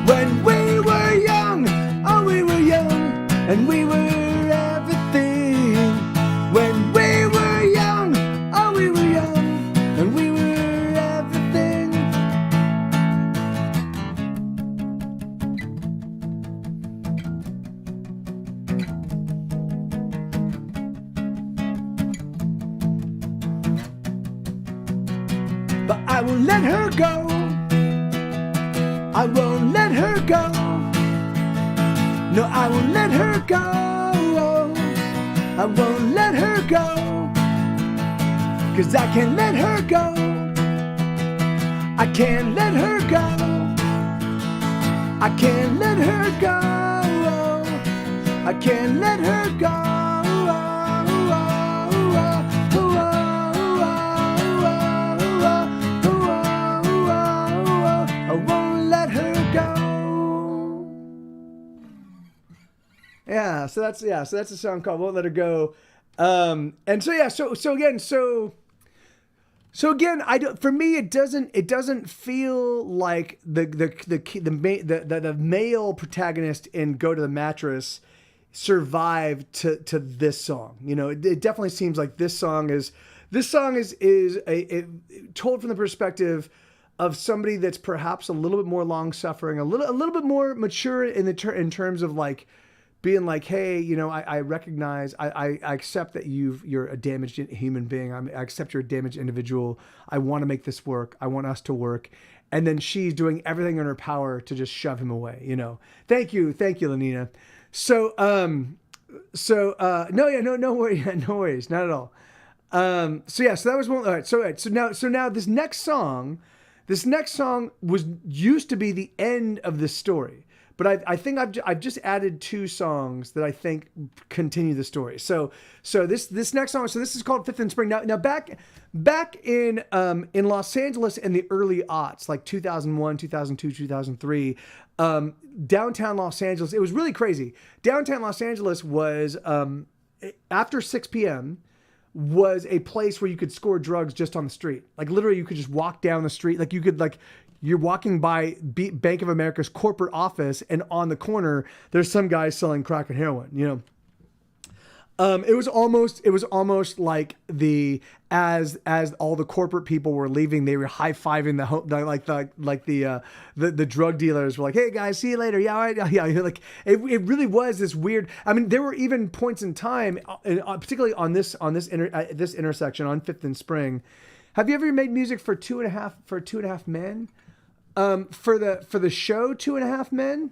When we were young, oh we were young, and we were everything. When we were young, oh we were young, and we were everything. But I won't let her go. I won't let her go. No, I won't let her go. I won't let her go. 'Cause I can't let her go. I can't let her go. I can't let her go. I can't let her go. I won't let her go. Yeah, so that's a song called "Won't Let Her Go," and so again, I don't. For me, it doesn't feel like the male protagonist in "Go to the Mattress" survived to this song. You know, it definitely seems like this song is told from the perspective of somebody that's perhaps a little bit more long-suffering, a little bit more mature in terms of like being like, hey, you know, I recognize, I accept that you're a damaged human being. I accept you're a damaged individual. I want to make this work. I want us to work. And then she's doing everything in her power to just shove him away, you know. Thank you, Lenina. No worries, not at all. So yeah, so that was one. All right, so now this next song was used to be the end of this story, but I think I've just added two songs that I think continue the story. So this next song, so this is called Fifth and Spring. Now back in Los Angeles in the early aughts, like 2001, 2002, 2003, downtown Los Angeles, it was really crazy. Downtown Los Angeles was after 6 p.m. was a place where you could score drugs just on the street. Like literally you could just walk down the street. Like you're walking by Bank of America's corporate office and on the corner, there's some guy selling crack and heroin, you know? It was almost like as all the corporate people were leaving, they were high-fiving the drug dealers were like, "Hey guys, see you later." Yeah, all right. Yeah. Like it really was this weird. I mean, there were even points in time, particularly on this intersection on Fifth and Spring. Have you ever made music for Two and a Half Men? For the show Two and a Half Men.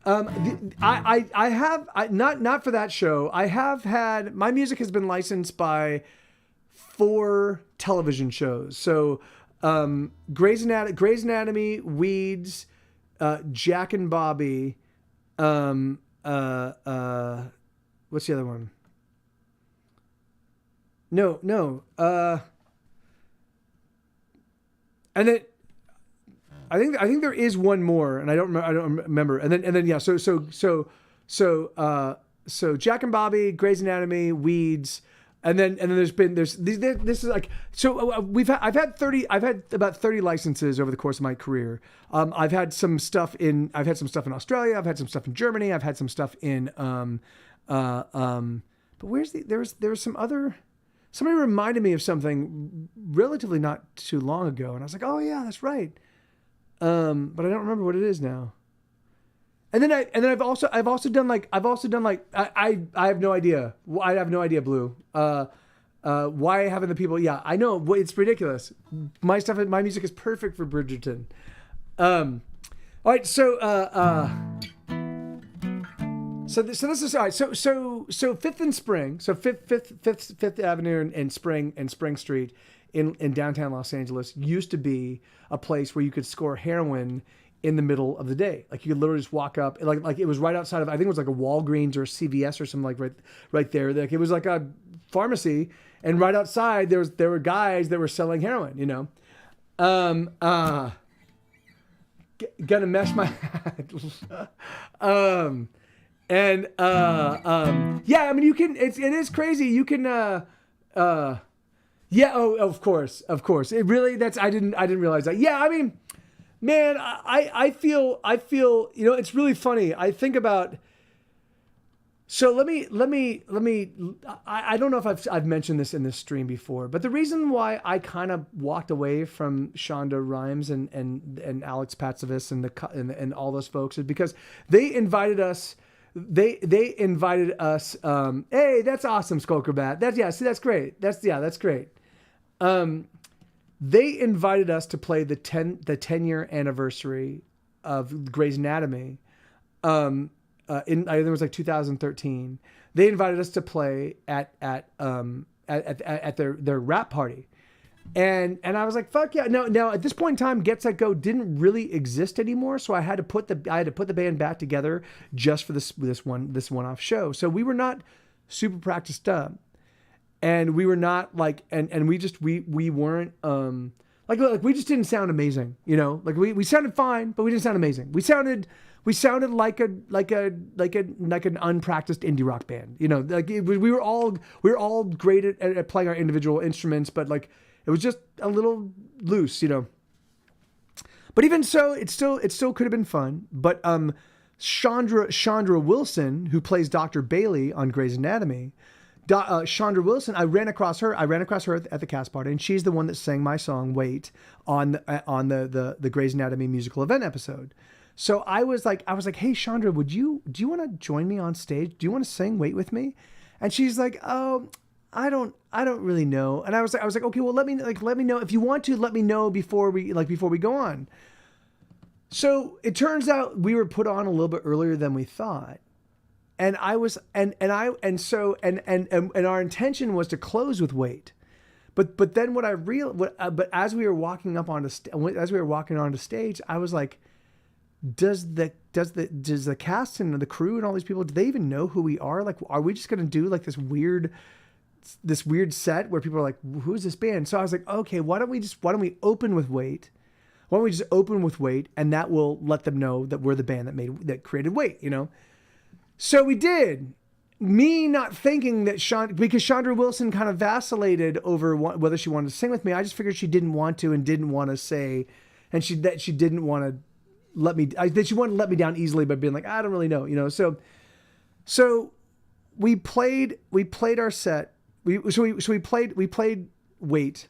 I have not for that show. I have had my music has been licensed by 4 television shows. So, Grey's Anatomy, Weeds, Jack and Bobby, what's the other one? No. And then I think there is one more, and I don't remember. And then yeah. So Jack and Bobby, Grey's Anatomy, Weeds, and then this is like so I've had about 30 licenses over the course of my career. I've had some stuff in Australia. I've had some stuff in Germany. I've had some stuff in but there was some other. Somebody reminded me of something relatively not too long ago, and I was like, oh yeah, that's right. But I don't remember what it is now. And then I've also done like I have no idea. I have no idea, Blue. Why haven't the people? Yeah, I know. It's ridiculous. My music is perfect for Bridgerton. All right, So this is all right. So Fifth and Spring. So Fifth Avenue and Spring Street in downtown Los Angeles used to be a place where you could score heroin in the middle of the day. Like you could literally just walk up, like it was right outside of, I think it was like a Walgreens or a CVS or something like right there. Like it was like a pharmacy, and right outside there were guys that were selling heroin. You know, gonna mesh my yeah, I mean you can. It is crazy. You can. Yeah. Oh, of course. It really. I didn't realize that. Yeah. I mean, man, I feel. You know, it's really funny. I think about. So let me. I don't know if I've mentioned this in this stream before, but the reason why I kind of walked away from Shonda Rhimes and Alex Patsavis and all those folks is because they invited us. They invited us. Hey, that's awesome, Skullcrabat. That's great. That's great. They invited us to play the 10-year anniversary of Grey's Anatomy. I think it was like 2013. They invited us to play at their rap party. And I was like, fuck yeah. Now at this point in time, Get Set Go didn't really exist anymore. So I had to put the band back together just for this one-off show. So we were not super practiced up, and we were not like, and we weren't, like we just didn't sound amazing, you know, like we sounded fine, but we didn't sound amazing. We sounded like an unpracticed indie rock band, you know, like we were all great at playing our individual instruments, but like, it was just a little loose, you know. But even so, it still could have been fun. But Chandra Wilson, who plays Dr. Bailey on Grey's Anatomy, Chandra Wilson, I ran across her at the cast party, and she's the one that sang my song "Wait" on the Grey's Anatomy musical event episode. So I was like, hey Chandra, do you want to join me on stage? Do you want to sing "Wait" with me? And she's like, oh, I don't really know. And I was like, okay, well, let me know if you want to. Let me know before we go on. So it turns out we were put on a little bit earlier than we thought, and I was and our intention was to close with Wait. But then but as we were walking onto stage, I was like, does the cast and the crew and all these people, do they even know who we are? Like, are we just gonna do like this weird set where people are like, who's this band? So I was like, okay, why don't we open with Wait? Why don't we just open with Wait, and that will let them know that we're the band that created Wait, you know? So we did. Me not thinking that because Chandra Wilson kind of vacillated over whether she wanted to sing with me. I just figured she didn't want to and didn't want to say, and she didn't want to let me. That she wanted to let me down easily by being like, I don't really know, you know. So we played our set. We played Wait,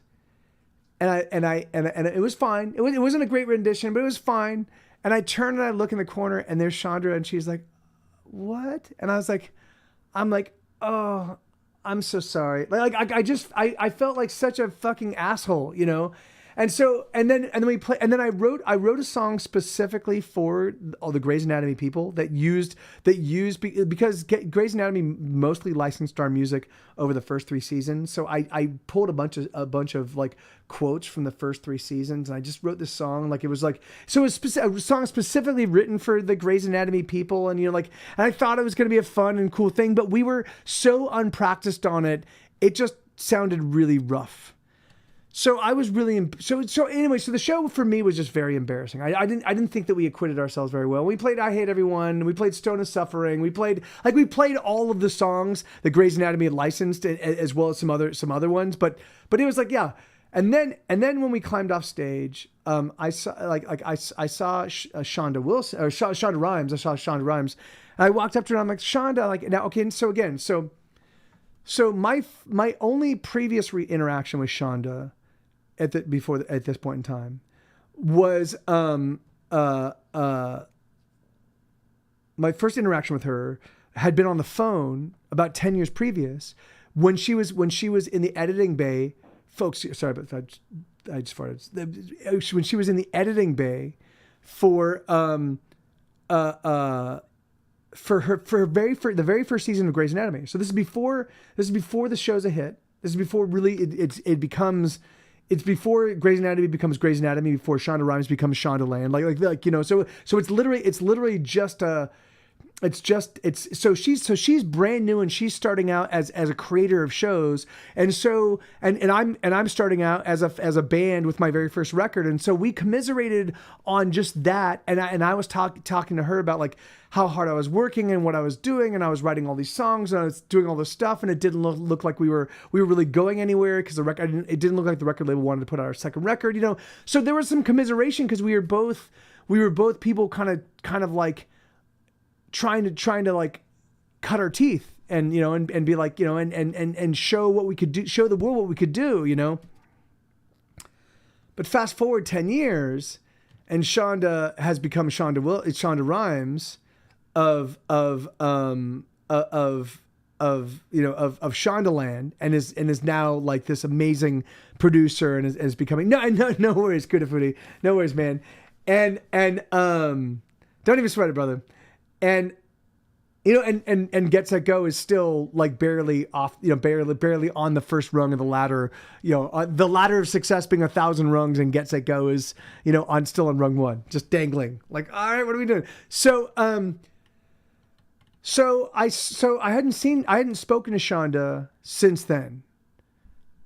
and it was fine. It wasn't a great rendition, but it was fine. And I turn and I look in the corner, and there's Chandra, and she's like, what? And I was like, oh, I'm so sorry. Like I felt like such a fucking asshole, you know? And then I wrote a song specifically for all the Grey's Anatomy people because Grey's Anatomy mostly licensed our music over the first 3 seasons. So I pulled a bunch of like quotes from the first 3 seasons, and I just wrote this song. Like it was a song specifically written for the Grey's Anatomy people, and you know, like, and I thought it was going to be a fun and cool thing, but we were so unpracticed on it, it just sounded really rough. So I was really so the show for me was just very embarrassing. I didn't think that we acquitted ourselves very well. We played I Hate Everyone, we played Stone of Suffering, we played all of the songs that Grey's Anatomy had licensed, as well as some other ones. But it was like, yeah. And then when we climbed off stage, I saw Shonda Wilson or Shonda Rhimes. I saw Shonda Rhimes, and I walked up to her and I'm like, Shonda, like, now okay. And so my only previous interaction with Shonda at this point in time was my first interaction with her had been on the phone about 10 years previous when she was in the editing bay. Folks, sorry, but I just farted. When she was in the editing bay for the very first season of Grey's Anatomy. So this is before the show's a hit. This is before really it's before Grey's Anatomy becomes Grey's Anatomy, before Shonda Rhimes becomes Shondaland. Like you know, so it's literally just she's brand new, and she's starting out as a creator of shows, and I'm starting out as a band with my very first record, and so we commiserated on just that, and I was talking to her about like how hard I was working and what I was doing, and I was writing all these songs and I was doing all this stuff, and it didn't look like we were really going anywhere because it didn't look like the record label wanted to put out our second record, you know. So there was some commiseration because we were both people kind of like trying to like cut our teeth and, you know, and be like, you know, and show what we could do, show the world what we could do, you know. But fast forward 10 years and Shonda has become Shonda Rhimes of Shondaland, and is now like this amazing producer, and is becoming no worries, Kuda Foodie, no worries, man. And don't even sweat it, brother. And you know, and Get Set Go is still like barely off, you know, barely on the first rung of the ladder, you know, the ladder of success being 1,000 rungs, and Get Set Go is, you know, still on rung 1, just dangling. Like, all right, what are we doing? So I hadn't spoken to Shonda since then,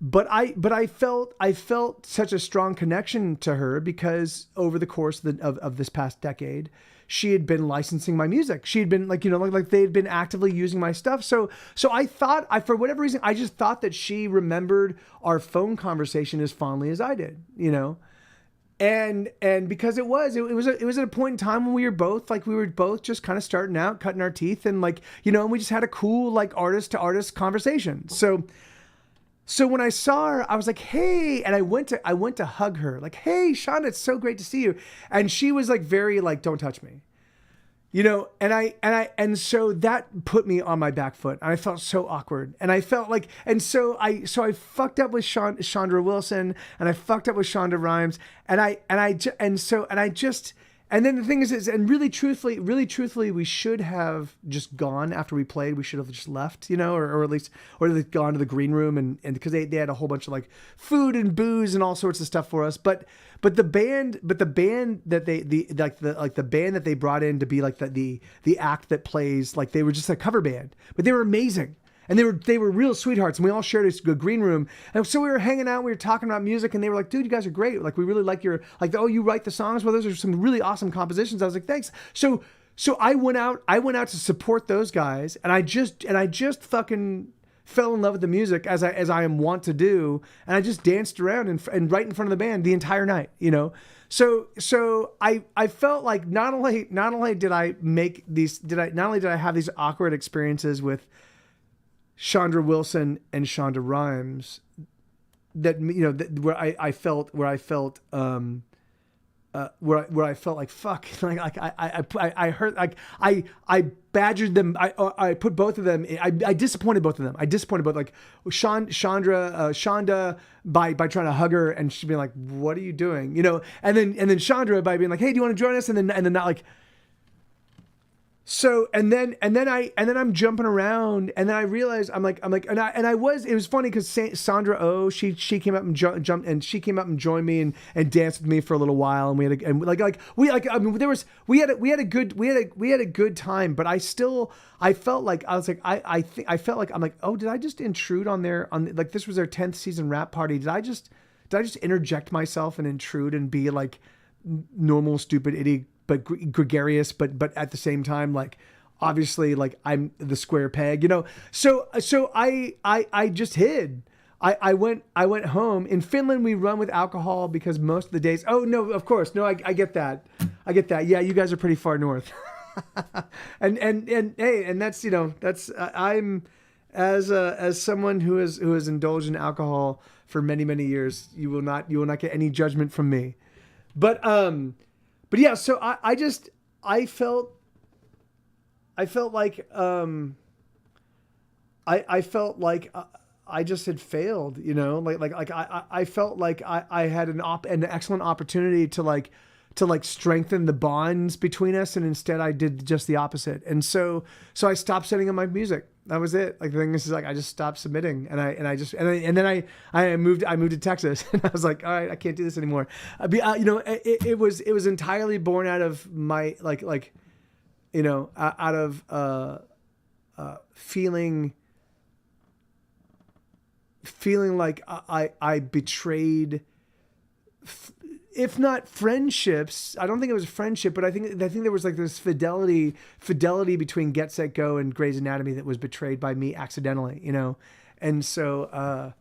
but I felt such a strong connection to her because over the course of this past decade, she had been licensing my music. She had been like, you know, like they had been actively using my stuff. So I thought, for whatever reason, I just thought that she remembered our phone conversation as fondly as I did, you know? And because it was at a point in time when we were both just kind of starting out, cutting our teeth, and like, you know, and we just had a cool like artist to artist conversation. So when I saw her, I was like, hey, and I went to hug her, like, hey, Shonda, it's so great to see you. And she was like, very like, don't touch me, you know? And so that put me on my back foot, and I felt so awkward, and I felt like, and so I fucked up with Chandra Wilson, and I fucked up with Shonda Rhimes, and I And then the thing is, and really truthfully, we should have just gone after we played. We should have just left, or at least gone to the green room and because they had a whole bunch of like food and booze and all sorts of stuff for us. But the band that the band that they brought in to be like the act that plays, like they were just a cover band, but they were amazing. And they were real sweethearts, and we all shared a green room. And so we were hanging out, we were talking about music, and they were like, "Dude, you guys are great. Like, we really like your oh, you write the songs. Well, those are some really awesome compositions." I was like, "Thanks." So I went out to support those guys, and I just fucking fell in love with the music as I am wont to do, and I just danced around and right in front of the band the entire night, So I felt like not only did I have these awkward experiences with Chandra Wilson and Shonda Rhimes, where I felt like fuck, I hurt, like I badgered them, I put both of them, I disappointed both of them. I disappointed both, like Shonda by trying to hug her and she'd be like, "What are you doing?" And then Chandra by being like, "Hey, do you want to join us?" And then not like. So and then I'm jumping around, and then I realized it was funny because Sandra Oh, she came up and jumped, and she came up and joined me and danced with me for a little while, and we had a good time, but I felt like I'm like, oh, did I just intrude on like this was their 10th season rap party? Did I just interject myself and intrude and be like normal stupid idiot, but gregarious, but at the same time, like obviously, like I'm the square peg, So I just hid. I went home. In Finland, we run with alcohol because most of the days. Oh no, of course, no, I get that. Yeah, you guys are pretty far north. and hey, and that's I'm as someone who has indulged in alcohol for many years. You will not get any judgment from me, but yeah, so I felt like I felt like I just had failed, I felt like I had an excellent opportunity to strengthen the bonds between us, and instead I did just the opposite. And so I stopped sending him my music. That was it. Like the thing is like I just stopped submitting, and then I moved to Texas, and I was like, all right, I can't do this anymore. It was entirely born out of my out of feeling like I betrayed. If not friendships, I don't think it was a friendship, but I think there was like this fidelity between Get Set Go and Grey's Anatomy that was betrayed by me accidentally, and so I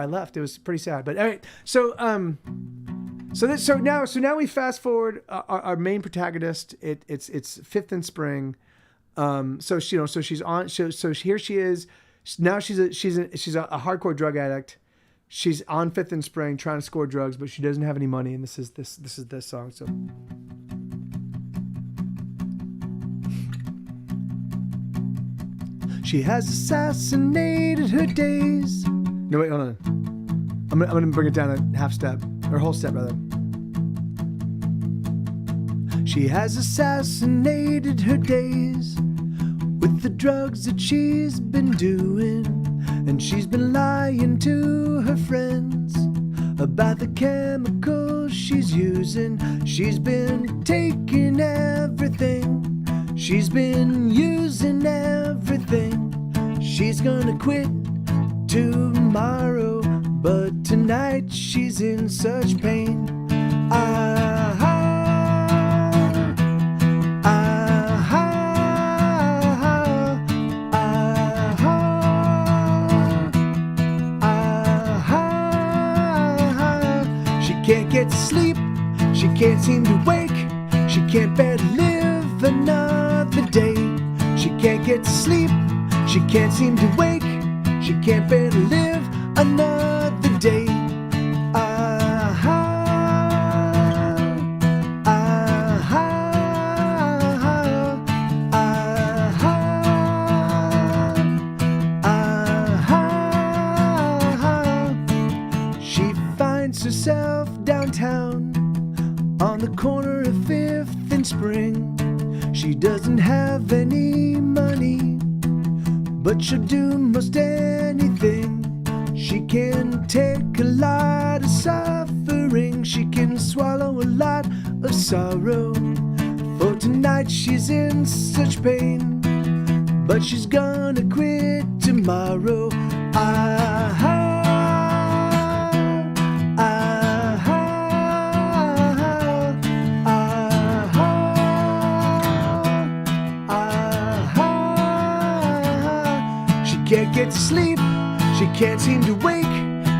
left. It was pretty sad, but all right. So now we fast forward our main protagonist. It's Fifth and Spring. So she's on. So here she is. Now she's a hardcore drug addict. She's on Fifth and Spring trying to score drugs, but she doesn't have any money. And this is this song. So she has assassinated her days. No, wait, hold on. I'm gonna bring it down a half step, or whole step rather. She has assassinated her days with the drugs that she's been doing. And she's been lying to her friends about the chemicals she's using. She's been taking everything. She's been using everything. She's gonna quit tomorrow, but tonight she's in such pain. Can't get sleep, she can't seem to wake. She can't bear to live another day. She can't get sleep, she can't seem to wake. She can't bear to live another day. She finds herself downtown on the corner of 5th and Spring. She doesn't have any money, but she'll do most anything. She can take a lot of suffering. She can swallow a lot of sorrow. For tonight she's in such pain, but she's gonna quit tomorrow. She can't get to sleep, she can't seem to wake,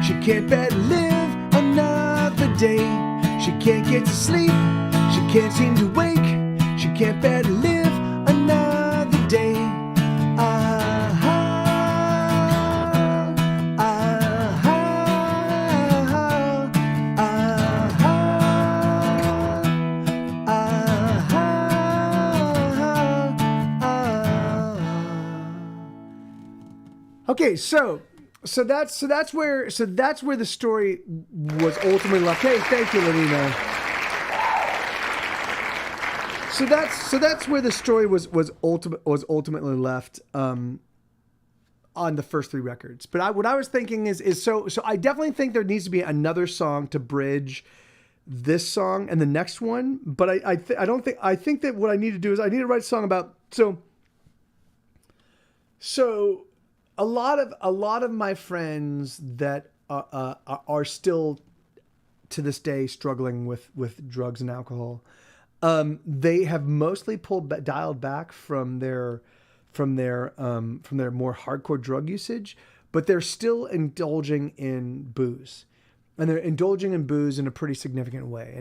she can't bear to live another day. She can't get to sleep, she can't seem to wake, she can't bear to live another day. Okay, so that's where the story was ultimately left. Hey, thank you, Lenina. So that's where the story was ultimately left on the first 3 records. But what I was thinking is so I definitely think there needs to be another song to bridge this song and the next one. But I think that what I need to do is I need to write a song about so a lot of my friends that are still to this day struggling with drugs and alcohol. They have mostly dialed back from their more hardcore drug usage, but they're still indulging in booze. And they're indulging in booze in a pretty significant way,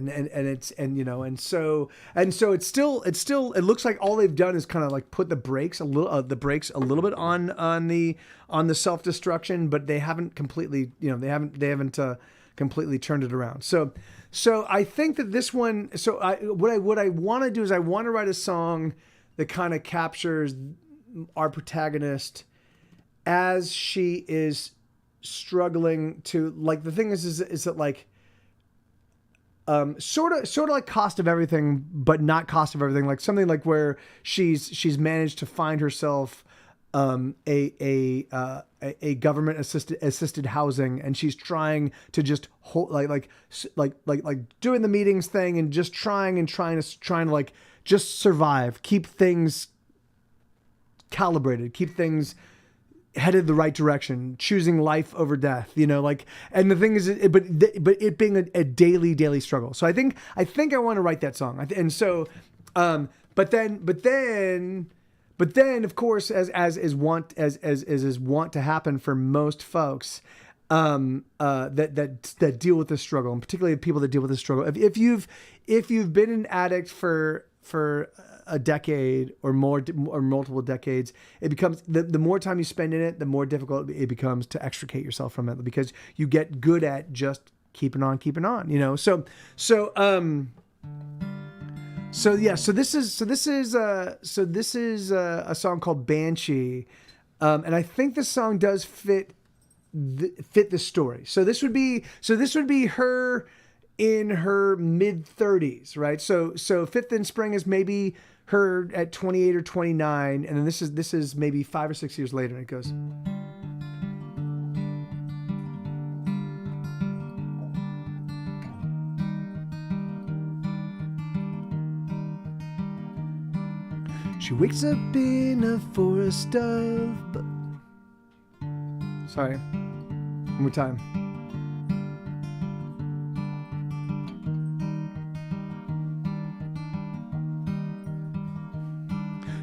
so it looks like all they've done is kind of like put the brakes a little bit on the self-destruction, but they haven't completely completely turned it around. So I think that this one. So what I want to do is I want to write a song that kind of captures our protagonist as she is struggling to, like, the thing is that like sort of like Cost of Everything, but not Cost of Everything, like something like where she's managed to find herself a government assisted housing, and she's trying to just hold like doing the meetings thing and just trying to like just survive, keep things calibrated, keep things headed the right direction, choosing life over death, and the thing is, but it being a daily struggle. So I think I want to write that song. And so, but then, of course, as is wont to happen for most folks, that deal with this struggle, and particularly people that deal with this struggle. If you've been an addict for a decade or more or multiple decades, it becomes the more time you spend in it, the more difficult it becomes to extricate yourself from it, because you get good at just keeping on, So this is a song called Banshee, and I think this song does fit the story. So this would be her in her mid 30s, right? So 5th and Spring is maybe her at 28 or 29, and then this is maybe 5 or 6 years later, and it goes. She wakes up in a forest of... Sorry. One more time.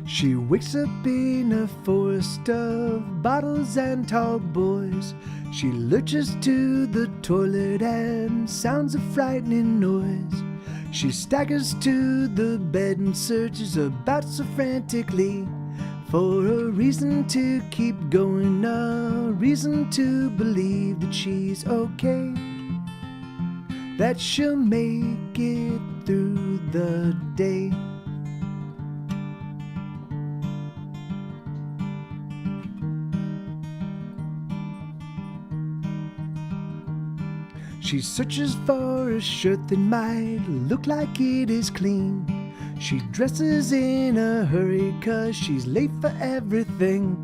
She wakes up in a forest of bottles and tall boys. She lurches to the toilet and sounds a frightening noise. She staggers to the bed and searches about so frantically for a reason to keep going, a reason to believe that she's okay, that she'll make it through the day. She searches for a shirt that might look like it is clean. She dresses in a hurry 'cause she's late for everything.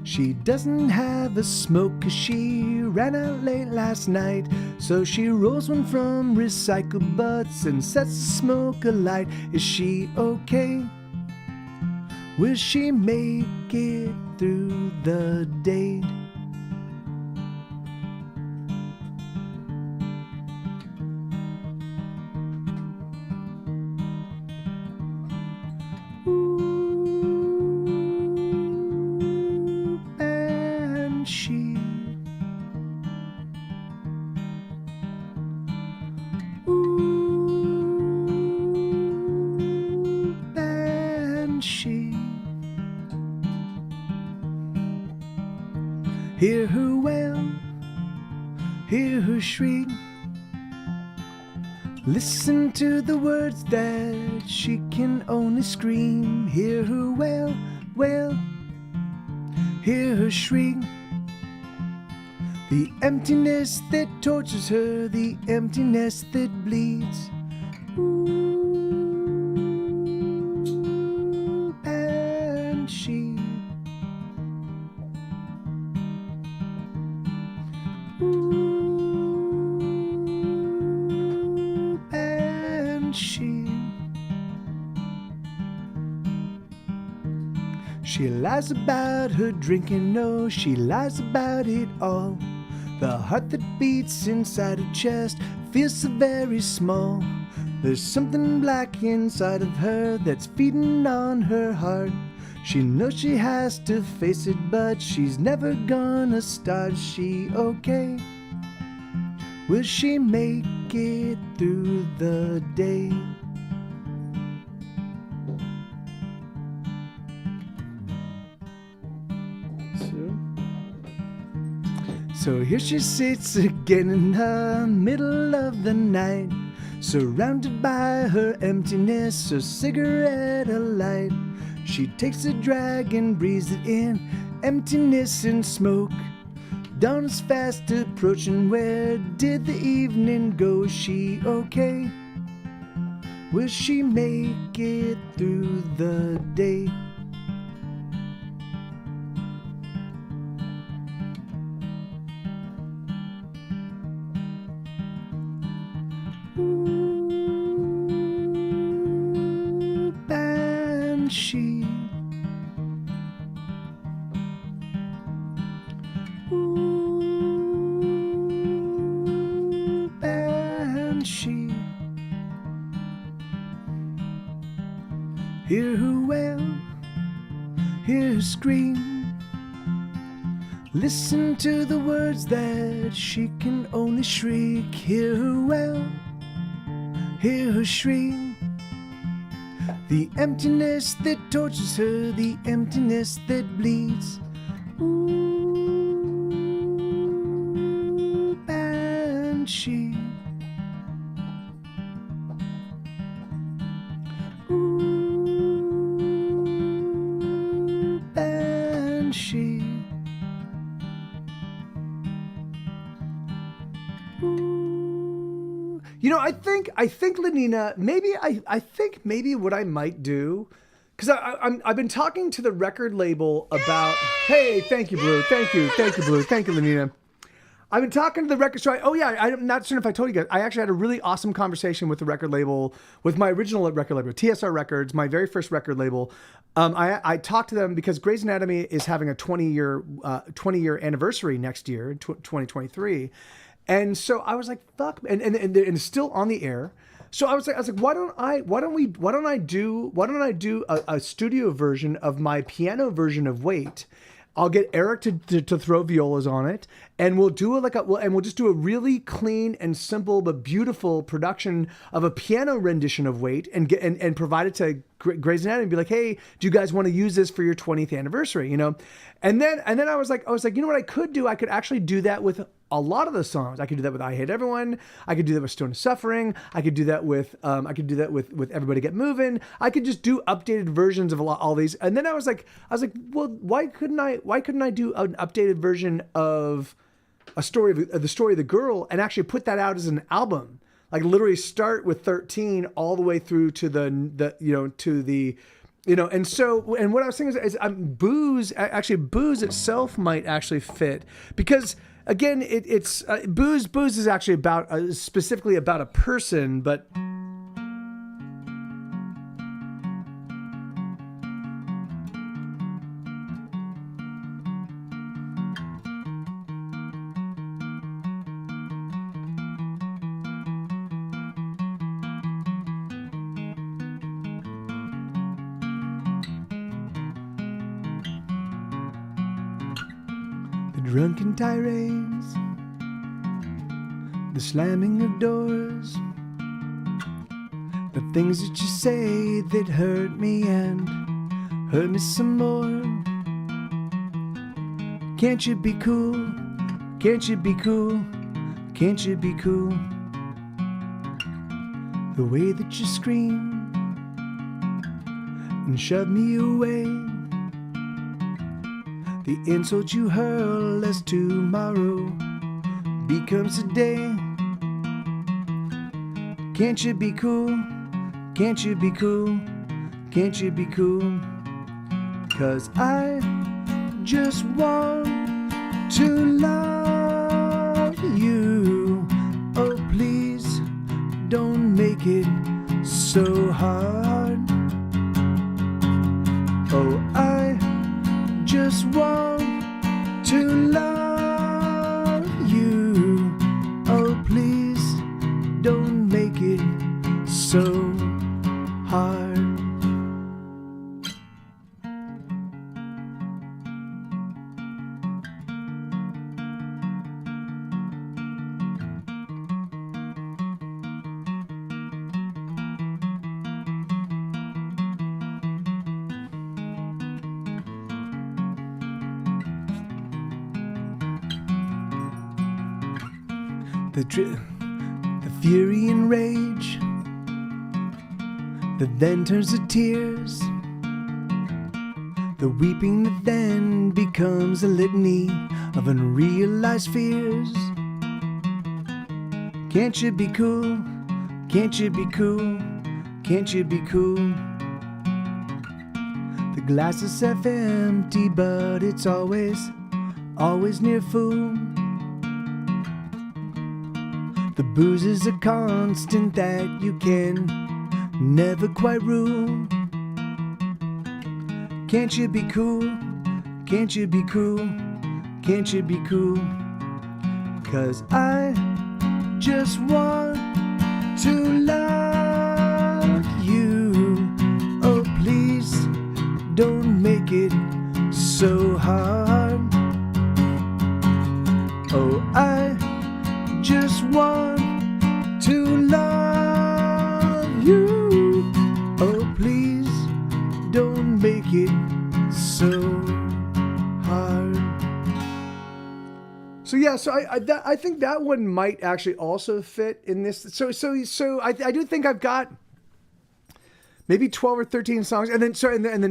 She doesn't have a smoke 'cause she ran out late last night. So she rolls one from recycled butts and sets the smoke alight. Is she okay? Will she make it through the day? Ooh, and she. Ooh, and she. Hear her wail, hear her shriek. Listen to the words that she can only scream. Hear her wail, wail, hear her shriek. The emptiness that tortures her, the emptiness that bleeds. Ooh, and she. Ooh, and she. She lies about her drinking, no, she lies about it all. The heart that beats inside her chest feels so very small. There's something black inside of her that's feeding on her heart. She knows she has to face it, but she's never gonna start. Is she okay? Will she make it through the day? So here she sits again in the middle of the night, surrounded by her emptiness, a cigarette alight. She takes a drag and breathes it in, emptiness and smoke. Dawn is fast approaching, where did the evening go? Is she okay? Will she make it through the day? Ooh, banshee. Ooh, banshee. Hear her wail, hear her scream. Listen to the words that she can only shriek. Hear her wail, hear her shriek. The emptiness that tortures her, the emptiness that bleeds. Ooh, banshee. Ooh, banshee. You know, I think Lenina, I think maybe what I might do, because I've been talking to the record label about. Hey, thank you, Blue. Thank you, Blue. Thank you, Lenina. I've been talking to the record. So I'm not sure if I told you guys. I actually had a really awesome conversation with the record label, with my original record label, TSR Records, my very first record label. I talked to them because Grey's Anatomy is having a 20-year anniversary next year, 2023. And so I was like, fuck, and it's still on the air. So I was like, why don't I do a studio version of my piano version of Wait? I'll get Eric to throw violas on it, and we'll just do a really clean and simple but beautiful production of a piano rendition of Wait, and provide it to Grey's Anatomy and be like, hey, do you guys want to use this for your 20th anniversary? You know, and then I was like, you know what I could do? I could actually do that with a lot of the songs. I could do that with I Hate Everyone. I could do that with Stone of Suffering. I could do that with with Everybody Get Moving. I could just do updated versions of all these. And then I was like, well, why couldn't I do an updated version of a story of the story of the girl and actually put that out as an album. Like literally start with 13 all the way through to the you know, to the, you know, and so, and what I was saying is Booze itself might actually fit because again, it's Booze is actually about, specifically about a person, but drunken tirades, the slamming of doors, the things that you say that hurt me and hurt me some more. Can't you be cool? Can't you be cool? Can't you be cool? The way that you scream and shove me away, the insult you hurl as tomorrow becomes today. Can't you be cool? Can't you be cool? Can't you be cool? 'Cause I just want to love you. Oh, please don't make it so hard. Oh, I just want to love you. Oh, please don't make it so hard. The fury and rage that then turns to tears, the weeping that then becomes a litany of unrealized fears. Can't you be cool? Can't you be cool? Can't you be cool? The glass is half empty, but it's always near full. The booze is a constant that you can never quite rule. Can't you be cool? Can't you be cool? Can't you be cool? 'Cause I just want to love you. Oh, please don't make it so hard. Oh, I just want to love you. Oh, please don't make it so hard. So yeah, so I think that one might actually also fit in this. So I do think I've got maybe 12 or 13 songs, and then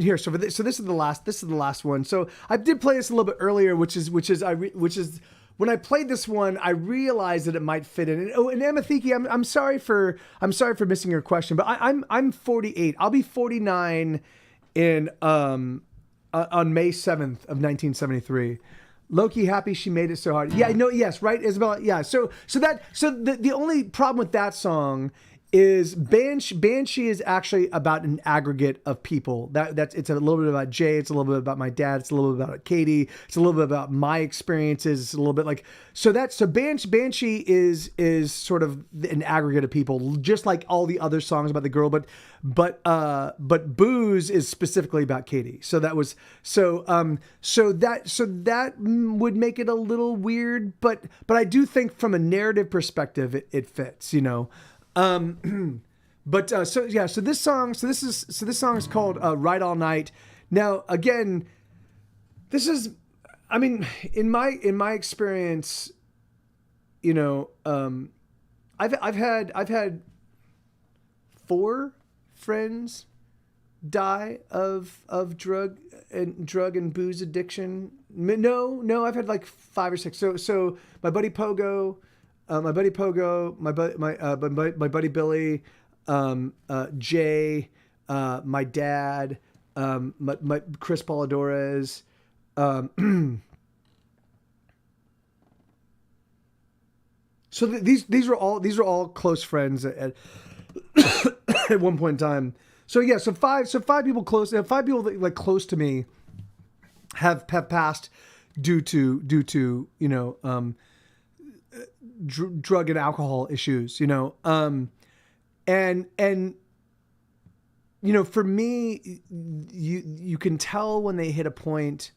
here. So this is the last one. So I did play this a little bit earlier, which is when I played this one, I realized that it might fit in. And Emma Thiki, I'm sorry for missing your question, but I'm 48. I'll be 49 in on May 7th of 1973. Loki happy she made it so hard. Yeah, no, yes, right, Isabel. Yeah. So the only problem with that song is Banshee is actually about an aggregate of people. It's a little bit about Jay, it's a little bit about my dad, it's a little bit about Katie, it's a little bit about my experiences, it's a little bit like so Banshee is sort of an aggregate of people, just like all the other songs about the girl, but Booze is specifically about Katie. So that would make it a little weird, but I do think from a narrative perspective it fits, you know. So this song is called Ride All Night. Now again, this is, I mean, in my experience, you know, I've had 4 friends die of drug and booze addiction. No, I've had like 5 or 6. So my buddy Pogo, my buddy Billy, Jay, my dad, my Chris Polidores. So these are all close friends at at one point in time. So yeah, so five people close, 5 people that, like, close to me have passed due to drug and alcohol issues, and for me, you can tell when they hit a point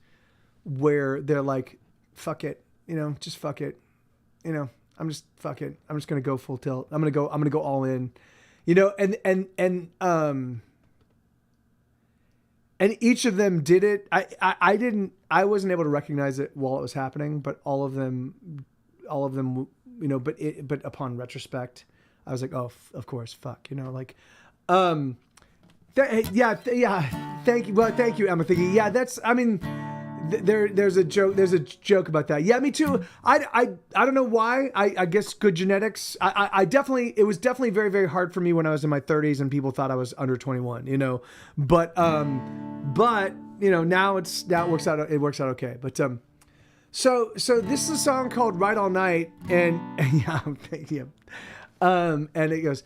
where they're like, fuck it, just fuck it, I'm just fuck it, I'm just gonna go full tilt, I'm gonna go all in. And each of them did it. I wasn't able to recognize it while it was happening, but all of them, but upon retrospect, I was like, oh, of course, fuck, thank you. Well, thank you, Emma. Thinking, yeah, there's a joke about that. Yeah, me too. I don't know why. I guess good genetics. It was definitely very, very hard for me when I was in my 30s and people thought I was under 21, but now it works out okay. But, so this is a song called Ride All Night, and yeah, thank you. And it goes,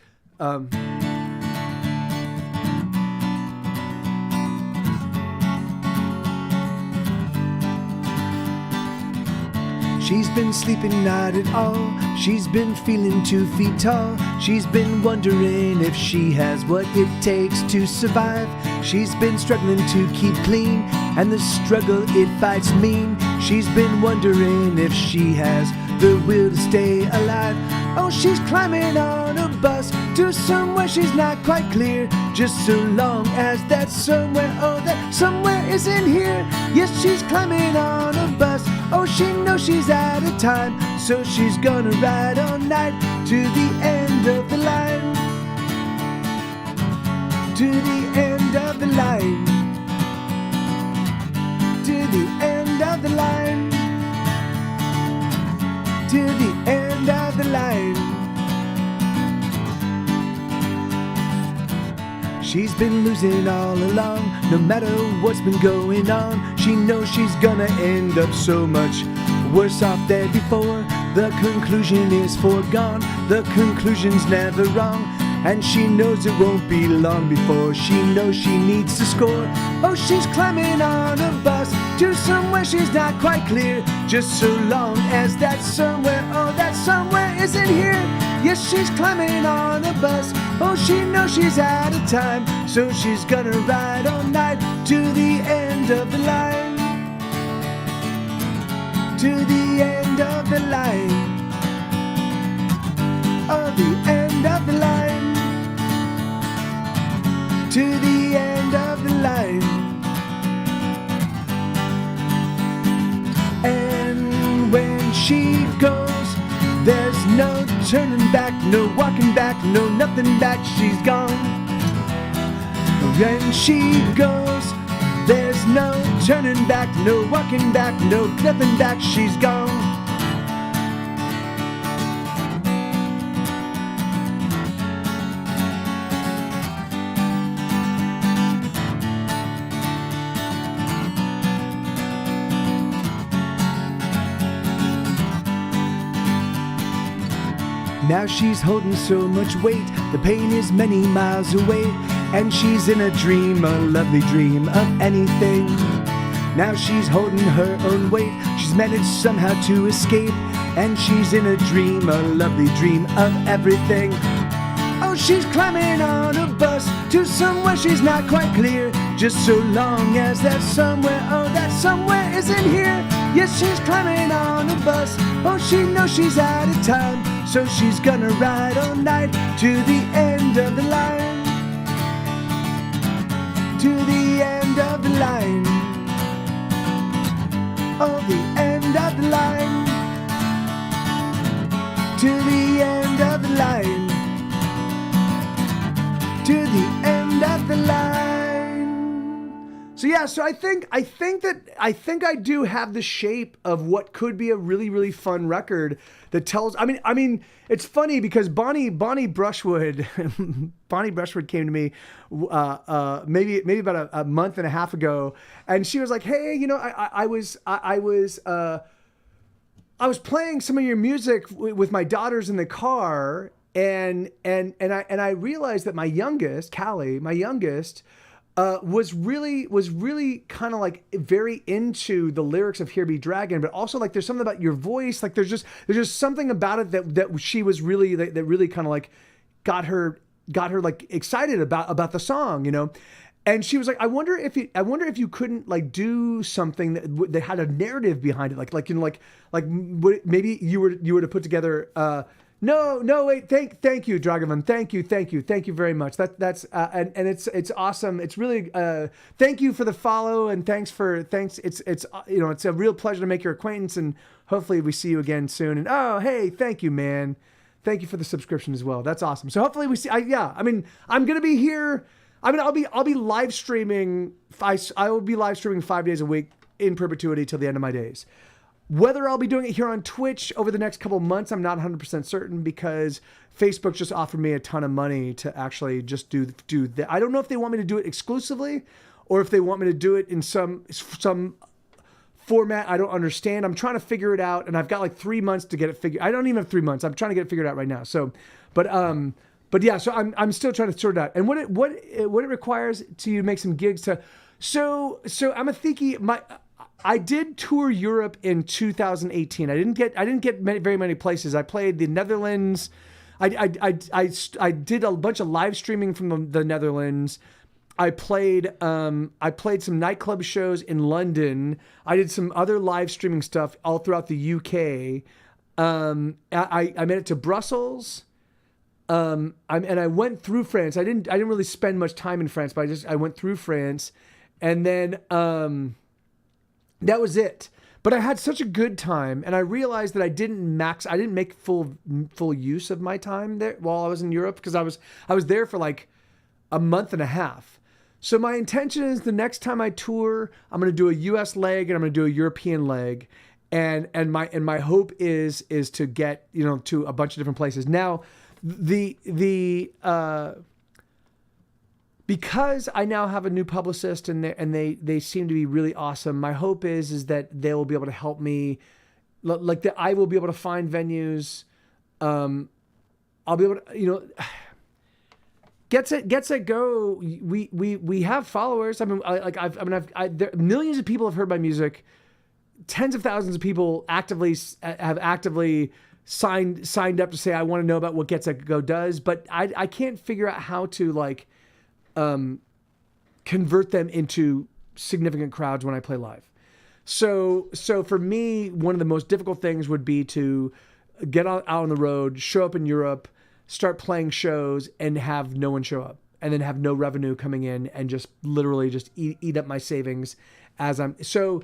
she's been sleeping not at all. She's been feeling 2 feet tall. She's been wondering if she has what it takes to survive. She's been struggling to keep clean, and the struggle it fights mean. She's been wondering if she has the will to stay alive. Oh, she's climbing on a bus to somewhere she's not quite clear. Just so long as that somewhere, oh, that somewhere isn't here. Yes, she's climbing on a bus. Oh, she knows she's out of time, so she's gonna ride all night to the end of the line. To the end of the line. To the end of the line. To the end of the line. She's been losing all along, no matter what's been going on. She knows she's gonna end up so much worse off than before. The conclusion is foregone, the conclusion's never wrong. And she knows it won't be long before she knows she needs to score. Oh, she's climbing on a bus to somewhere she's not quite clear. Just so long as that somewhere, oh, that somewhere isn't here. Yes, she's climbing on a bus. Oh, she knows she's out of time, so she's gonna ride all night to the end of the line. To the end of the line. Oh, the end of the line. To the end of the line. And when she goes, there's no turning back, no walking back, no nothing back, she's gone. When she goes, there's no turning back, no walking back, no nothing back, she's gone. Now she's holding so much weight, the pain is many miles away, and she's in a dream, a lovely dream of anything. Now she's holding her own weight, she's managed somehow to escape, and she's in a dream, a lovely dream of everything. Oh, she's climbing on a bus to somewhere she's not quite clear. Just so long as that somewhere, oh, that somewhere isn't here. Yes, she's climbing on a bus. Oh, she knows she's out of time, so she's gonna ride all night to the end of the line. To the end of the line. Oh, the end of the line. To the end of the line. To the end of the line. So I think I do have the shape of what could be a really, really fun record that tells. I mean, it's funny because Bonnie Brushwood, Bonnie Brushwood came to me, maybe about a month and a half ago, and she was like, "Hey, you know, I was playing some of your music with my daughters in the car, and I realized that my youngest, Callie, was really kind of like very into the lyrics of Here Be Dragon, but also like there's something about your voice, like there's just something about it that she was really that really kind of like got her like excited about the song, you know. And she was like, I wonder if you couldn't like do something that had a narrative behind it, like you know, maybe you were to put together. No, wait, thank you, Dragovan. Thank you very much. That's and it's awesome. It's really thank you for the follow and thanks. It's you know, it's a real pleasure to make your acquaintance and hopefully we see you again soon. And oh, hey, thank you, man. Thank you for the subscription as well. That's awesome. So hopefully we see. I mean, I'm gonna be here. I mean, I'll be live streaming. I will be live streaming 5 days a week in perpetuity till the end of my days. Whether I'll be doing it here on Twitch over the next couple of months, I'm not 100% certain because Facebook just offered me a ton of money to actually just do that. I don't know if they want me to do it exclusively or if they want me to do it in some format I don't understand. I'm trying to figure it out, and I've got like 3 months to get it figured. I don't even have 3 months. I'm trying to get it figured out right now. So, but yeah. So I'm still trying to sort it out. And what it requires to make some gigs to. So I'm a thinky. I did tour Europe in 2018. I didn't get very many places. I played the Netherlands. I did a bunch of live streaming from the Netherlands. I played some nightclub shows in London. I did some other live streaming stuff all throughout the UK. I made it to Brussels. And I went through France. I didn't really spend much time in France, but I went through France, and then that was it. But I had such a good time, and I realized that I didn't make full use of my time there while I was in Europe because I was there for like a month and a half. So my intention is the next time I tour, I'm going to do a US leg and I'm going to do a European leg. And my hope is to get, you know, to a bunch of different places. Now, because I now have a new publicist and they seem to be really awesome. My hope is that they will be able to help me, like that I will be able to find venues. I'll be able to, you know, Get Set Go. We have followers. I mean, millions of people have heard my music. Tens of thousands of people have actively signed up to say I want to know about what Get Set Go does, but I can't figure out how to like convert them into significant crowds when I play live. So for me, one of the most difficult things would be to get out on the road, show up in Europe, start playing shows, and have no one show up, and then have no revenue coming in, and just literally just eat up my savings as I'm so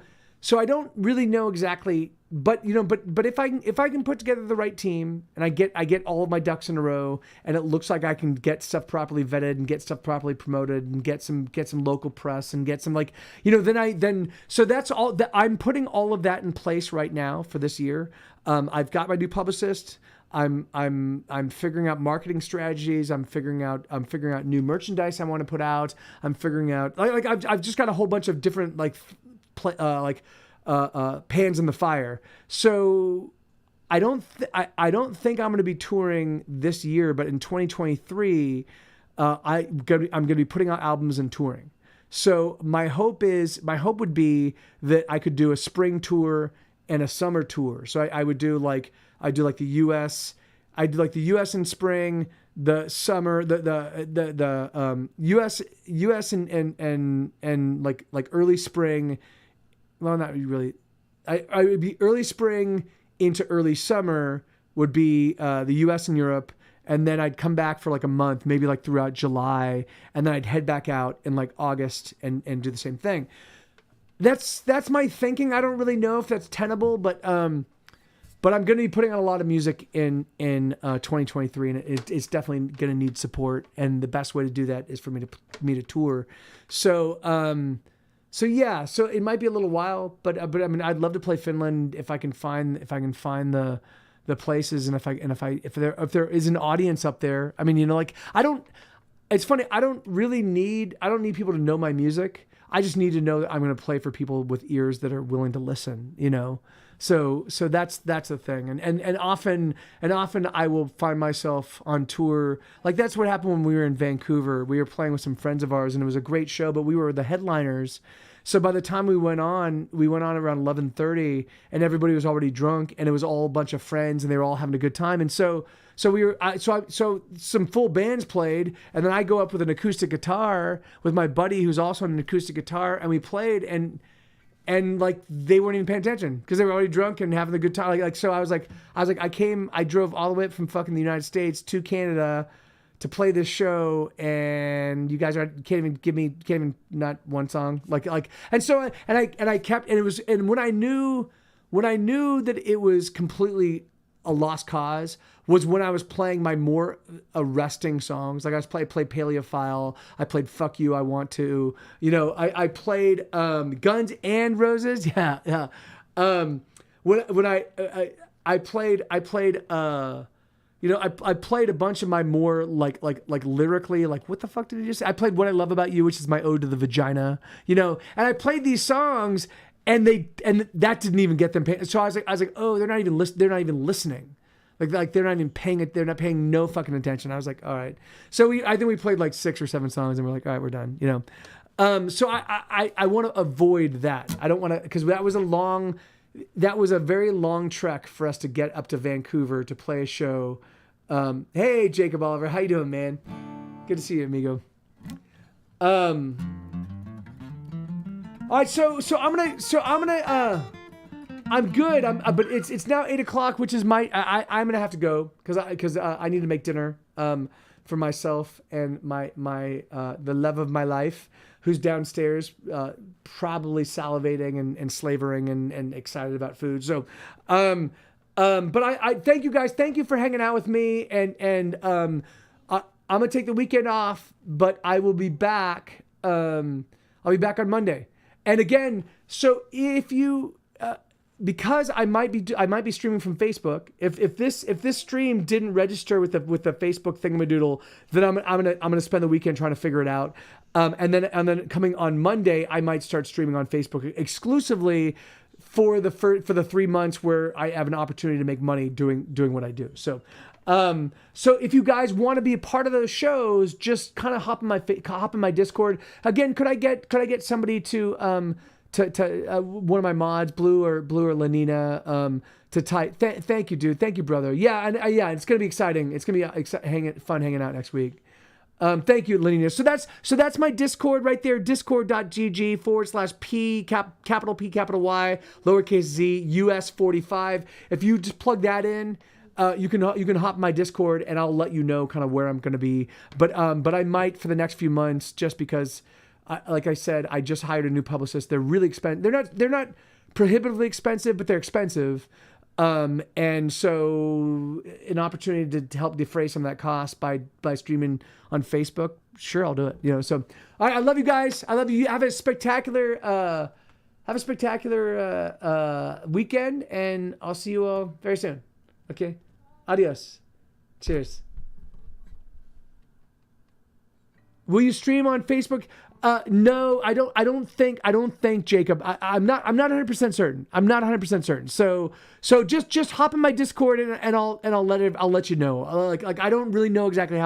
I don't really know exactly, but you know, but if I can put together the right team and I get all of my ducks in a row, and it looks like I can get stuff properly vetted and get stuff properly promoted and get some local press and get some, like, you know, so that's all that I'm putting all of that in place right now for this year. I've got my new publicist. I'm figuring out marketing strategies. I'm figuring out new merchandise I want to put out. I'm figuring out like I've just got a whole bunch of different pans in the fire. So I don't think I'm going to be touring this year, but in 2023, I'm going to be putting out albums and touring. So my hope would be that I could do a spring tour and a summer tour. So I would do like the US. I do like the US in spring, the summer, the US and like early spring. Well, not really. I would be early spring into early summer would be the US and Europe, and then I'd come back for like a month, maybe like throughout July, and then I'd head back out in like August and do the same thing. That's my thinking. I don't really know if that's tenable, but I'm going to be putting out a lot of music in 2023, and it's definitely going to need support. And the best way to do that is for me to tour. So So yeah, so it might be a little while, but I mean, I'd love to play Finland if I can find the places, and if there is an audience up there. I mean, you know, like it's funny, I don't need people to know my music. I just need to know that I'm going to play for people with ears that are willing to listen, you know? So that's the thing. And often I will find myself on tour. Like that's what happened when we were in Vancouver. We were playing with some friends of ours and it was a great show, but we were the headliners. So by the time we went on around 11:30 and everybody was already drunk and it was all a bunch of friends and they were all having a good time. And so some full bands played, and then I go up with an acoustic guitar with my buddy who's also on an acoustic guitar, and we played, and like they weren't even paying attention because they were already drunk and having a good time. Like so, I was like, I drove all the way up from fucking the United States to Canada to play this show, and you guys can't even not one song like, and so I kept, and it was, and when I knew that it was completely a lost cause was when I was playing my more arresting songs. Like I played Paleophile. I played Fuck You, I Want To. You know, I played Guns and Roses. Yeah. When I played you know, I played a bunch of my more like lyrically, like what the fuck did he just say? I played What I Love About You, which is my ode to the vagina. You know, and I played these songs. And that didn't even get them paying. So I was like, oh, they're not even listening. Like they're not even paying it. They're not paying no fucking attention. I was like, all right. So I think we played like 6 or 7 songs and we're like, all right, we're done. You know? So I want to avoid that. I don't want to, because that was a very long trek for us to get up to Vancouver to play a show. Hey, Jacob Oliver, how you doing, man? Good to see you, amigo. All right, so I'm good. But it's now 8:00, which is I'm gonna have to go because I need to make dinner for myself and my the love of my life, who's downstairs probably salivating and slavering and excited about food. So, but I thank you guys. Thank you for hanging out with me, and I'm gonna take the weekend off, but I will be back. I'll be back on Monday. And again, so if you, because I might be streaming from Facebook. If this stream didn't register with the Facebook thingamadoodle, then I'm gonna spend the weekend trying to figure it out. And then coming on Monday, I might start streaming on Facebook exclusively for the 3 months where I have an opportunity to make money doing what I do. So if you guys want to be a part of those shows, just kind of hop in my Discord. Again, could I get somebody to one of my mods, Blue or Lenina, to type? Thank you, dude. Thank you, brother. Yeah, and yeah, it's gonna be exciting. It's gonna be fun hanging out next week. Thank you, Lenina. So that's my Discord right there. Discord.gg/P capital P capital Y lowercase Z US 45. If you just plug that in. You can hop my Discord and I'll let you know kind of where I'm going to be. But I might for the next few months, just because, like I said, I just hired a new publicist. They're really expensive. They're not prohibitively expensive, but they're expensive. And so an opportunity to help defray some of that cost by streaming on Facebook. Sure, I'll do it. You know. So all right, I love you guys. I love you. Have a spectacular weekend, and I'll see you all very soon. Okay, adios. Cheers. Will you stream on Facebook? No, I don't think Jacob. I'm not 100% certain. I'm not 100% certain. So just hop in my Discord and I'll let you know. Like I don't really know exactly how